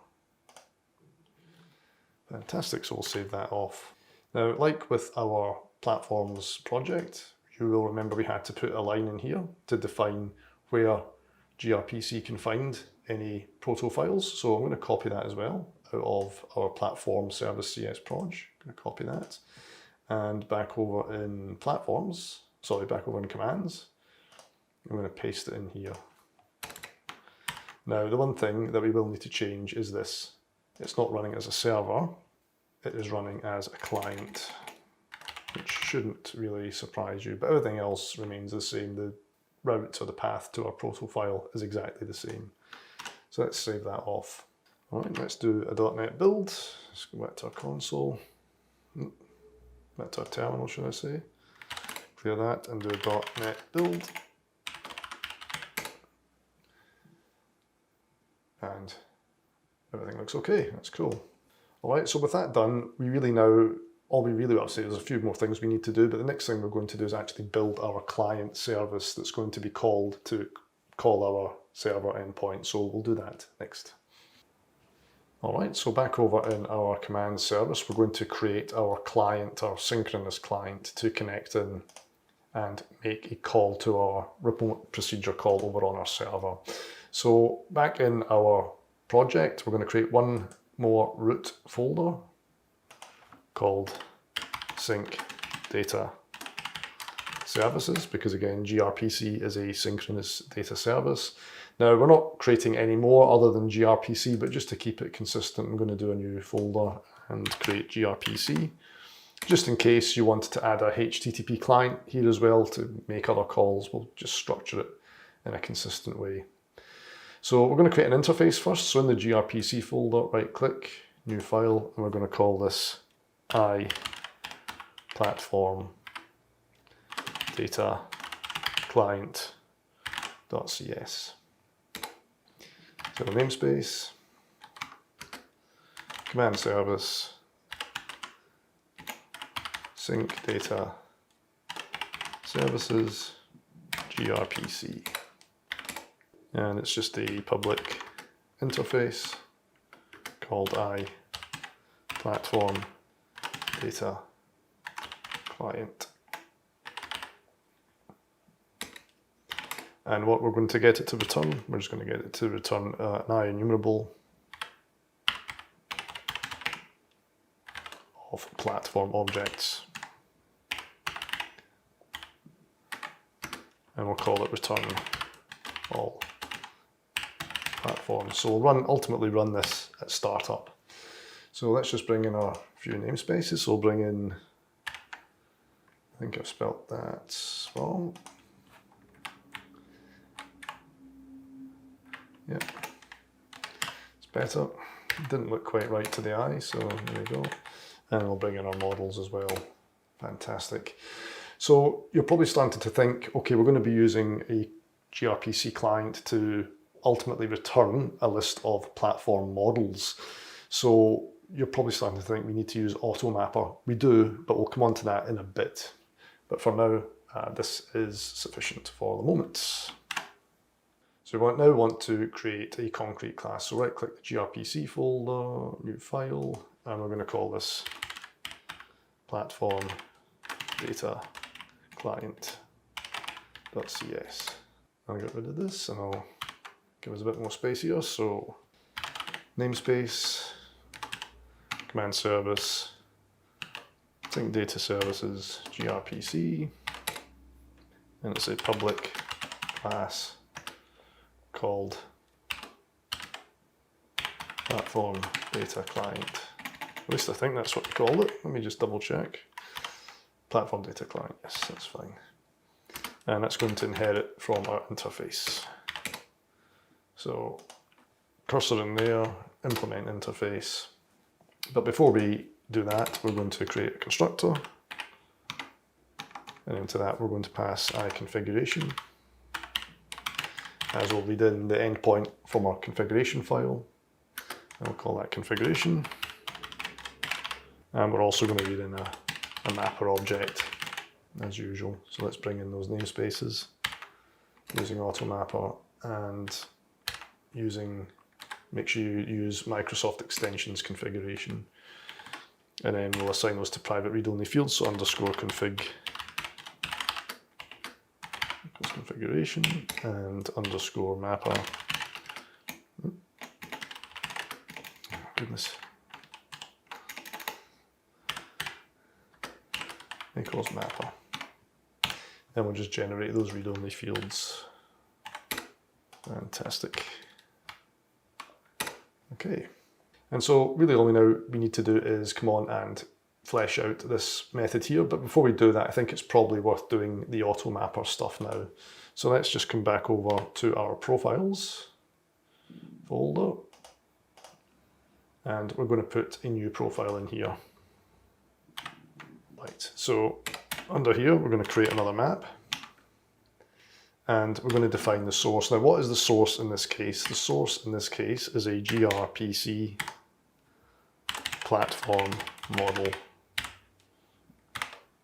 Fantastic, so we'll save that off. Now, like with our platforms project, you will remember we had to put a line in here to define where gRPC can find any proto files. So I'm going to copy that as well out of our platform service CSproj. I'm going to copy that and back over in platforms, back over in commands. I'm going to paste it in here. Now, the one thing that we will need to change is this. It's not running as a server, it is running as a client, which shouldn't really surprise you, but everything else remains the same. The route or the path to our proto file is exactly the same. So let's save that off. All right, let's do a .NET build. Let's go back to our console, back to our terminal, should I say. Clear that and do a .NET build. And everything looks okay, that's cool. All right, so with that done, all we really want to say, there's a few more things we need to do, but the next thing we're going to do is actually build our client service that's going to be called to call our server endpoint. So we'll do that next. All right, so back over in our command service, we're going to create our client, our synchronous client, to connect in and make a call to our remote procedure call over on our server. So back in our project, we're going to create one more root folder called sync data services, because again, gRPC is a synchronous data service. Now we're not creating any more other than gRPC, but just to keep it consistent, I'm going to do a new folder and create gRPC. Just in case you wanted to add a HTTP client here as well to make other calls, we'll just structure it in a consistent way. So we're going to create an interface first. So in the gRPC folder, right click, new file, and we're going to call this iPlatform data client.cs. So namespace, command service, sync data services, gRPC. And it's just a public interface called iPlatform data client. And what we're going to get it to return, we're just going to get it to return an IEnumerable of platform objects. And we'll call it return all platforms. So we'll ultimately run this at startup. So let's just bring in our few namespaces. So we'll bring in, I think I've spelt that wrong. Yeah, it's better. It didn't look quite right to the eye, so there we go. And we'll bring in our models as well. Fantastic. So you're probably starting to think, okay, we're going to be using a gRPC client to ultimately return a list of platform models. So you're probably starting to think we need to use AutoMapper. We do, but we'll come on to that in a bit. But for now, this is sufficient for the moment. So we now want to create a concrete class. So right click the gRPC folder, new file, and we're going to call this platform data client.cs. I'll get rid of this and I'll give us a bit more space here. So namespace, command service, sync data services, gRPC, and it's a public class called platform data client. At least I think that's what we called it. Let me just double check. Platform data client, yes, that's fine. And that's going to inherit from our interface. So cursor in there, implement interface. But before we do that, we're going to create a constructor. And into that, we're going to pass iConfiguration, as we'll read in the endpoint from our configuration file. And we'll call that configuration. And we're also going to read in a mapper object as usual. So let's bring in those namespaces using AutoMapper and make sure you use Microsoft Extensions configuration. And then we'll assign those to private read-only fields, so underscore config equals configuration and underscore mapper. Oh, goodness. Equals mapper. Then we'll just generate those read-only fields. Fantastic. Okay. And so really all we need to do is come on and flesh out this method here. But before we do that, I think it's probably worth doing the AutoMapper stuff now. So let's just come back over to our profiles folder. And we're going to put a new profile in here. Right, so under here, we're going to create another map. And we're going to define the source. Now, what is the source in this case? The source in this case is a gRPC platform model.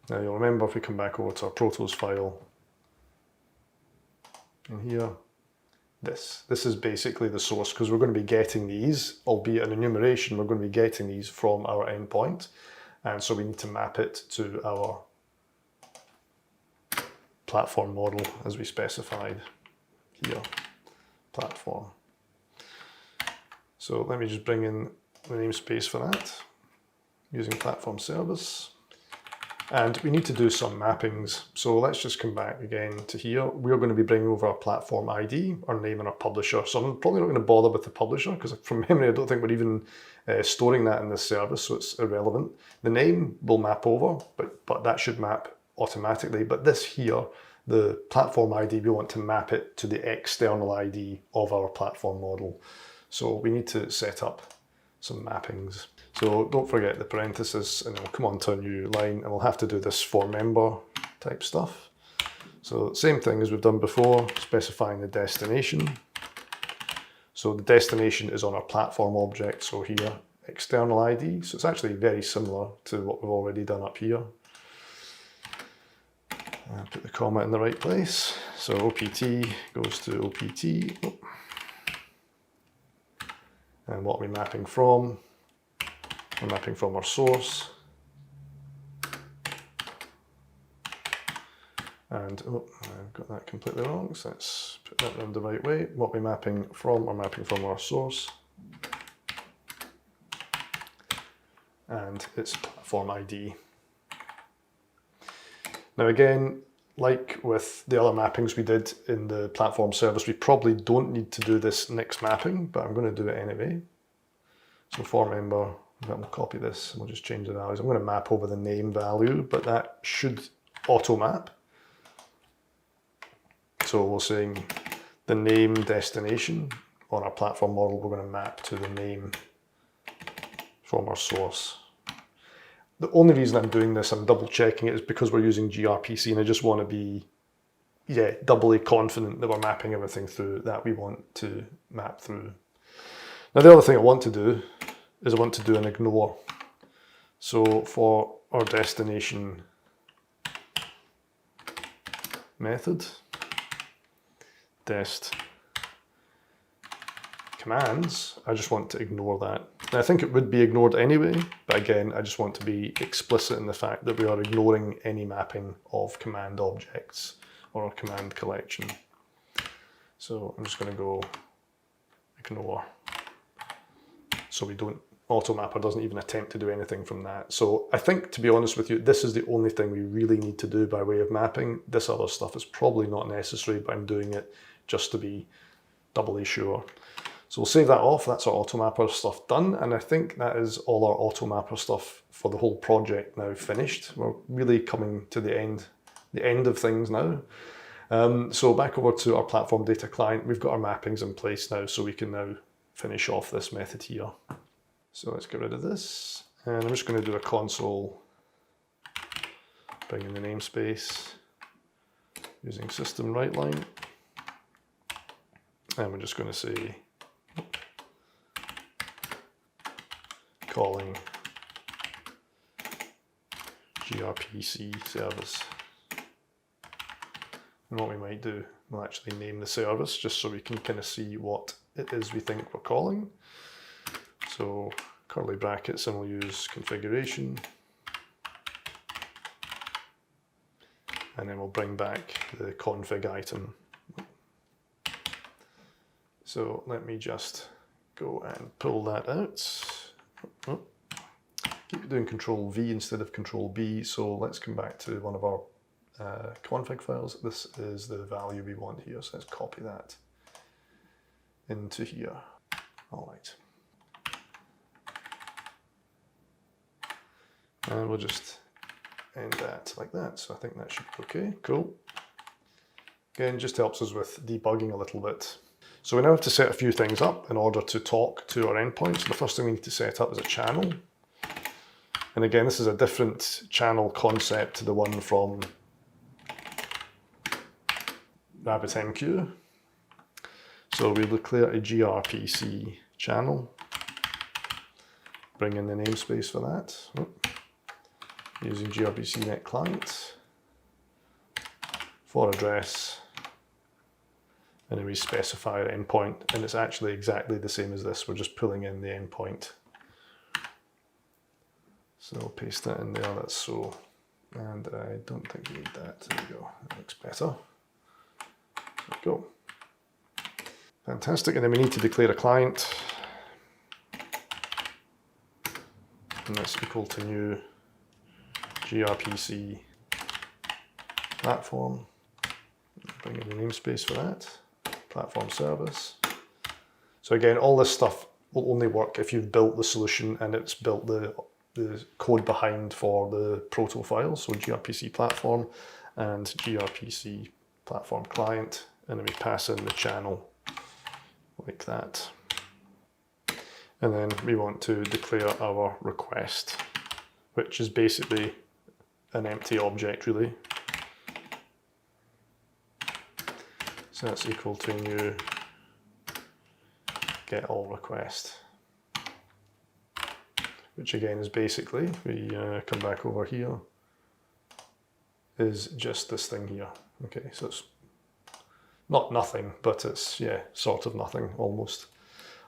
Now, you'll remember if we come back over to our Protos file, in here, this is basically the source, because we're going to be getting these, albeit an enumeration, we're going to be getting these from our endpoint. And so we need to map it to our platform model as we specified here, platform. So let me just bring in the namespace for that using platform service. And we need to do some mappings. So let's just come back again to here. We're going to be bringing over our platform ID, our name and our publisher. So I'm probably not going to bother with the publisher because from memory, I don't think we're even storing that in this service, so it's irrelevant. The name will map over, but that should map automatically. But this here, the platform ID, we want to map it to the external ID of our platform model. So we need to set up some mappings. So don't forget the parenthesis, and then we'll come on to a new line, and we'll have to do this for member type stuff. So same thing as we've done before, specifying the destination. So the destination is on our platform object, so here, external ID. So it's actually very similar to what we've already done up here. And put the comma in the right place. So OPT goes to OPT. And what are we mapping from? We're mapping from our source. And I've got that completely wrong, so let's put that around the right way. What we're mapping from, we're mapping from our source. And it's platform ID. Now again, like with the other mappings we did in the platform service, we probably don't need to do this next mapping, but I'm going to do it anyway. So for member, we'll copy this and we'll just change the values. I'm going to map over the name value, but that should auto map. So we're saying the name destination on our platform model, we're going to map to the name from our source. The only reason I'm doing this, I'm double checking it, is because we're using gRPC and I just want to be doubly confident that we're mapping everything through that we want to map through. Now the other thing I want to do is I want to do an ignore. So for our destination method, dest commands, I just want to ignore that. Now, I think it would be ignored anyway, but again, I just want to be explicit in the fact that we are ignoring any mapping of command objects or a command collection. So I'm just going to go ignore. So we don't, AutoMapper doesn't even attempt to do anything from that. So I think, to be honest with you, this is the only thing we really need to do by way of mapping. This other stuff is probably not necessary, but I'm doing it just to be doubly sure. So we'll save that off. That's our AutoMapper stuff done. And I think that is all our AutoMapper stuff for the whole project now finished. We're really coming to the end of things now. So back over to our platform data client, we've got our mappings in place now, so we can now finish off this method here. So let's get rid of this. And I'm just going to do a console, bring in the namespace using system write line. And we're just going to say calling gRPC service. And what we might do, we'll actually name the service just so we can kind of see what it is we think we're calling. So curly brackets, and we'll use configuration. And then we'll bring back the config item. So let me just go and pull that out. Oh, keep doing Control V instead of Control B. So let's come back to one of our config files. This is the value we want here. So let's copy that into here. All right. And we'll just end that like that. So I think that should be okay. Cool. Again, just helps us with debugging a little bit. So we now have to set a few things up in order to talk to our endpoint. So the first thing we need to set up is a channel. And again, this is a different channel concept to the one from RabbitMQ. So we declare a gRPC channel. Bring in the namespace for that. Using gRPC net client for address. And then we specify our endpoint, and it's actually exactly the same as this. We're just pulling in the endpoint. So I'll paste that in there, that's so. And I don't think we need that. There we go, that looks better. There we go. Fantastic, and then we need to declare a client. And that's equal to new gRPC platform. Bring in the namespace for that. Platform service. So again, all this stuff will only work if you've built the solution and it's built the code behind for the proto file. So gRPC platform and gRPC platform client, and then we pass in the channel like that. And then we want to declare our request, which is basically an empty object really. So that's equal to new get all request, which again is basically, we come back over here, is just this thing here. Okay, so it's not nothing, but it's, yeah, sort of nothing almost.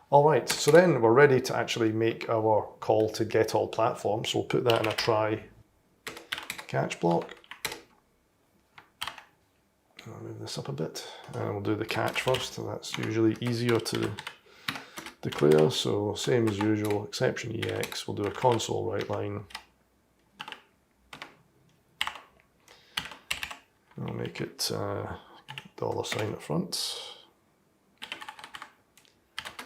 All right, so then we're ready to actually make our call to get all platforms. So we'll put that in a try catch block. I'll move this up a bit, and we'll do the catch first, and that's usually easier to declare. So same as usual, exception EX, we'll do a console write line. I'll make it $sign at front.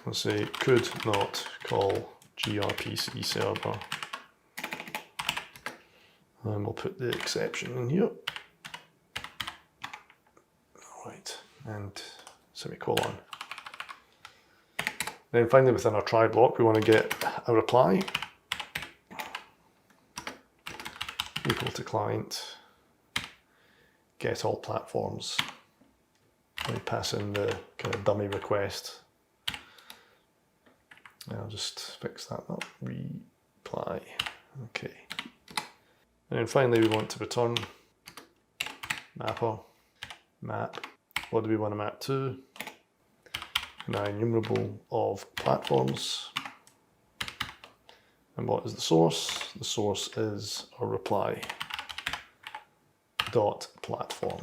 We'll say could not call gRPC server, and we'll put the exception in here. Right, and semicolon. Then finally within our try block we want to get a reply equal to client get all platforms. And we pass in the kind of dummy request. And I'll just fix that up. Reply. Okay. And then finally we want to return mapper map. What do we want to map to? Now enumerable of platforms. And what is the source? The source is our reply dot platform.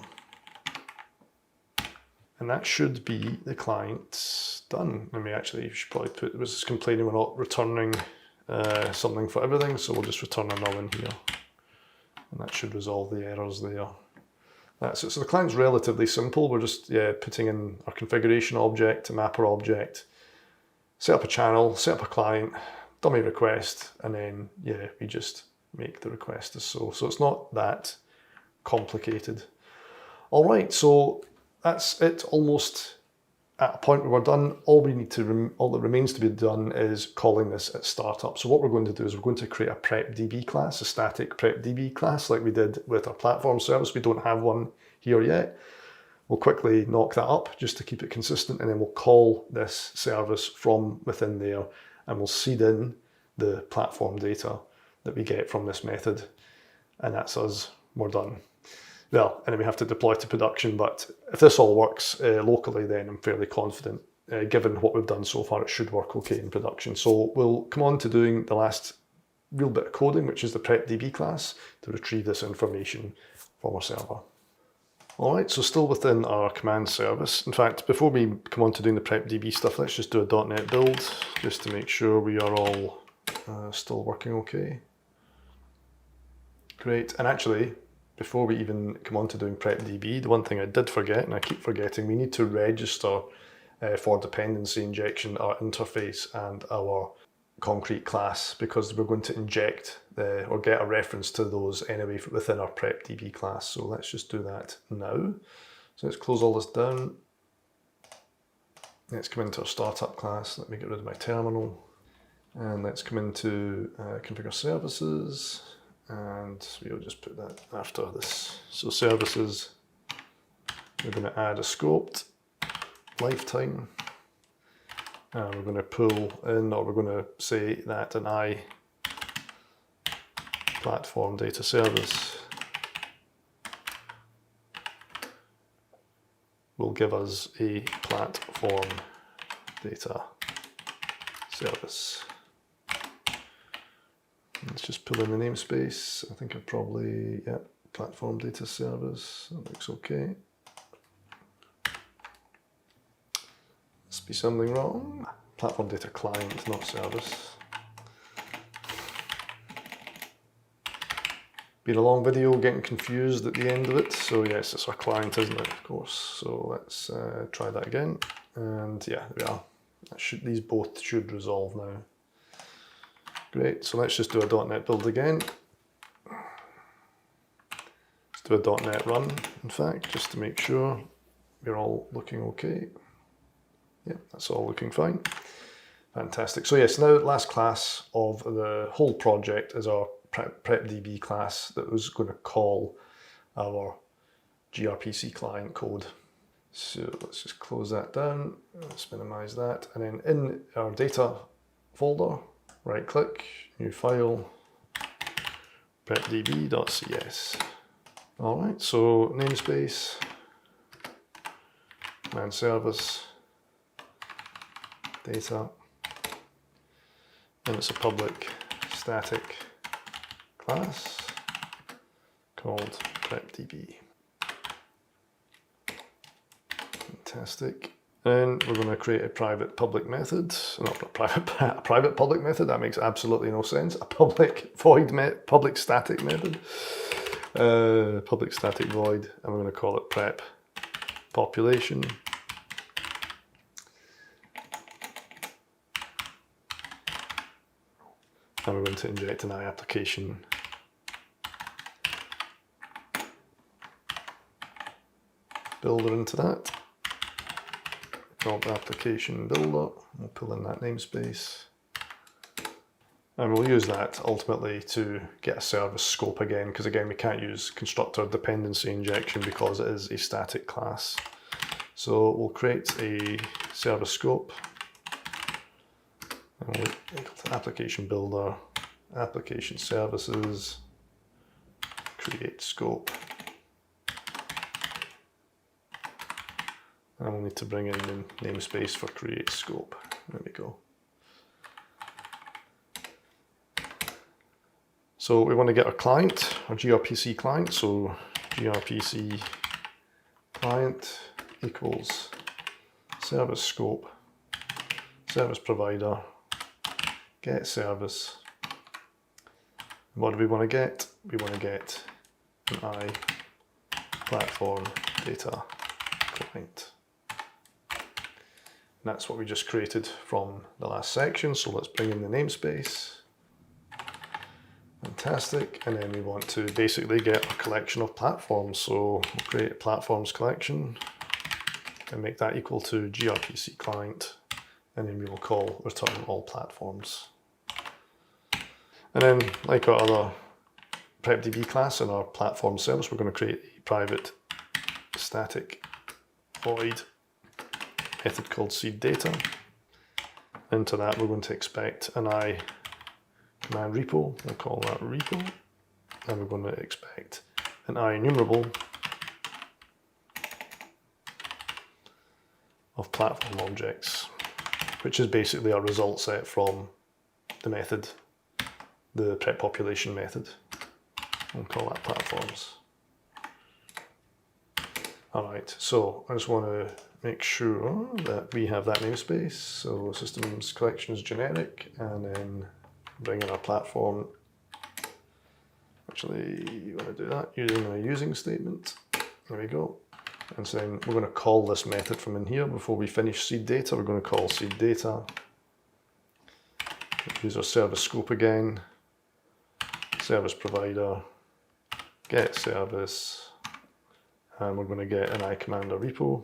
And that should be the client done. And we actually should probably put, it was complaining we're not returning something for everything, so we'll just return a null in here. And that should resolve the errors there. That's it. So the client's relatively simple. We're just putting in our configuration object, a mapper object, set up a channel, set up a client, dummy request, and then we just make the request as so. So it's not that complicated. All right, so that's it, almost at a point where we're done. All that remains to be done is calling this at startup. So what we're going to do is we're going to create a PrepDB class, a static PrepDB class like we did with our platform service. We don't have one here yet. We'll quickly knock that up just to keep it consistent, and then we'll call this service from within there, and we'll seed in the platform data that we get from this method, and that's us, we're done. Well, and then we have to deploy to production, but if this all works locally, then I'm fairly confident, given what we've done so far, it should work okay in production. So we'll come on to doing the last real bit of coding, which is the PrepDB class, to retrieve this information from our server. All right, so still within our command service. In fact, before we come on to doing the PrepDB stuff, let's just do a .NET build, just to make sure we are all still working okay. Great, and actually, before we even come on to doing PrepDB, the one thing I did forget, and I keep forgetting, we need to register for dependency injection our interface and our concrete class because we're going to inject or get a reference to those anyway within our PrepDB class. So let's just do that now. So let's close all this down. Let's come into our startup class. Let me get rid of my terminal. And let's come into configure services. And we'll just put that after this. So services, we're going to add a scoped lifetime. And we're going to pull in, or we're going to say that an I platform data service will give us a platform data service. Let's just pull in the namespace. I think I probably, yeah, platform data service. That looks okay. Must be something wrong. Platform data client, not service. Been a long video, getting confused at the end of it. So yes, it's our client, isn't it? Of course. So let's try that again. And yeah, there we are. These both should resolve now. Great. So let's just do a .NET build again. Let's do a .NET run, in fact, just to make sure we're all looking okay. Yeah, that's all looking fine. Fantastic. So yes, now last class of the whole project is our PrepDB class that was going to call our gRPC client code. So let's just close that down. Let's minimize that. And then in our data folder, right click, new file, prepdb.cs. All right, so namespace, command service, data, and it's a public static class called PrepDB. Fantastic. Then we're going to create a private public method, not a private public method. That makes absolutely no sense. A public void public static method, public static void, and we're going to call it prep population. And we're going to inject an iApplication builder into that. Called application builder. We'll pull in that namespace. And we'll use that ultimately to get a service scope again, because again, we can't use constructor dependency injection because it is a static class. So we'll create a service scope. And we'll equal to application builder, application services, create scope. And we'll need to bring in the namespace for create scope. There we go. So we want to get our client, our gRPC client. So gRPC client equals service scope, service provider, get service. And what do we want to get? We want to get an I platform data client. And that's what we just created from the last section. So let's bring in the namespace. Fantastic. And then we want to basically get a collection of platforms. So we'll create a platforms collection and make that equal to gRPC client. And then we will call return all platforms. And then, like our other PrepDB class in our platform service, we're going to create a private static void method called seedData. Into that, we're going to expect an I command repo. We'll call that repo. And we're going to expect an I enumerable of platform objects, which is basically a result set from the method, the prep population method. We'll call that platforms. All right, so I just want to make sure that we have that namespace. So systems collection is generic, and then bring in our platform. Actually, you want to do that using a using statement. There we go. And so then we're going to call this method from in here before we finish seedData. We're going to call seedData Use our service scope again, service provider, get service, and we're going to get an iCommander repo,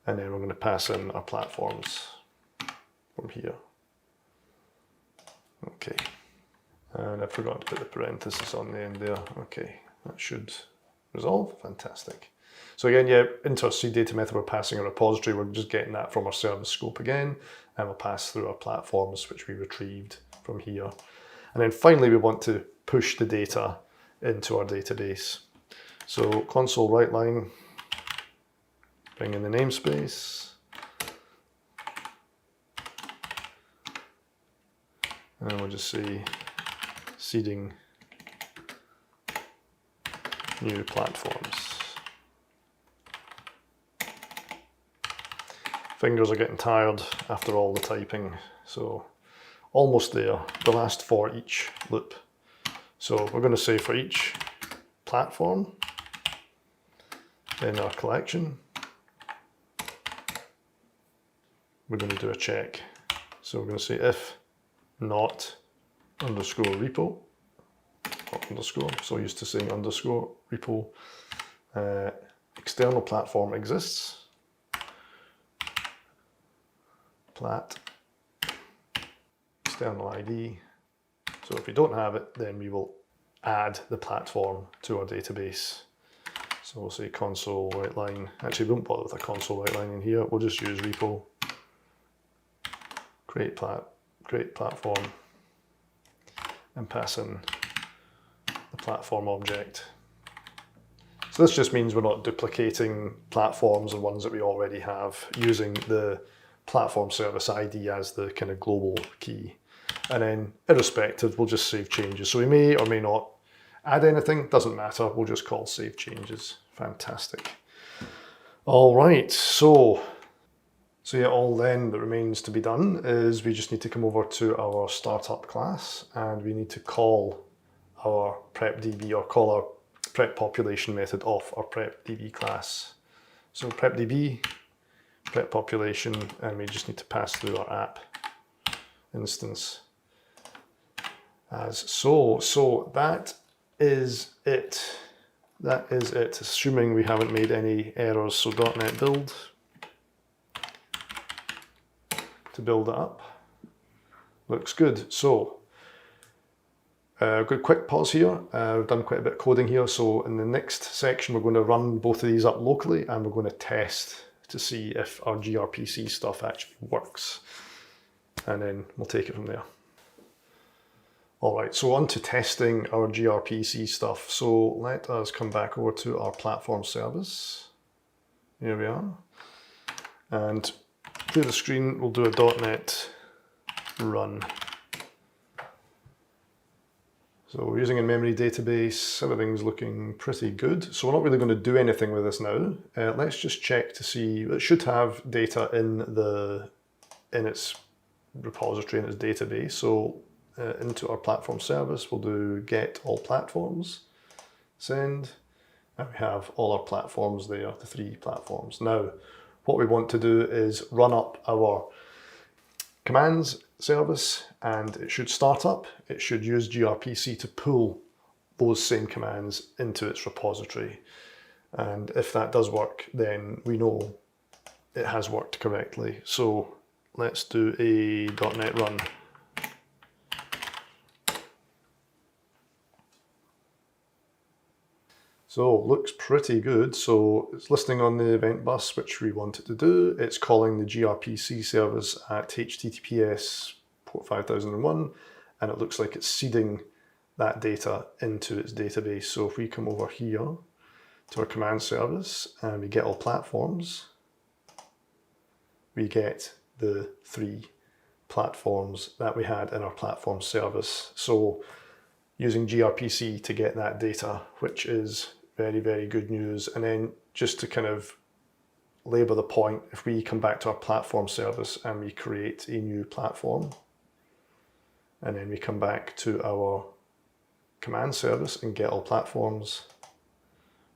and then we're going to pass in our platforms from here. Okay, and I forgot to put the parenthesis on the end there. Okay, that should resolve. Fantastic. So again, yeah, into our seed data method, we're passing a repository. We're just getting that from our service scope again, and we'll pass through our platforms, which we retrieved from here. And then finally, we want to push the data into our database. So console write line, bring in the namespace, and we'll just say seeding new platforms. Fingers are getting tired after all the typing, so almost there, the last for each loop. So we're going to say for each platform in our collection, we're going to do a check. So we're going to say if not underscore repo, not underscore, so used to saying underscore repo, external platform exists, plat, external ID. So if we don't have it, then we will add the platform to our database. So we'll say console write line. Actually, we won't bother with a console write line in here. We'll just use repo, create platform, and pass in the platform object. So this just means we're not duplicating platforms or ones that we already have, using the platform service ID as the kind of global key. And then irrespective, we'll just save changes. So we may or may not add anything, doesn't matter. We'll just call save changes. Fantastic. All right, so yeah, all then that remains to be done is we just need to come over to our startup class, and we need to call our prepdb, or call our prep population method off our prepdb class. So prepdb, prep population, and we just need to pass through our app instance as so. So that is it. That is it, assuming we haven't made any errors. So .NET build to build it up. Looks good. So good quick pause here. We've done quite a bit of coding here. So in the next section, we're going to run both of these up locally, and we're going to test to see if our gRPC stuff actually works. And then we'll take it from there. All right, so on to testing our gRPC stuff. So let us come back over to our platform service. Here we are. And clear the screen, we'll do a .NET run. So we're using a memory database, everything's looking pretty good. So we're not really going to do anything with this now. Let's just check to see, it should have data in its repository, in its database. So into our platform service, we'll do get all platforms, send, and we have all our platforms there, the 3 platforms. Now, what we want to do is run up our commands service, and it should start up. It should use gRPC to pull those same commands into its repository. And if that does work, then we know it has worked correctly. So let's do a .NET run. So looks pretty good. So it's listening on the event bus, which we want it to do. It's calling the gRPC service at HTTPS port 5001, and it looks like it's seeding that data into its database. So if we come over here to our command service and we get all platforms, we get the 3 platforms that we had in our platform service. So using gRPC to get that data, which is very, very good news. And then just to kind of labor the point, if we come back to our platform service and we create a new platform, and then we come back to our command service and get all platforms,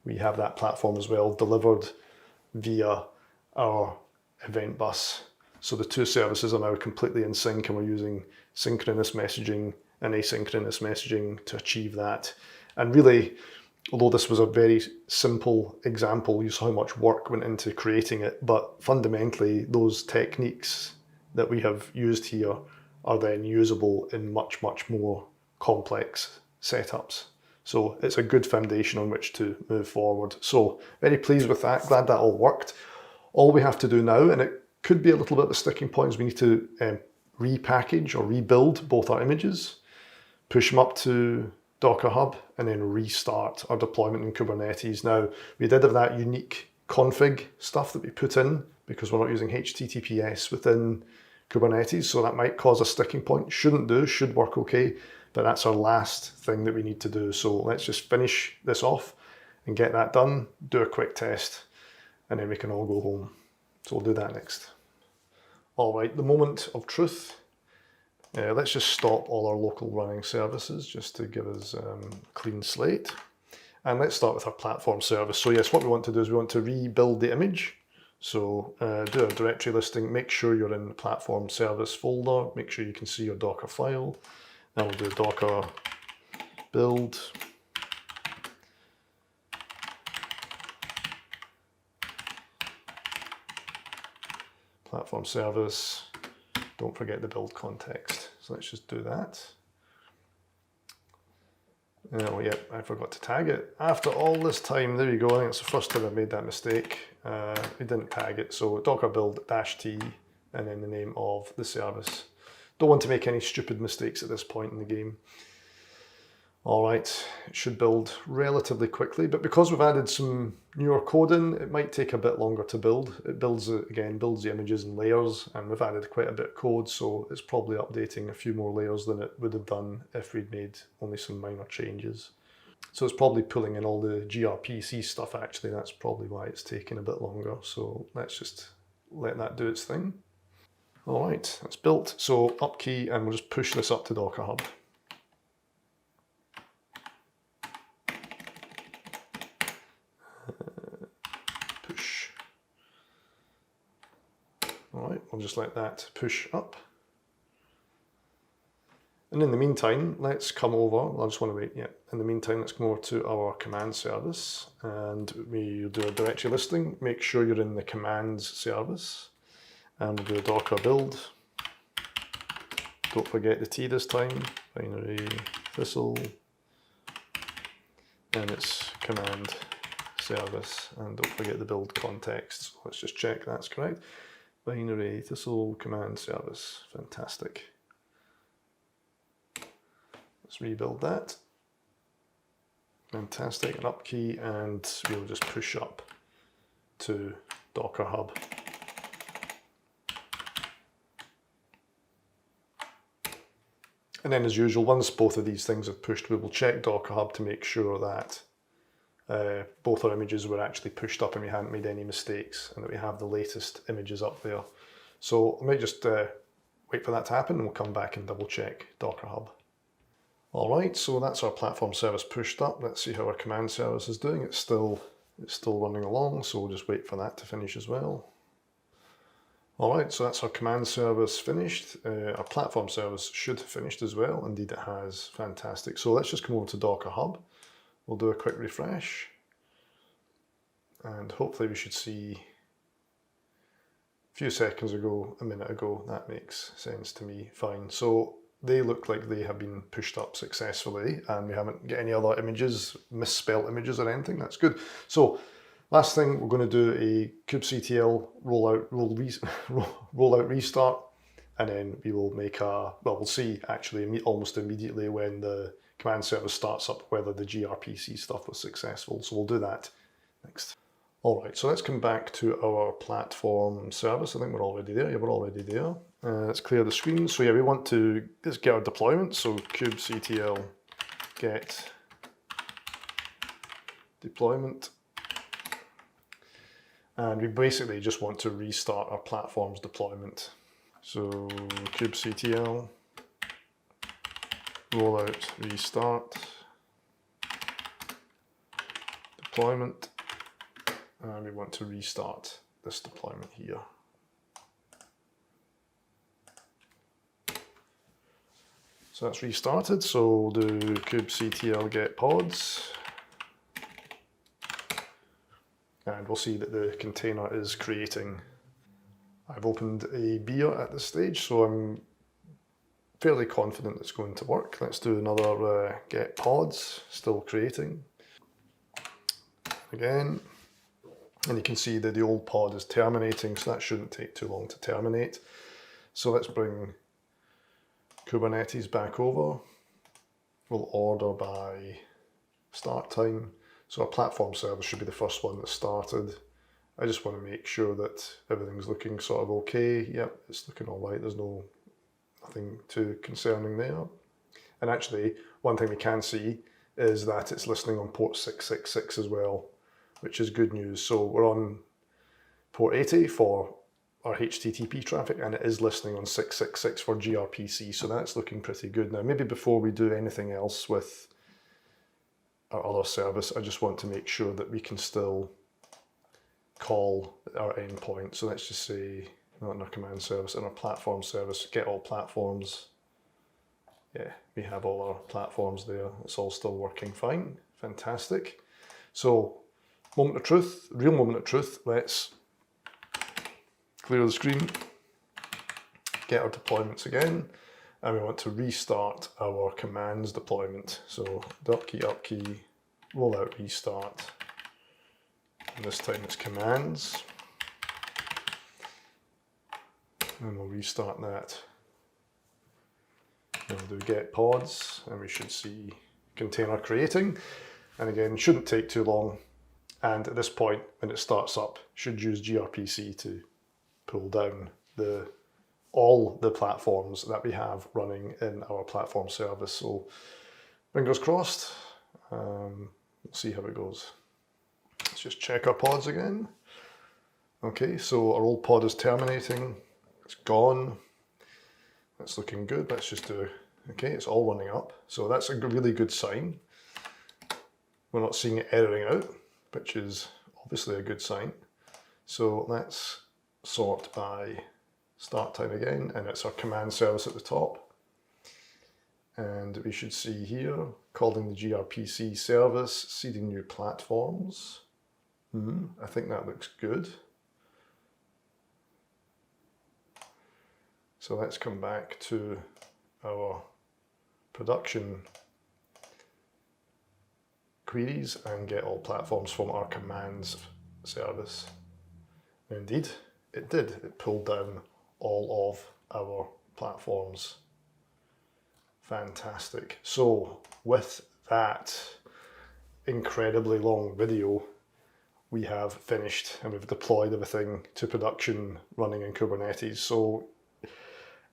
we have that platform as well delivered via our event bus. So the two services are now completely in sync, and we're using synchronous messaging and asynchronous messaging to achieve that. And really, although this was a very simple example, you saw how much work went into creating it, but fundamentally those techniques that we have used here are then usable in much, much more complex setups. So it's a good foundation on which to move forward. So very pleased with that, glad that all worked. All we have to do now, and it could be a little bit of a sticking point, is we need to repackage or rebuild both our images, push them up to Docker Hub, and then restart our deployment in Kubernetes. Now, we did have that unique config stuff that we put in because we're not using HTTPS within Kubernetes, so that might cause a sticking point. Shouldn't do, should work okay, but that's our last thing that we need to do. So let's just finish this off and get that done, do a quick test, and then we can all go home. So we'll do that next. All right, the moment of truth. Let's just stop all our local running services just to give us a clean slate. And let's start with our platform service. So yes, what we want to do is we want to rebuild the image. So do a directory listing, make sure you're in the platform service folder, make sure you can see your Docker file. Then we'll do Docker build. Platform service, don't forget the build context. So let's just do that. Oh, yep, I forgot to tag it. After all this time, there you go. I think it's the first time I've made that mistake. We didn't tag it. So Docker build -t and then the name of the service. Don't want to make any stupid mistakes at this point in the game. All right, it should build relatively quickly, but because we've added some newer code in, it might take a bit longer to build. It builds, again, builds the images in layers, and we've added quite a bit of code, so it's probably updating a few more layers than it would have done if we'd made only some minor changes. So it's probably pulling in all the gRPC stuff, actually. That's probably why it's taking a bit longer. So let's just let that do its thing. All right, that's built. So up key, and we'll just push this up to Docker Hub. Push. All right, we'll just let that push up. And in the meantime, let's come over, I just want to wait, yeah. In the meantime, let's come over to our command service, and we'll do a directory listing. Make sure you're in the commands service, and we'll do a Docker build. Don't forget the T this time, binary thistle, and it's command service, and don't forget the build context. So let's just check that's correct. Binary thistle command service, fantastic. Let's rebuild that. Fantastic, an up key, and we'll just push up to Docker Hub. And then as usual, once both of these things have pushed, we will check Docker Hub to make sure that both our images were actually pushed up and we hadn't made any mistakes, and that we have the latest images up there. So I might just wait for that to happen, and we'll come back and double check Docker Hub. All right, so that's our platform service pushed up. Let's see how our command service is doing. It's still running along, so we'll just wait for that to finish as well. All right, so that's our command service finished. Our platform service should have finished as well. Indeed it has, fantastic. So let's just come over to Docker Hub. We'll do a quick refresh, and hopefully we should see a few seconds ago, a minute ago. That makes sense to me, fine. So they look like they have been pushed up successfully, and we haven't got any other images, misspelled images or anything. That's good. So last thing, we're going to do a kubectl rollout restart, and then we will make a, well, we'll see actually almost immediately when the command service starts up whether the gRPC stuff was successful. So we'll do that next. All right, so let's come back to our platform service. I think we're already there. Yeah, we're already there. Let's clear the screen. So yeah, we want to just get our deployment. So kubectl get deployment. And we basically just want to restart our platform's deployment. So kubectl rollout restart deployment, and we want to restart this deployment here. So that's restarted, so we'll do kubectl get pods. And we'll see that the container is creating. I've opened a beer at this stage, so I'm fairly confident it's going to work. Let's do another get pods, still creating. Again, and you can see that the old pod is terminating, so that shouldn't take too long to terminate. So let's bring Kubernetes back over. We'll order by start time. So our platform service should be the first one that started. I just want to make sure that everything's looking sort of okay. Yep, it's looking all right. There's nothing too concerning there. And actually, one thing we can see is that it's listening on port 666 as well, which is good news. So we're on port 80 for our HTTP traffic, and it is listening on 666 for gRPC, so that's looking pretty good. Now, maybe before we do anything else with our other service, I just want to make sure that we can still call our endpoint. So let's just say, not in our command service, in our platform service, get all platforms. Yeah, we have all our platforms there. It's all still working fine. Fantastic. So, moment of truth, real moment of truth. Let's clear the screen, get our deployments again, and we want to restart our commands deployment. So up key, rollout restart, and this time it's commands, and we'll restart that. And we'll do get pods, and we should see container creating, and again, shouldn't take too long, and at this point, when it starts up, should use gRPC to pull down all the platforms that we have running in our platform service. So fingers crossed, we'll see how it goes. Let's just check our pods again. Okay, so our old pod is terminating, it's gone, that's looking good. Let's just do, okay, it's all running up. So that's a really good sign. We're not seeing it erroring out, which is obviously a good sign. So let's sort by start time again, and it's our command service at the top. And we should see here, calling the gRPC service, seeding new platforms. I think that looks good. So let's come back to our production queries and get all platforms from our commands service. Indeed, it did. It pulled down all of our platforms. Fantastic. So with that incredibly long video, we have finished and we've deployed everything to production running in Kubernetes. So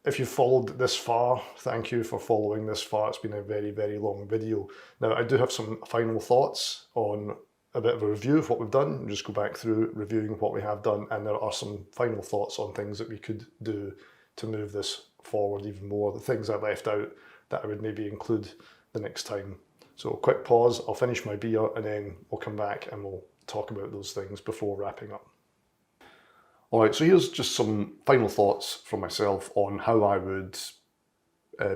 if you've followed this far, thank you for following this far. It's been a very, very long video. Now, I do have some final thoughts on a bit of a review of what we've done, and just go back through reviewing what we have done, and there are some final thoughts on things that we could do to move this forward even more, the things I left out that I would maybe include the next time. So quick pause, I'll finish my beer, and then we'll come back and we'll talk about those things before wrapping up. All right, so here's just some final thoughts from myself on how I would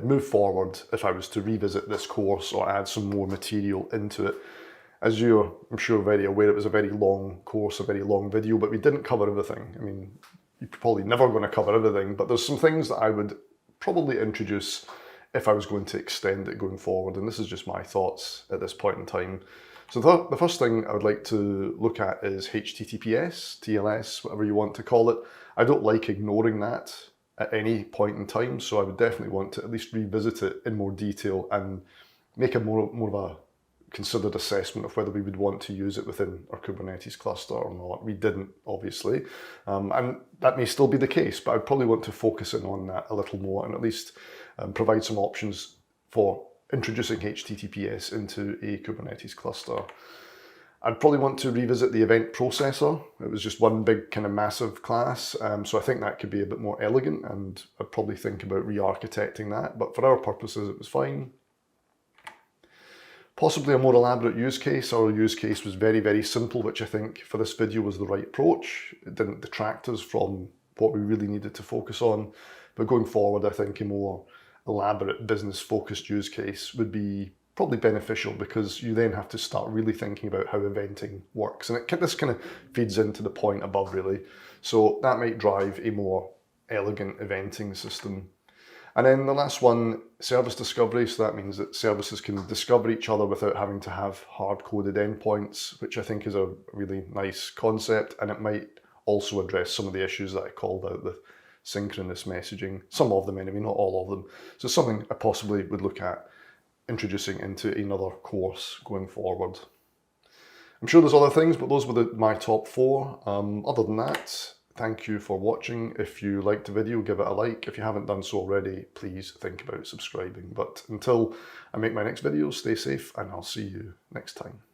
move forward if I was to revisit this course or add some more material into it. As you're, I'm sure, very aware, it was a very long course, a very long video, but we didn't cover everything. I mean, you're probably never going to cover everything, but there's some things that I would probably introduce if I was going to extend it going forward, and this is just my thoughts at this point in time. So the first thing I would like to look at is HTTPS, TLS, whatever you want to call it. I don't like ignoring that at any point in time, so I would definitely want to at least revisit it in more detail and make a more of a considered assessment of whether we would want to use it within our Kubernetes cluster or not. We didn't, obviously, and that may still be the case, but I'd probably want to focus in on that a little more and at least provide some options for introducing HTTPS into a Kubernetes cluster. I'd probably want to revisit the event processor. It was just one big kind of massive class, so I think that could be a bit more elegant, and I'd probably think about re-architecting that, but for our purposes it was fine. Possibly a more elaborate use case. Our use case was very, very simple, which I think for this video was the right approach. It didn't detract us from what we really needed to focus on. But going forward, I think a more elaborate business-focused use case would be probably beneficial, because you then have to start really thinking about how eventing works. And this kind of feeds into the point above, really. So that might drive a more elegant eventing system. And then the last one, service discovery. So that means that services can discover each other without having to have hard-coded endpoints, which I think is a really nice concept. And it might also address some of the issues that I called out with synchronous messaging. Some of them anyway, not all of them. So something I possibly would look at introducing into another course going forward. I'm sure there's other things, but those were my top 4. Other than that, thank you for watching. If you liked the video, give it a like. If you haven't done so already, please think about subscribing. But until I make my next video, stay safe, and I'll see you next time.